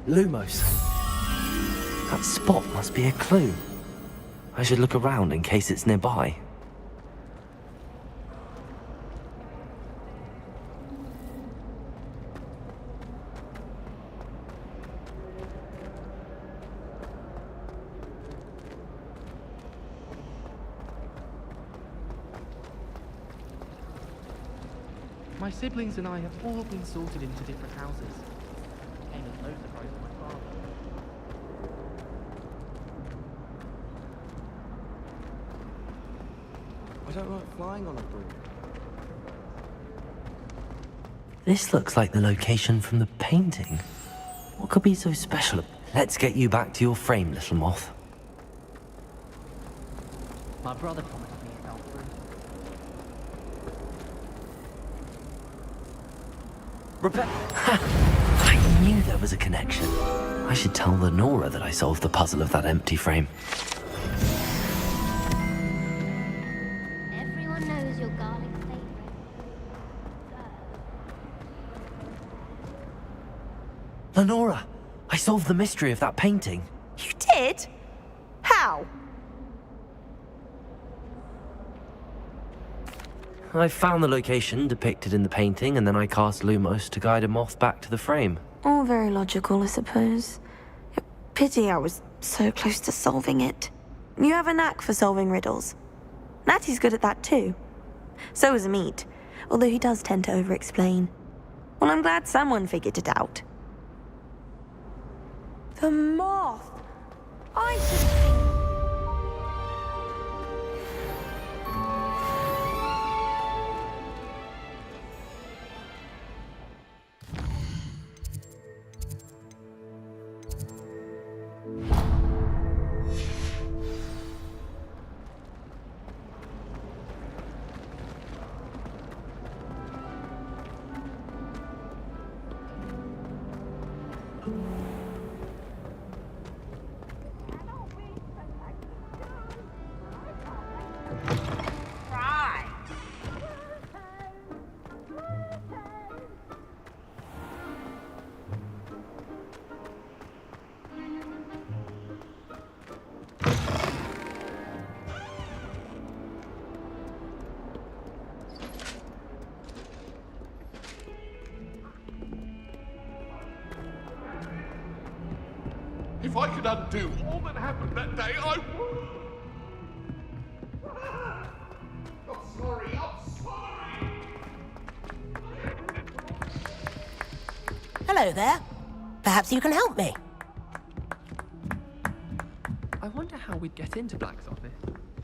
Lumos. That spot must be a clue. I should look around in case it's nearby. My siblings and I have all been sorted into different houses. Came as no surprise to my father. I don't like flying on a broom. This looks like the location from the painting. What could be so special? Let's get you back to your frame, little moth. My brother promised me it fell through. I knew there was a connection. I should tell Lenora that I solved the puzzle of that empty frame. Everyone knows your garlic favorite. Lenora, I solved the mystery of that painting. You did? How? I found the location depicted in the painting, and then I cast Lumos to guide a moth back to the frame. All very logical, I suppose. Pity I was so close to solving it. You have a knack for solving riddles. Natty's good at that too. So is Amit, although he does tend to over-explain. Well, I'm glad someone figured it out. The moth! I should... If I could undo all that happened that day, I would. I'm sorry, I'm sorry. Hello there. Perhaps you can help me. I wonder how we'd get into Black's office.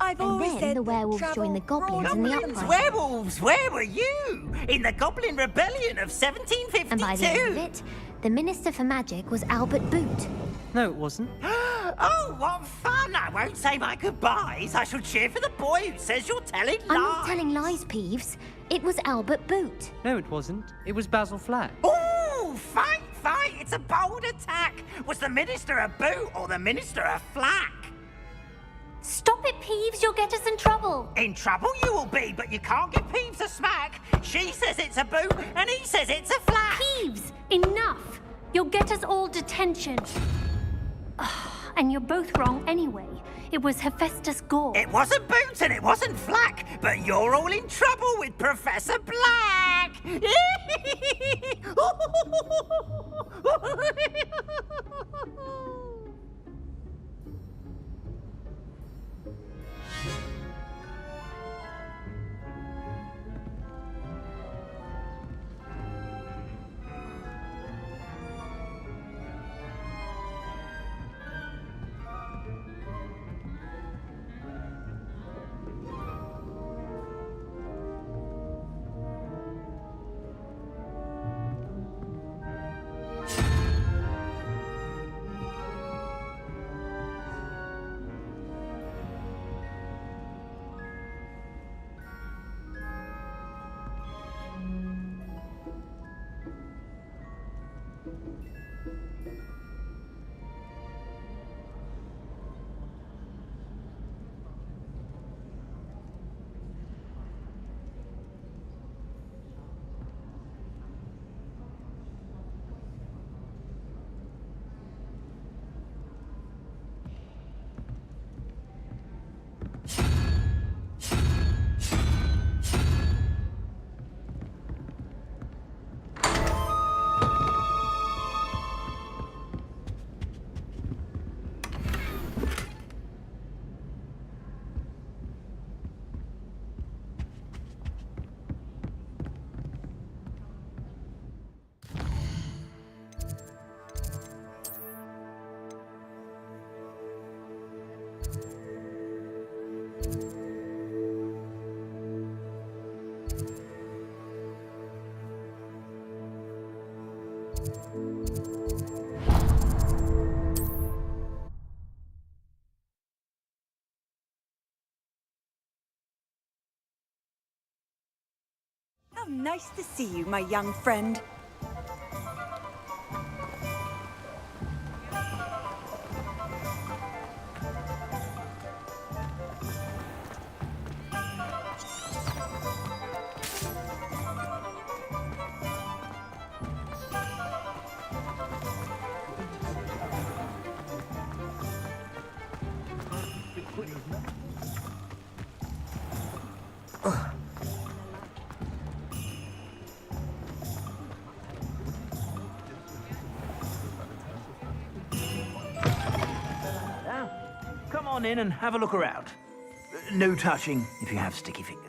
I've And always then said the werewolves travel joined the goblins in the Goblins, uprising. werewolves, where were you? In the Goblin Rebellion of 1752? And by the end of it, the Minister for Magic was Albert Boot. No, it wasn't. Oh, what fun! I won't say my goodbyes. I shall cheer for the boy who says you're telling lies. I'm not telling lies, Peeves. It was Albert Boot. No, it wasn't. It was Basil Flack. Ooh, fight! It's a bold attack. Was the Minister a boot or the Minister a flack? Stop it, Peeves. You'll get us in trouble. In trouble you will be, but you can't give Peeves a smack. She says it's a boot and he says it's a flack. Peeves, enough. You'll get us all detention. And you're both wrong anyway. It was Hephaestus Gore. It wasn't Boot and it wasn't Flack, but you're all in trouble with Professor Black. How nice to see you, my young friend. on in and have a look around. No touching if you have sticky fingers.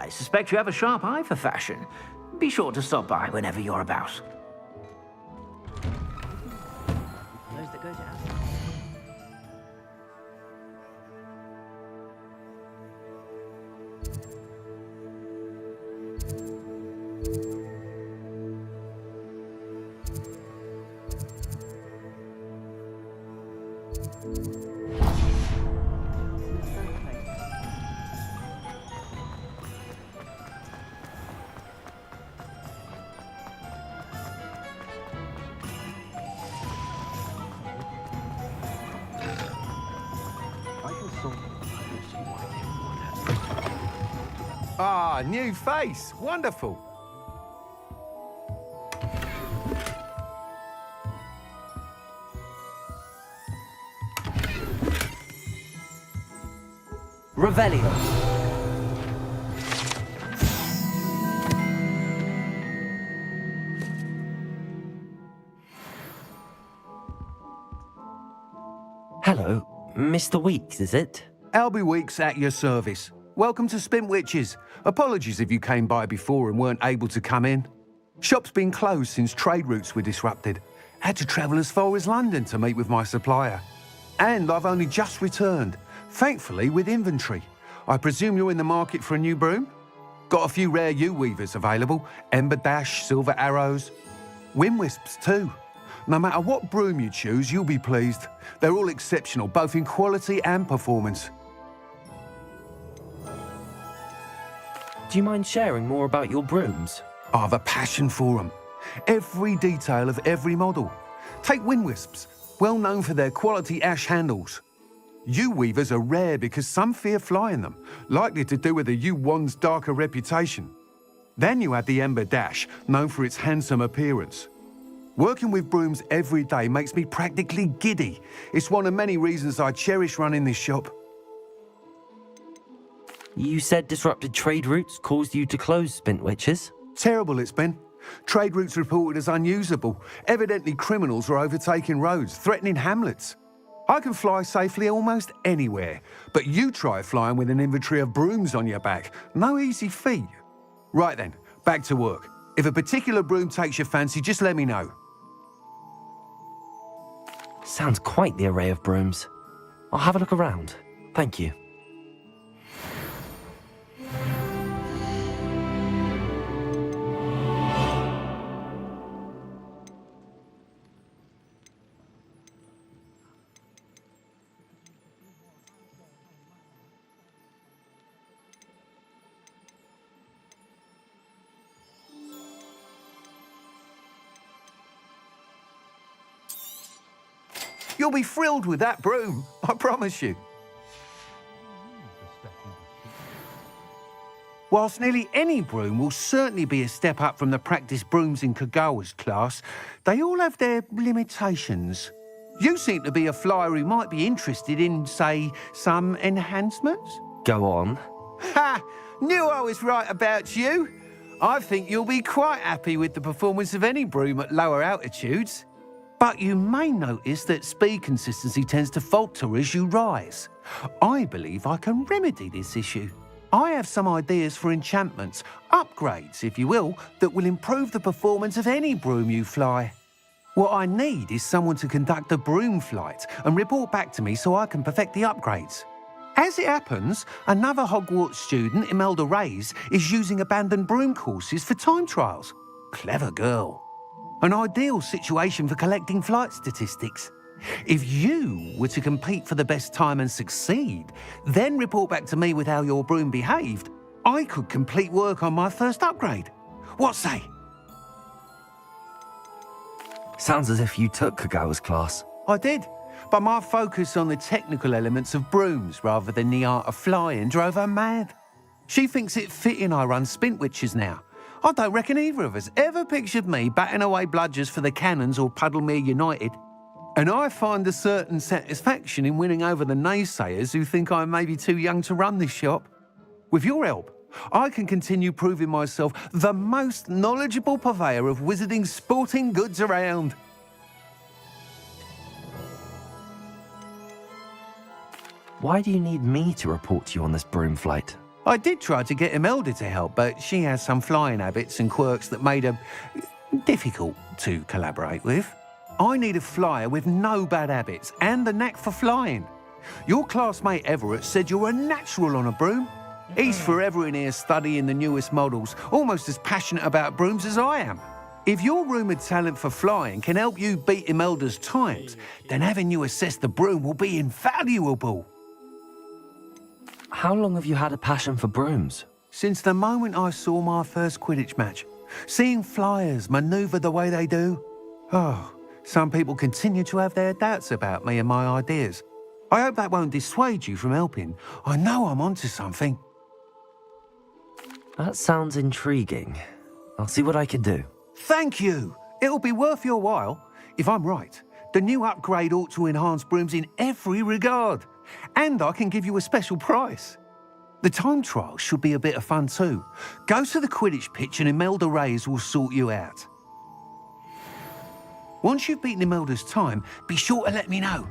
I suspect you have a sharp eye for fashion. Be sure to stop by whenever you're about. Those that go to Ah, new face. Wonderful. Revelio. Hello, Mr. Weeks, is it? Albie Weeks at your service. Welcome to Spintwitches. Apologies if you came by before and weren't able to come in. Shop's been closed since trade routes were disrupted. Had to travel as far as London to meet with my supplier. And I've only just returned, thankfully with inventory. I presume you're in the market for a new broom? Got a few rare U-weavers available. Ember Dash, Silver Arrows. Wind Wisps too. No matter what broom you choose, you'll be pleased. They're all exceptional, both in quality and performance. Do you mind sharing more about your brooms? I have a passion for them. Every detail of every model. Take Wind Wisps, well known for their quality ash handles. U-weavers are rare because some fear flying them, likely to do with the U-wand's darker reputation. Then you have the Ember Dash, known for its handsome appearance. Working with brooms every day makes me practically giddy. It's one of many reasons I cherish running this shop. You said disrupted trade routes caused you to close Spintwitches? Terrible it's been. Trade routes reported as unusable. Evidently criminals were overtaking roads, threatening hamlets. I can fly safely almost anywhere, but you try flying with an inventory of brooms on your back. No easy feat. Right then, back to work. If a particular broom takes your fancy, just let me know. Sounds quite the array of brooms. I'll have a look around. Thank you. You'll be thrilled with that broom, I promise you. Whilst nearly any broom will certainly be a step up from the practice brooms in Kagawa's class, they all have their limitations. You seem to be a flyer who might be interested in, say, some enhancements? Go on. Ha! Knew I was right about you. I think you'll be quite happy with the performance of any broom at lower altitudes. But you may notice that speed consistency tends to falter as you rise. I believe I can remedy this issue. I have some ideas for enchantments, upgrades, if you will, that will improve the performance of any broom you fly. What I need is someone to conduct a broom flight and report back to me so I can perfect the upgrades. As it happens, another Hogwarts student, Imelda Reyes, is using abandoned broom courses for time trials. Clever girl. An ideal situation for collecting flight statistics. If you were to compete for the best time and succeed, then report back to me with how your broom behaved, I could complete work on my first upgrade. What say? Sounds as if you took Kagawa's class. I did, but my focus on the technical elements of brooms rather than the art of flying drove her mad. She thinks it fitting I run Spintwitches now. I don't reckon either of us ever pictured me batting away bludgers for the Cannons or Puddlemere United. And I find a certain satisfaction in winning over the naysayers who think I'm maybe too young to run this shop. With your help, I can continue proving myself the most knowledgeable purveyor of wizarding sporting goods around. Why do you need me to report to you on this broom flight? I did try to get Imelda to help, but she has some flying habits and quirks that made her difficult to collaborate with. I need a flyer with no bad habits and the knack for flying. Your classmate Everett said you're a natural on a broom. He's forever in here studying the newest models, almost as passionate about brooms as I am. If your rumoured talent for flying can help you beat Imelda's times, then having you assess the broom will be invaluable. How long have you had a passion for brooms? Since the moment I saw my first Quidditch match. Seeing flyers manoeuvre the way they do. Oh, some people continue to have their doubts about me and my ideas. I hope that won't dissuade you from helping. I know I'm onto something. That sounds intriguing. I'll see what I can do. Thank you. It'll be worth your while. If I'm right, the new upgrade ought to enhance brooms in every regard. And I can give you a special price. The time trial should be a bit of fun too. Go to the Quidditch pitch and Imelda Reyes will sort you out. Once you've beaten Imelda's time, be sure to let me know.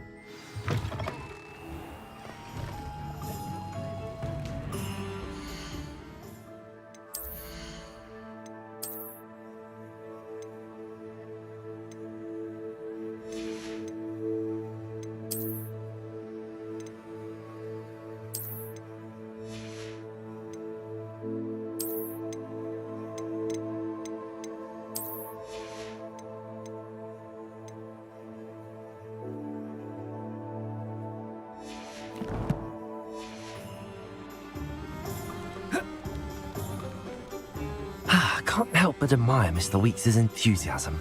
Can't help but admire Mr. Weeks' enthusiasm.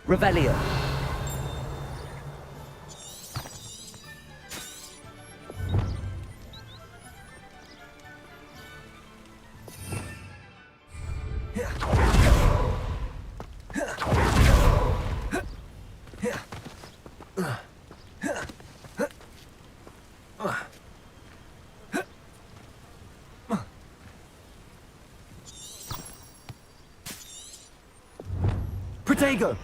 Revelio. Protego!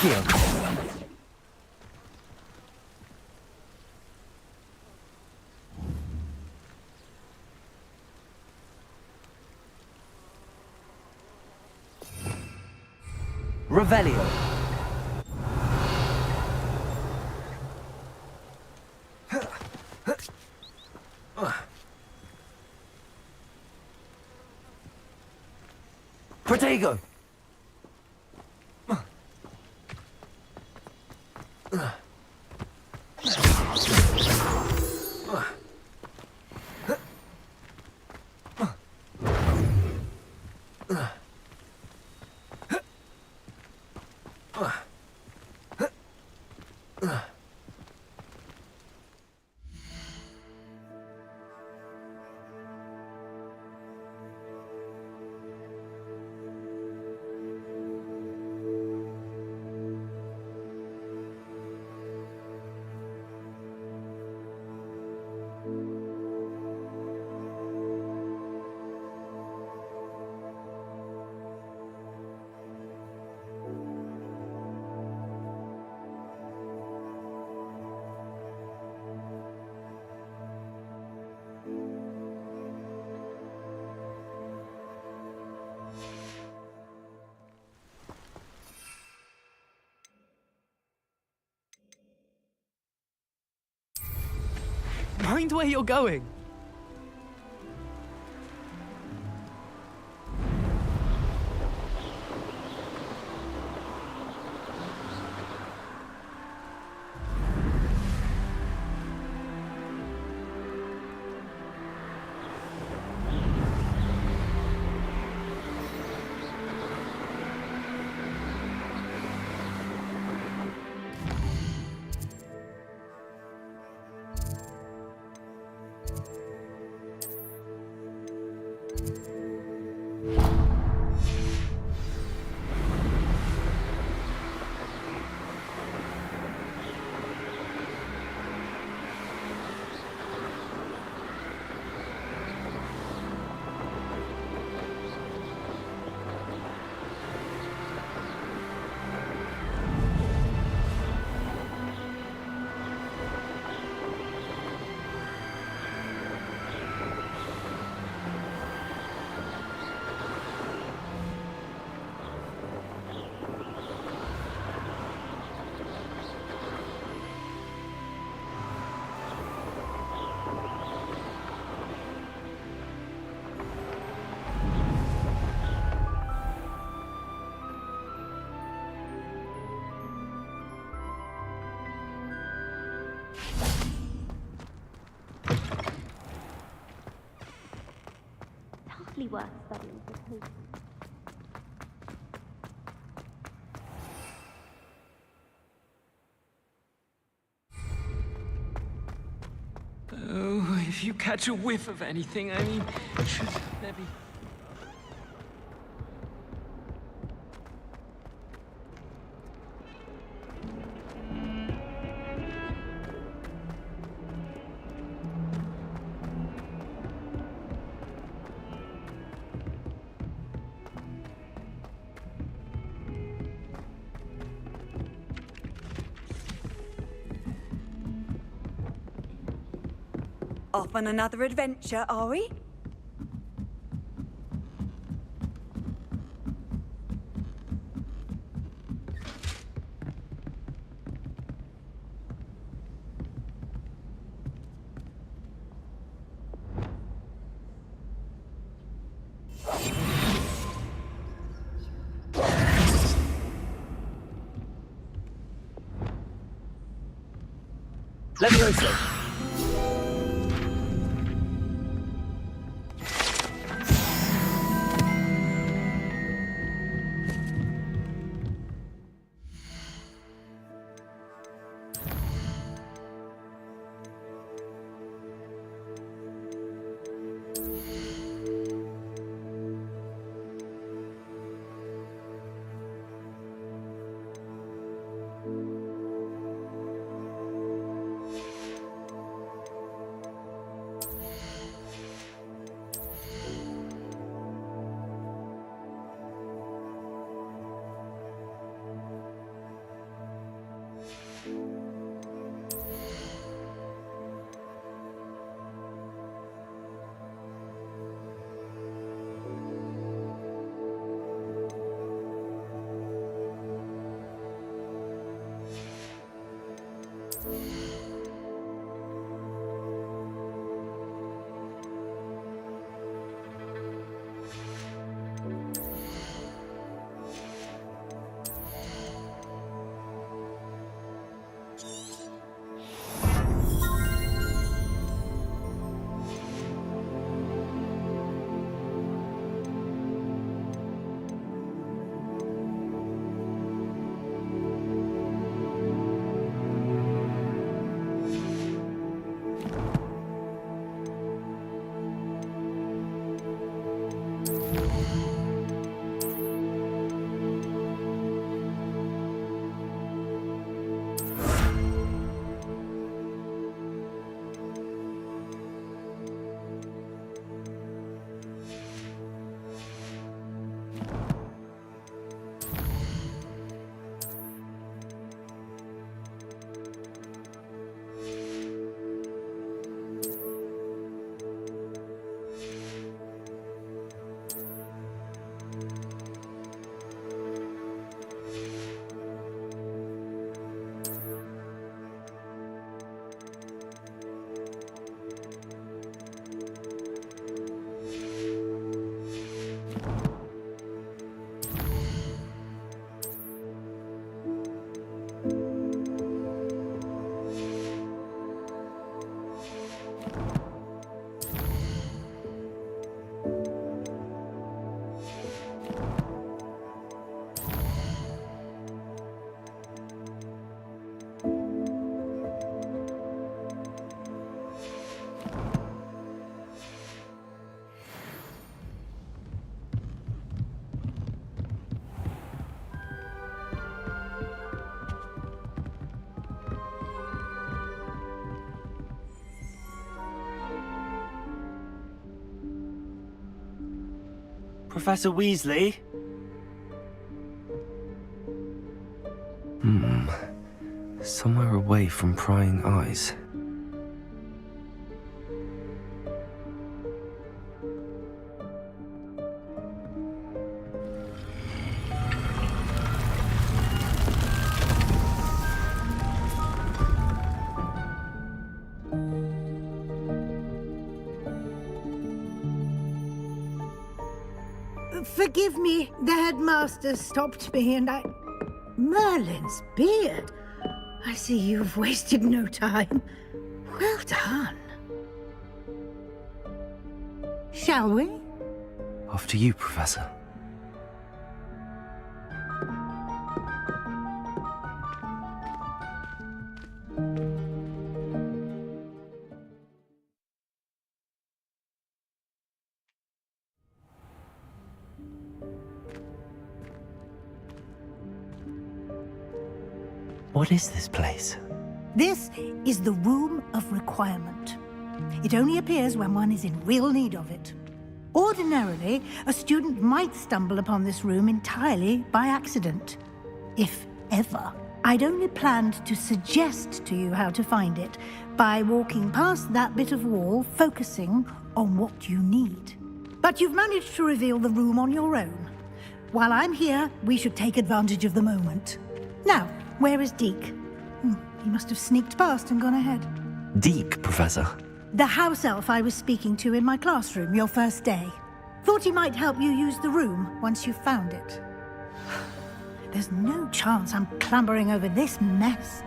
Accio. Revelio. Protego. Mind where you're going. Hardly worth studying for post. Oh, if you catch a whiff of anything, I mean, should there be... Off on another adventure, are we? Levioso. Professor Weasley? Somewhere away from prying eyes. Forgive me, the headmaster stopped me and I... Merlin's beard. I see you've wasted no time. Well done. Shall we? After you, Professor. What is this place? This is the Room of Requirement. It only appears when one is in real need of it. Ordinarily, a student might stumble upon this room entirely by accident. If ever. I'd only planned to suggest to you how to find it by walking past that bit of wall, focusing on what you need. But you've managed to reveal the room on your own. While I'm here, we should take advantage of the moment. Now, where is Deke? He must have sneaked past and gone ahead. Deke, Professor. The house elf I was speaking to in my classroom your first day. Thought he might help you use the room once you found it. There's no chance I'm clambering over this mess.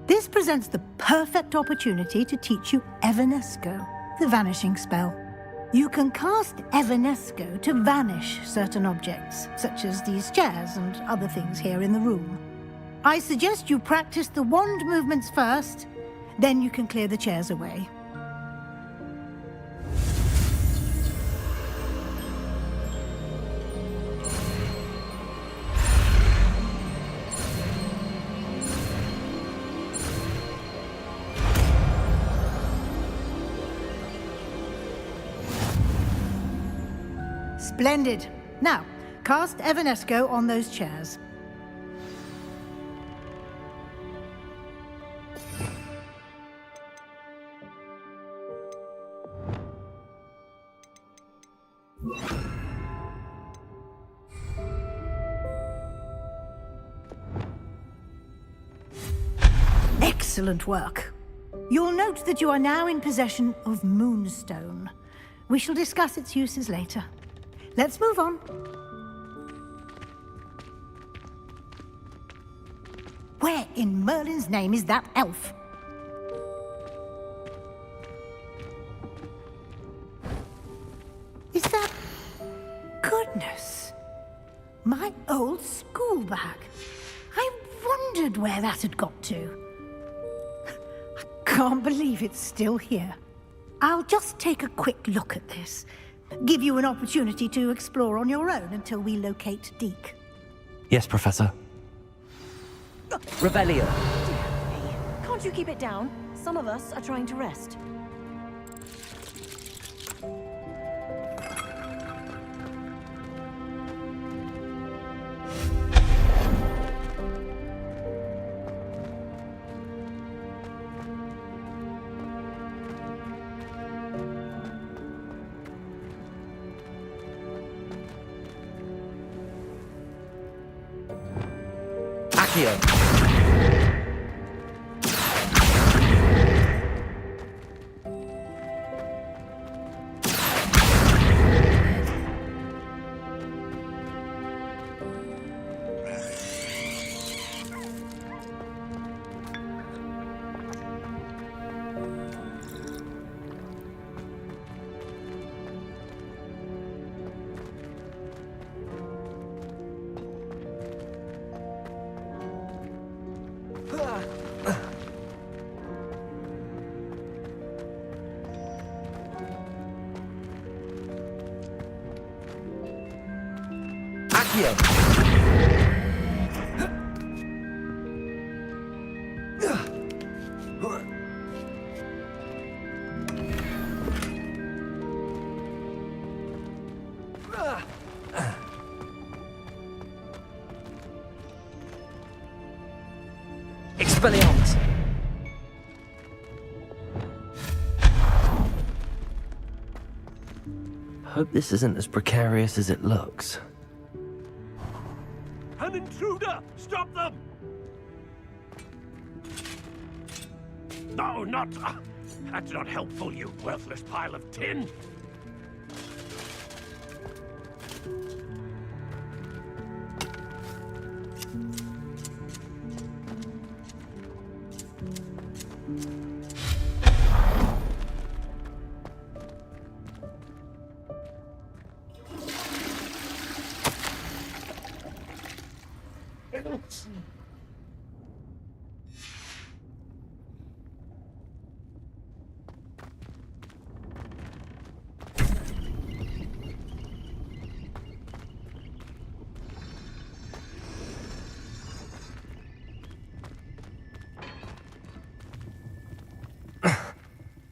This presents the perfect opportunity to teach you Evanesco, the vanishing spell. You can cast Evanesco to vanish certain objects, such as these chairs and other things here in the room. I suggest you practice the wand movements first, then you can clear the chairs away. Splendid. Now, cast Evanesco on those chairs. Excellent work. You'll note that you are now in possession of Moonstone. We shall discuss its uses later. Let's move on. Where in Merlin's name is that elf? Is that... Goodness. My old school bag. I wondered where that had got to. I can't believe it's still here. I'll just take a quick look at this. Give you an opportunity to explore on your own until we locate Deke. Yes, Professor. Revelio. Can't you keep it down? Some of us are trying to rest. Expelliarmus! Hope this isn't as precarious as it looks. An intruder! Stop them! No, not... that's not helpful, you worthless pile of tin!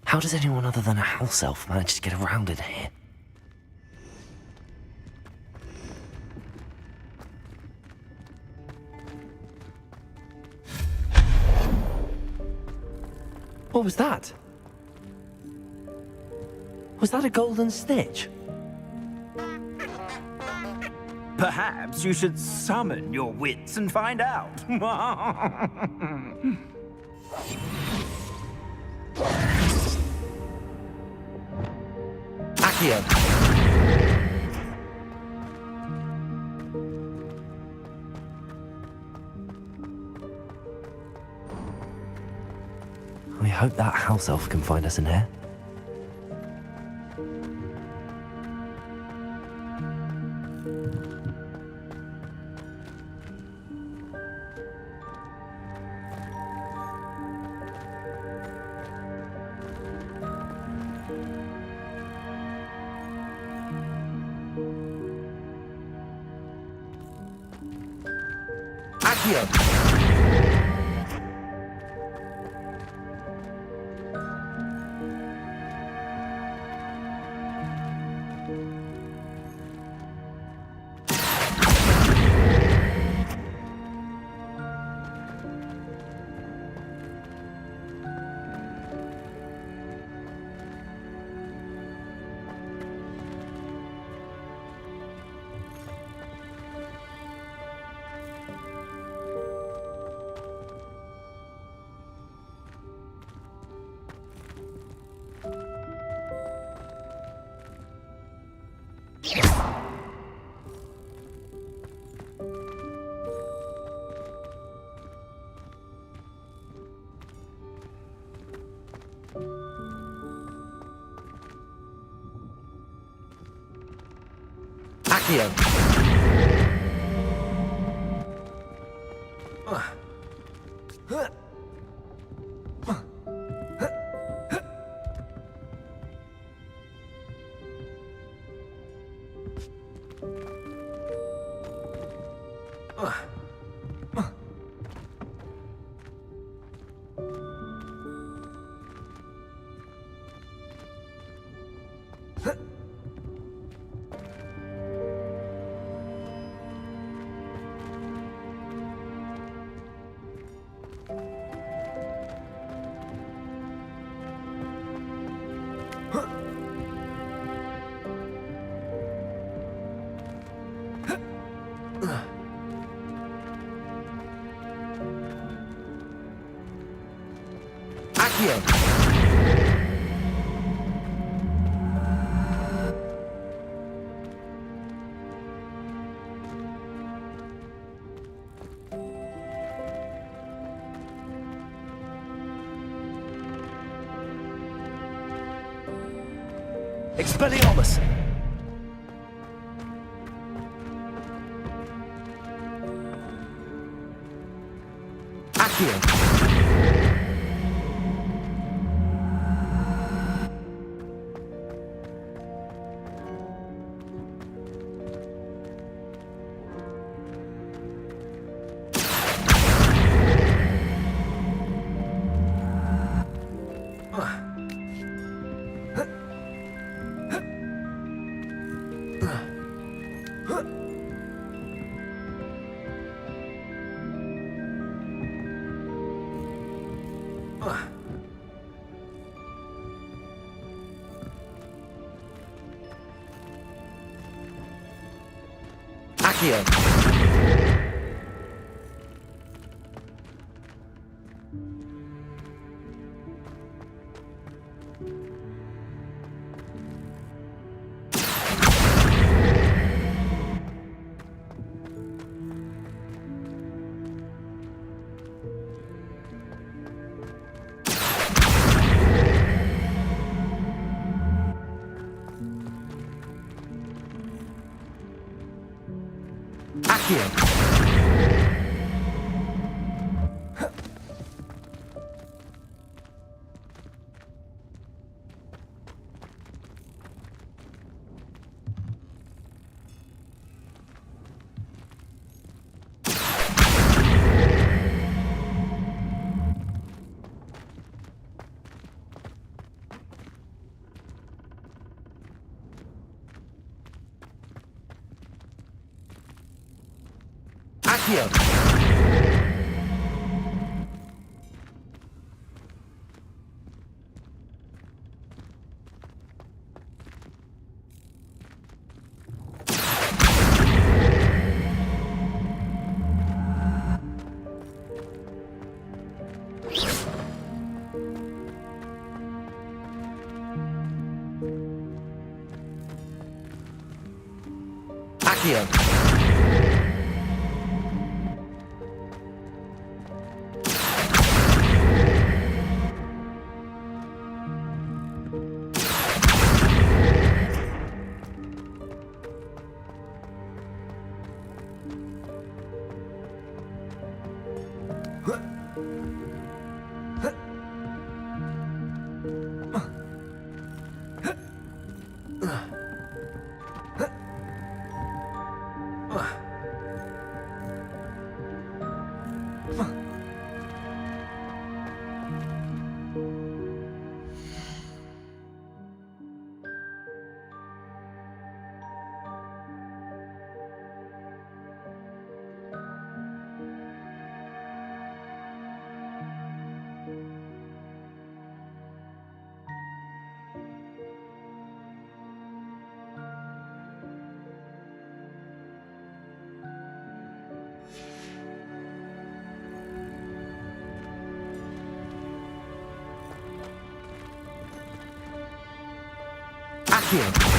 How does anyone other than a house elf manage to get around in here? What was that? Was that a golden snitch? Perhaps you should summon your wits and find out. Accio! I hope that house elf can find us in here. Accio! Expelliarmus! Accio! Accio. Accio. Accio. Accio.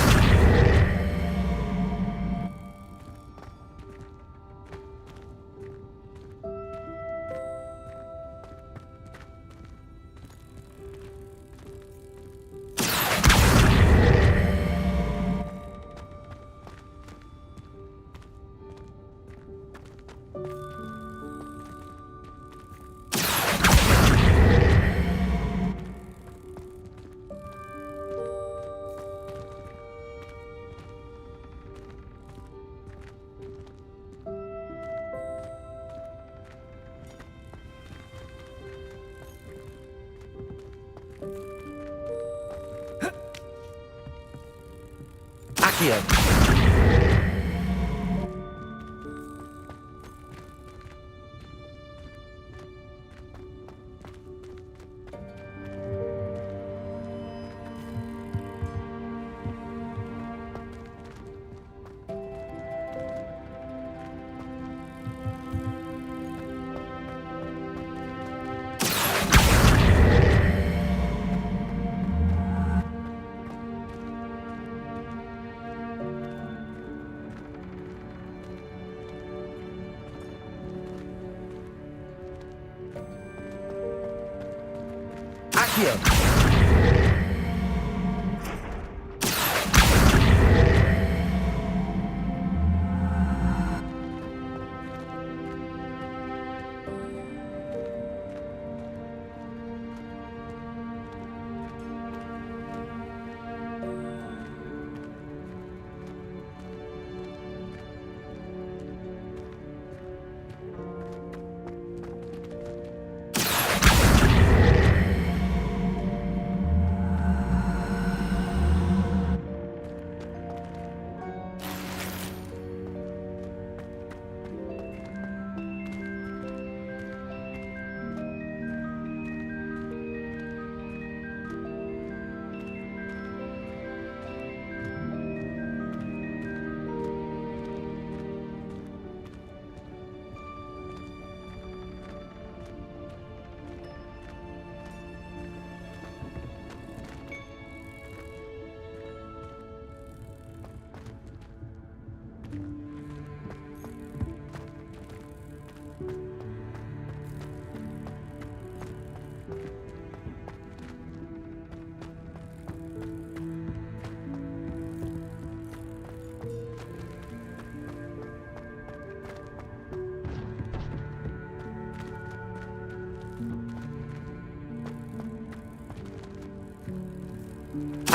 Accio. Accio.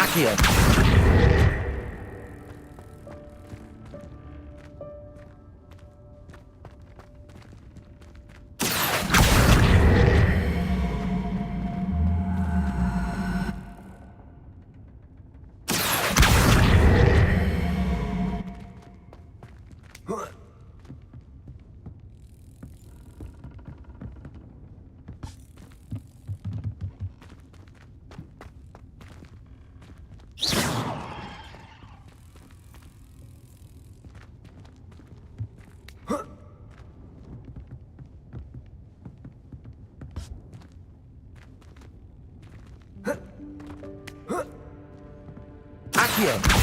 Accio. Accio.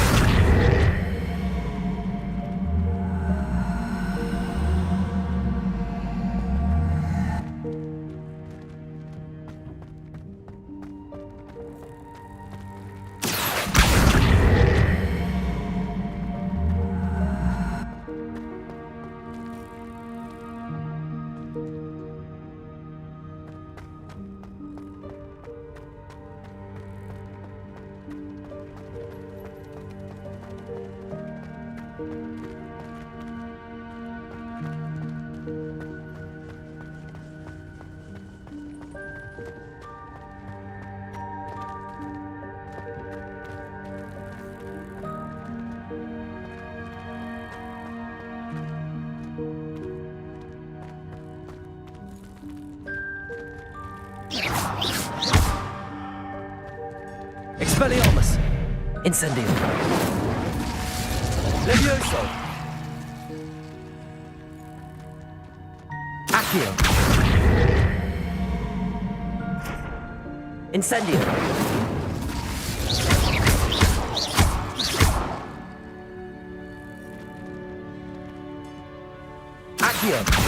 Expelliarmus. Incendio. Levioso. Accio. Incendio. Accio.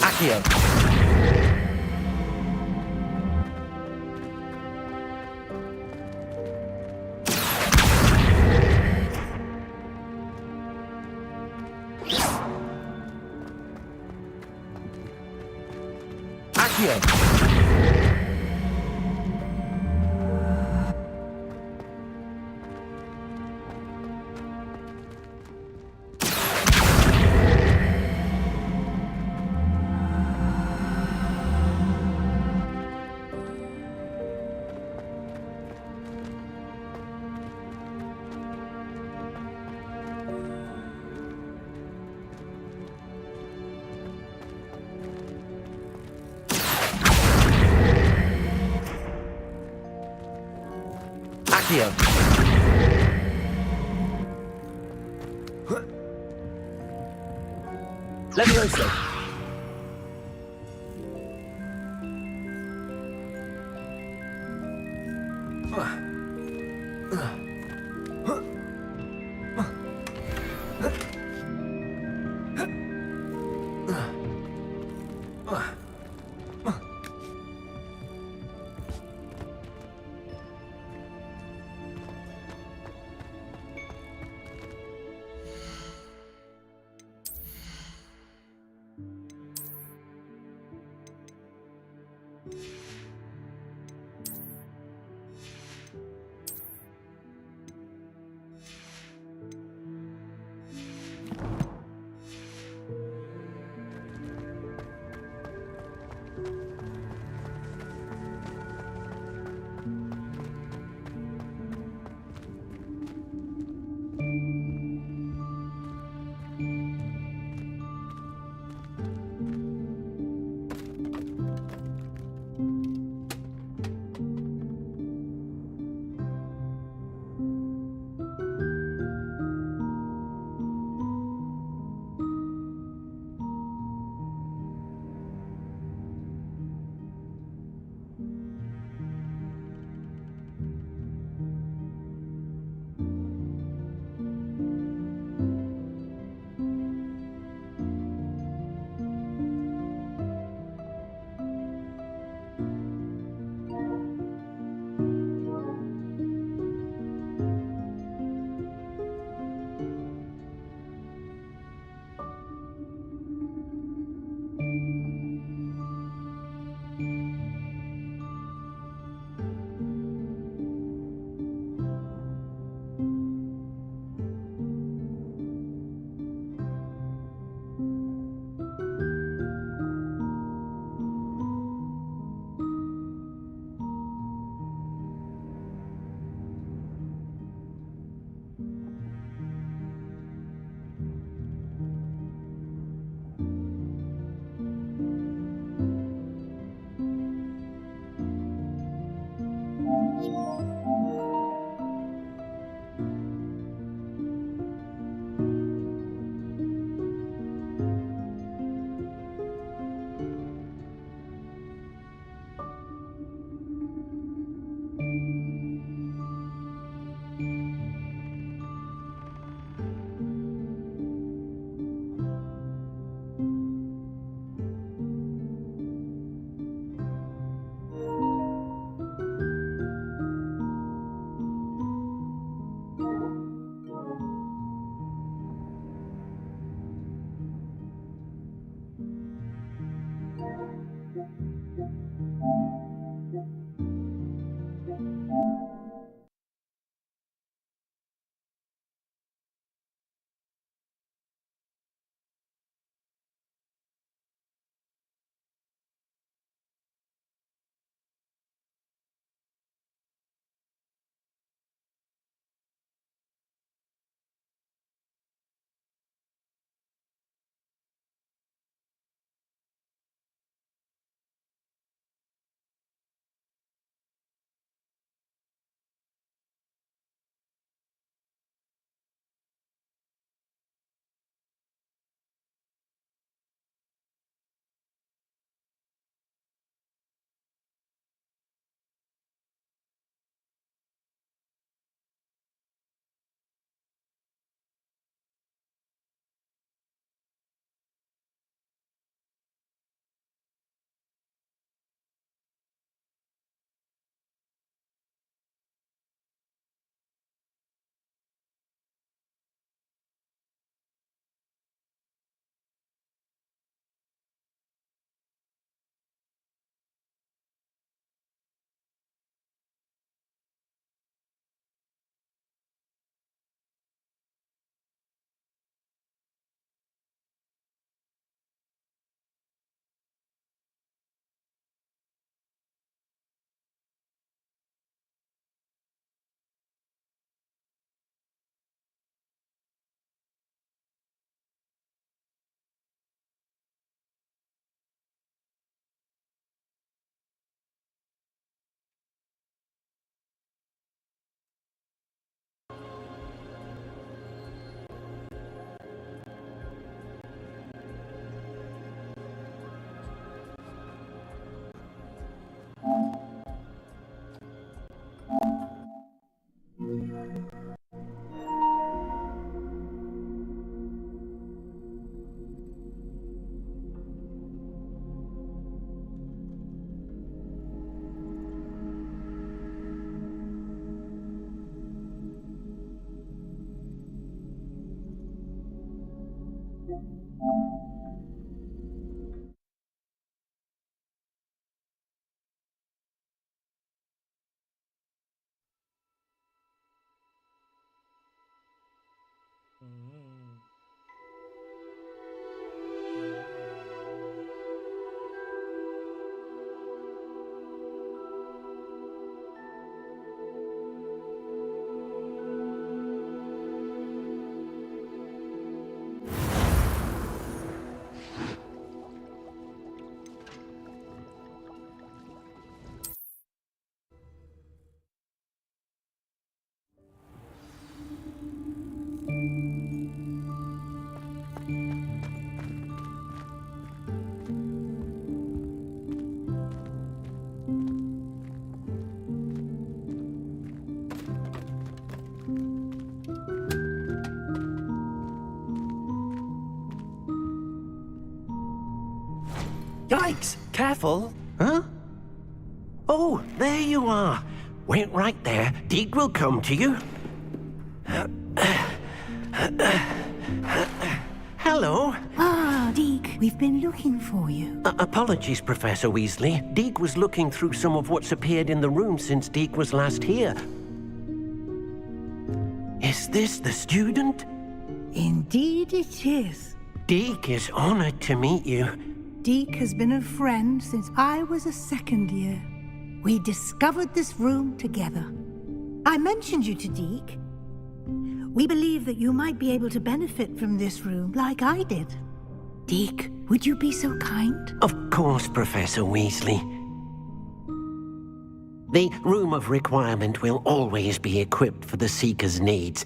Accio. Accio. Accio. Levioso. Yikes! Careful! Huh? Oh, there you are. Wait right there. Deek will come to you. Hello. Ah, Deek, we've been looking for you. Apologies, Professor Weasley. Deek was looking through some of what's appeared in the room since Deek was last here. Is this the student? Indeed it is. Deek is honored to meet you. Deek has been a friend since I was a second year. We discovered this room together. I mentioned you to Deek. We believe that you might be able to benefit from this room like I did. Deek, would you be so kind? Of course, Professor Weasley. The Room of Requirement will always be equipped for the Seeker's needs.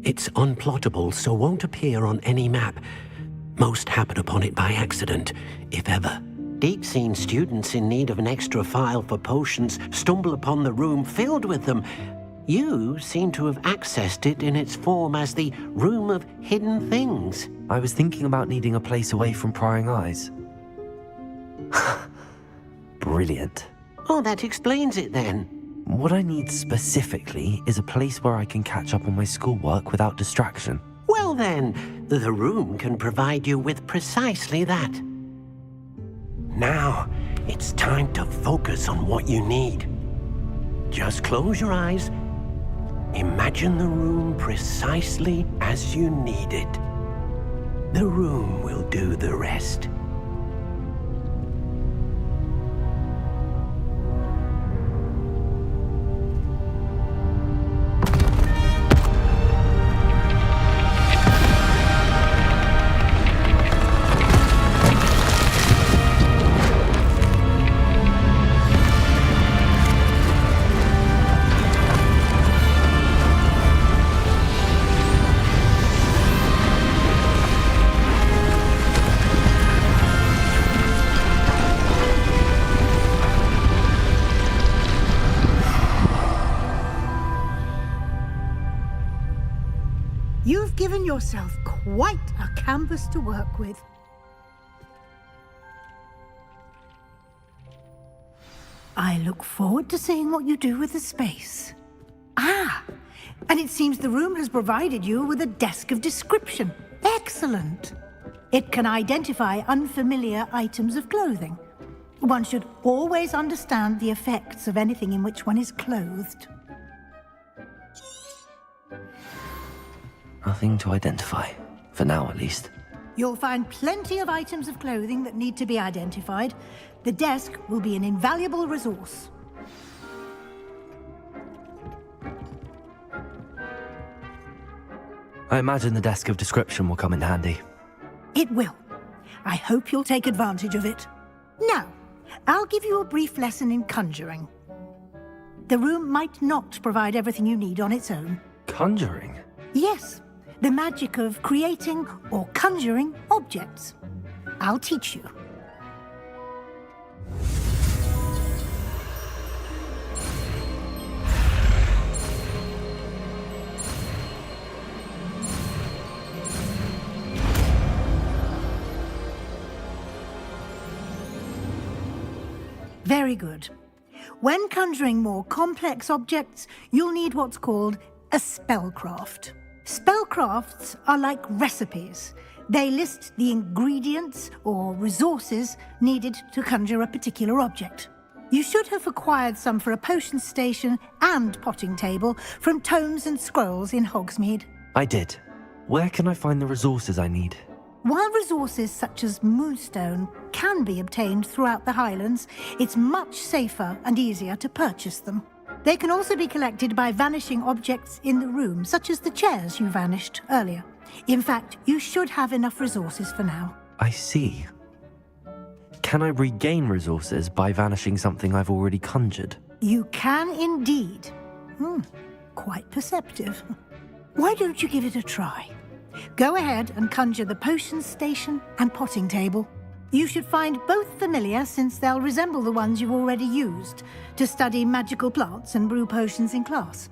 It's unplottable, so won't appear on any map. Most happen upon it by accident, if ever. Deep-seen students in need of an extra file for potions stumble upon the room filled with them. You seem to have accessed it in its form as the Room of Hidden Things. I was thinking about needing a place away from prying eyes. Brilliant. Oh, that explains it then. What I need specifically is a place where I can catch up on my schoolwork without distraction. Well then, the room can provide you with precisely that. Now, it's time to focus on what you need. Just close your eyes. Imagine the room precisely as you need it. The room will do the rest. You've given yourself quite a canvas to work with. I look forward to seeing what you do with the space. Ah, and it seems the room has provided you with a desk of description. Excellent. It can identify unfamiliar items of clothing. One should always understand the effects of anything in which one is clothed. Nothing to identify, for now at least. You'll find plenty of items of clothing that need to be identified. The desk will be an invaluable resource. I imagine the desk of description will come in handy. It will. I hope you'll take advantage of it. Now, I'll give you a brief lesson in conjuring. The room might not provide everything you need on its own. Conjuring? Yes, the magic of creating or conjuring objects. I'll teach you. Very good. When conjuring more complex objects, you'll need what's called a spellcraft. Spellcrafts are like recipes. They list the ingredients or resources needed to conjure a particular object. You should have acquired some for a potion station and potting table from tomes and scrolls in Hogsmeade. I did. Where can I find the resources I need? While resources such as moonstone can be obtained throughout the Highlands, it's much safer and easier to purchase them. They can also be collected by vanishing objects in the room, such as the chairs you vanished earlier. In fact, you should have enough resources for now. I see. Can I regain resources by vanishing something I've already conjured? You can indeed. Quite perceptive. Why don't you give it a try? Go ahead and conjure the potion station and potting table. You should find both familiar, since they'll resemble the ones you've already used to study magical plants and brew potions in class.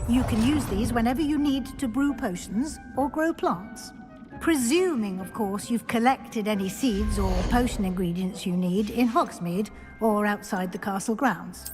You can use these whenever you need to brew potions or grow plants. Presuming, of course, you've collected any seeds or potion ingredients you need in Hogsmeade or outside the castle grounds.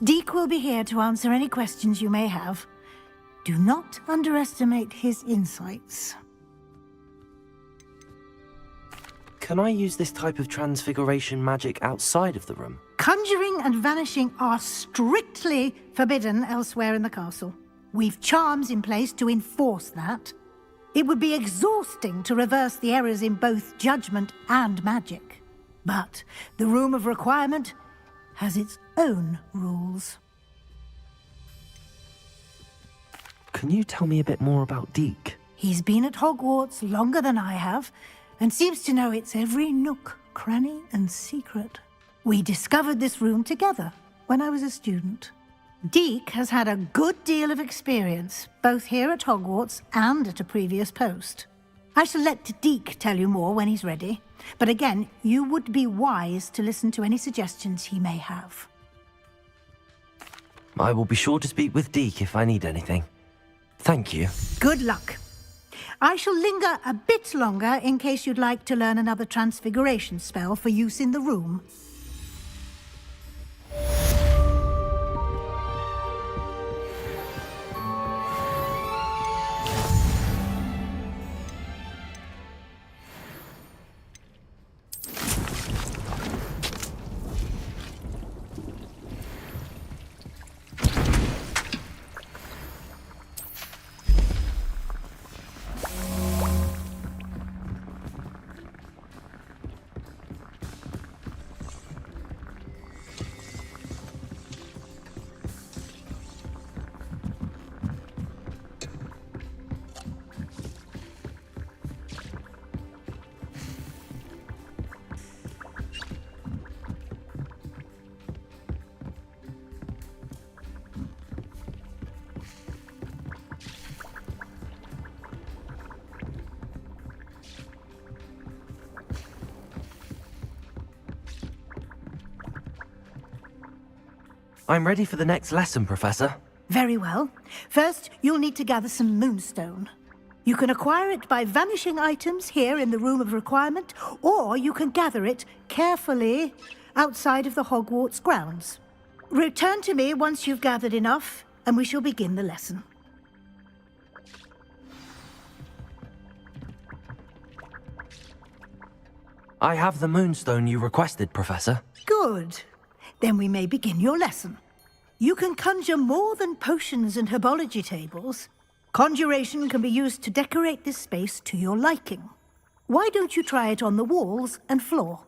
Deke will be here to answer any questions you may have. Do not underestimate his insights. Can I use this type of transfiguration magic outside of the room? Conjuring and vanishing are strictly forbidden elsewhere in the castle. We've charms in place to enforce that. It would be exhausting to reverse the errors in both judgment and magic. But the Room of Requirement has its own rules. Can you tell me a bit more about Deke? He's been at Hogwarts longer than I have, and seems to know its every nook, cranny, and secret. We discovered this room together when I was a student. Deke has had a good deal of experience, both here at Hogwarts and at a previous post. I shall let Deke tell you more when he's ready, but again, you would be wise to listen to any suggestions he may have. I will be sure to speak with Deke if I need anything. Thank you. Good luck. I shall linger a bit longer in case you'd like to learn another transfiguration spell for use in the room. I'm ready for the next lesson, Professor. Very well. First, you'll need to gather some moonstone. You can acquire it by vanishing items here in the Room of Requirement, or you can gather it carefully outside of the Hogwarts grounds. Return to me once you've gathered enough, and we shall begin the lesson. I have the moonstone you requested, Professor. Good. Then we may begin your lesson. You can conjure more than potions and herbology tables. Conjuration can be used to decorate this space to your liking. Why don't you try it on the walls and floor?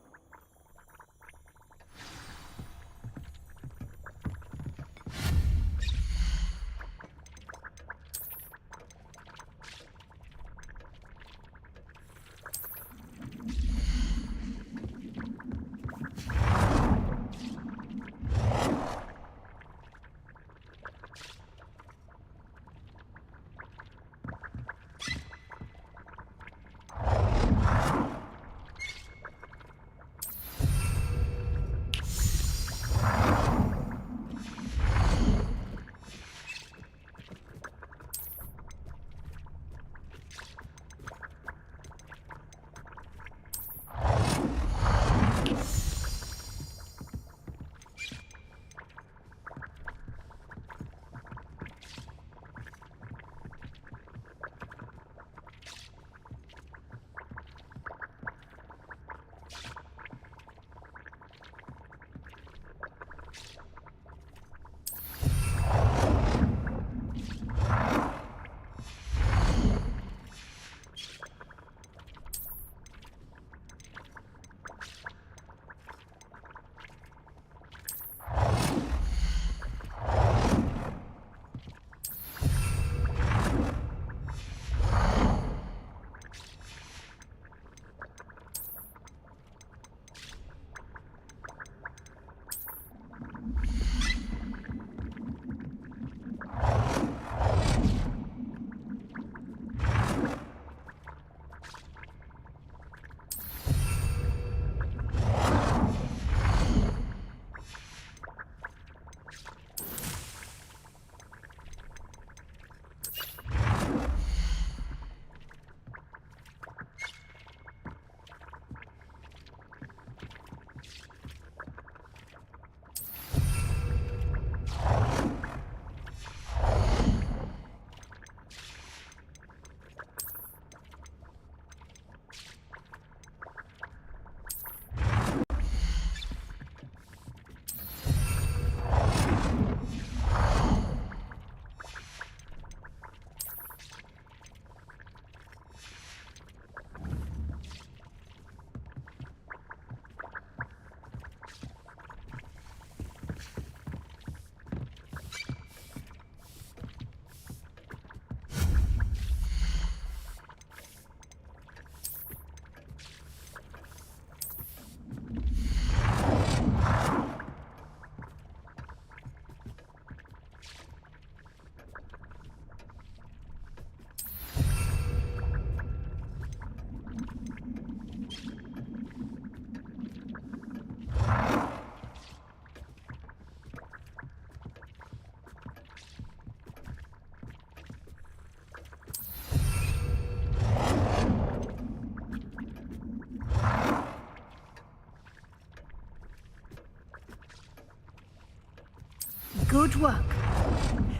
Good work.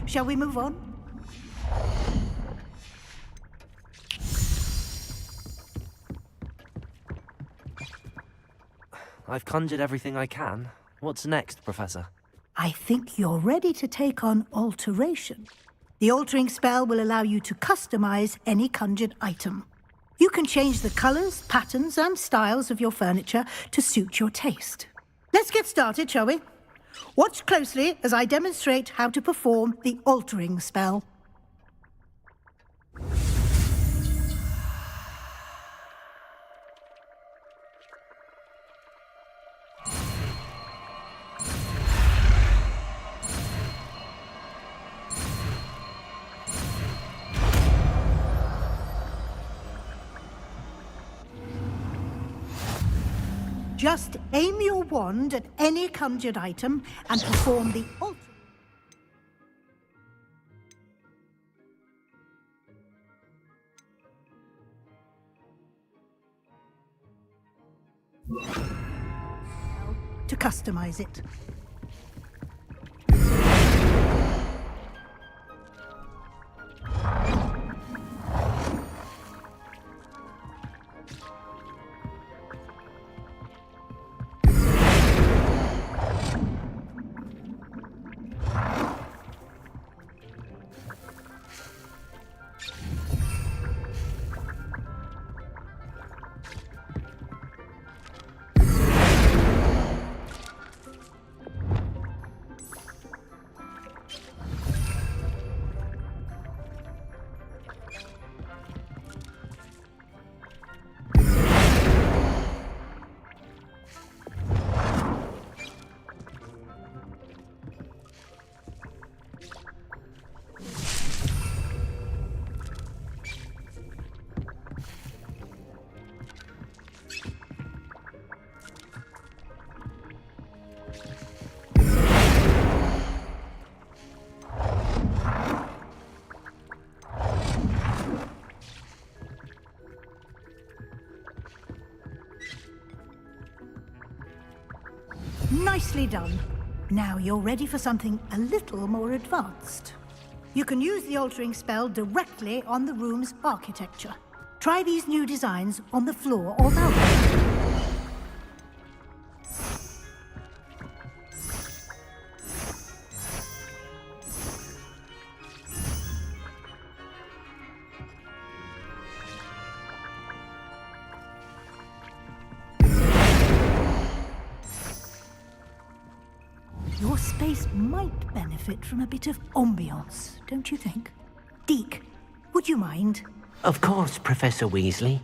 Shall we move on? I've conjured everything I can. What's next, Professor? I think you're ready to take on alteration. The altering spell will allow you to customize any conjured item. You can change the colors, patterns, and styles of your furniture to suit your taste. Let's get started, shall we? Watch closely as I demonstrate how to perform the altering spell. Just aim your wand at any conjured item and perform the altering. To customize it. Nicely done. Now you're ready for something a little more advanced. You can use the altering spell directly on the room's architecture. Try these new designs on the floor or balcony. Your space might benefit from a bit of ambiance, don't you think? Deke, would you mind? Of course, Professor Weasley.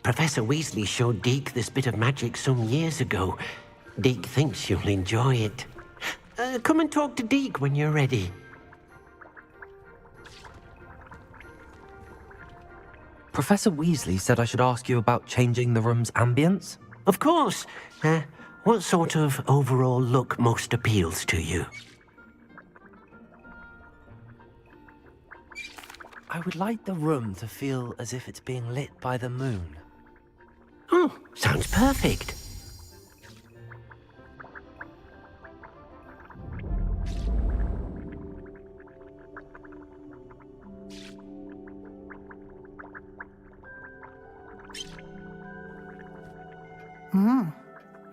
Professor Weasley showed Deke this bit of magic some years ago. Deke thinks you'll enjoy it. Come and talk to Deke when you're ready. Professor Weasley said I should ask you about changing the room's ambience? Of course. What sort of overall look most appeals to you? I would like the room to feel as if it's being lit by the moon. Oh, sounds perfect.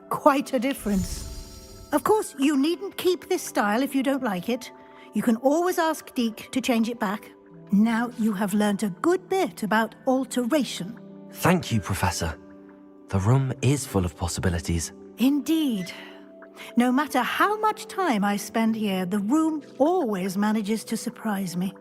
Quite a difference. Of course, you needn't keep this style if you don't like it. You can always ask Deke to change it back. Now you have learnt a good bit about alteration. Thank you, Professor. The room is full of possibilities. Indeed. No matter how much time I spend here, the room always manages to surprise me.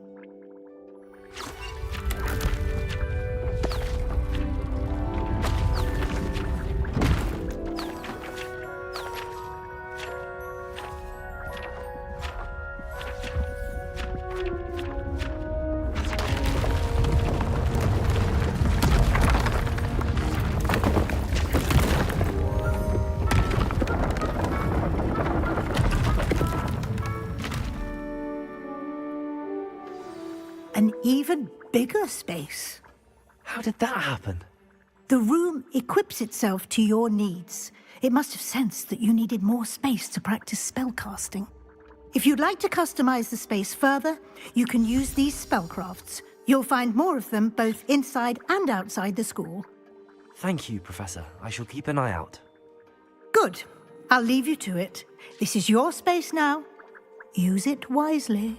An even bigger space. How did that happen? The room equips itself to your needs. It must have sensed that you needed more space to practice spellcasting. If you'd like to customize the space further, you can use these spellcrafts. You'll find more of them both inside and outside the school. Thank you, Professor. I shall keep an eye out. Good. I'll leave you to it. This is your space now. Use it wisely.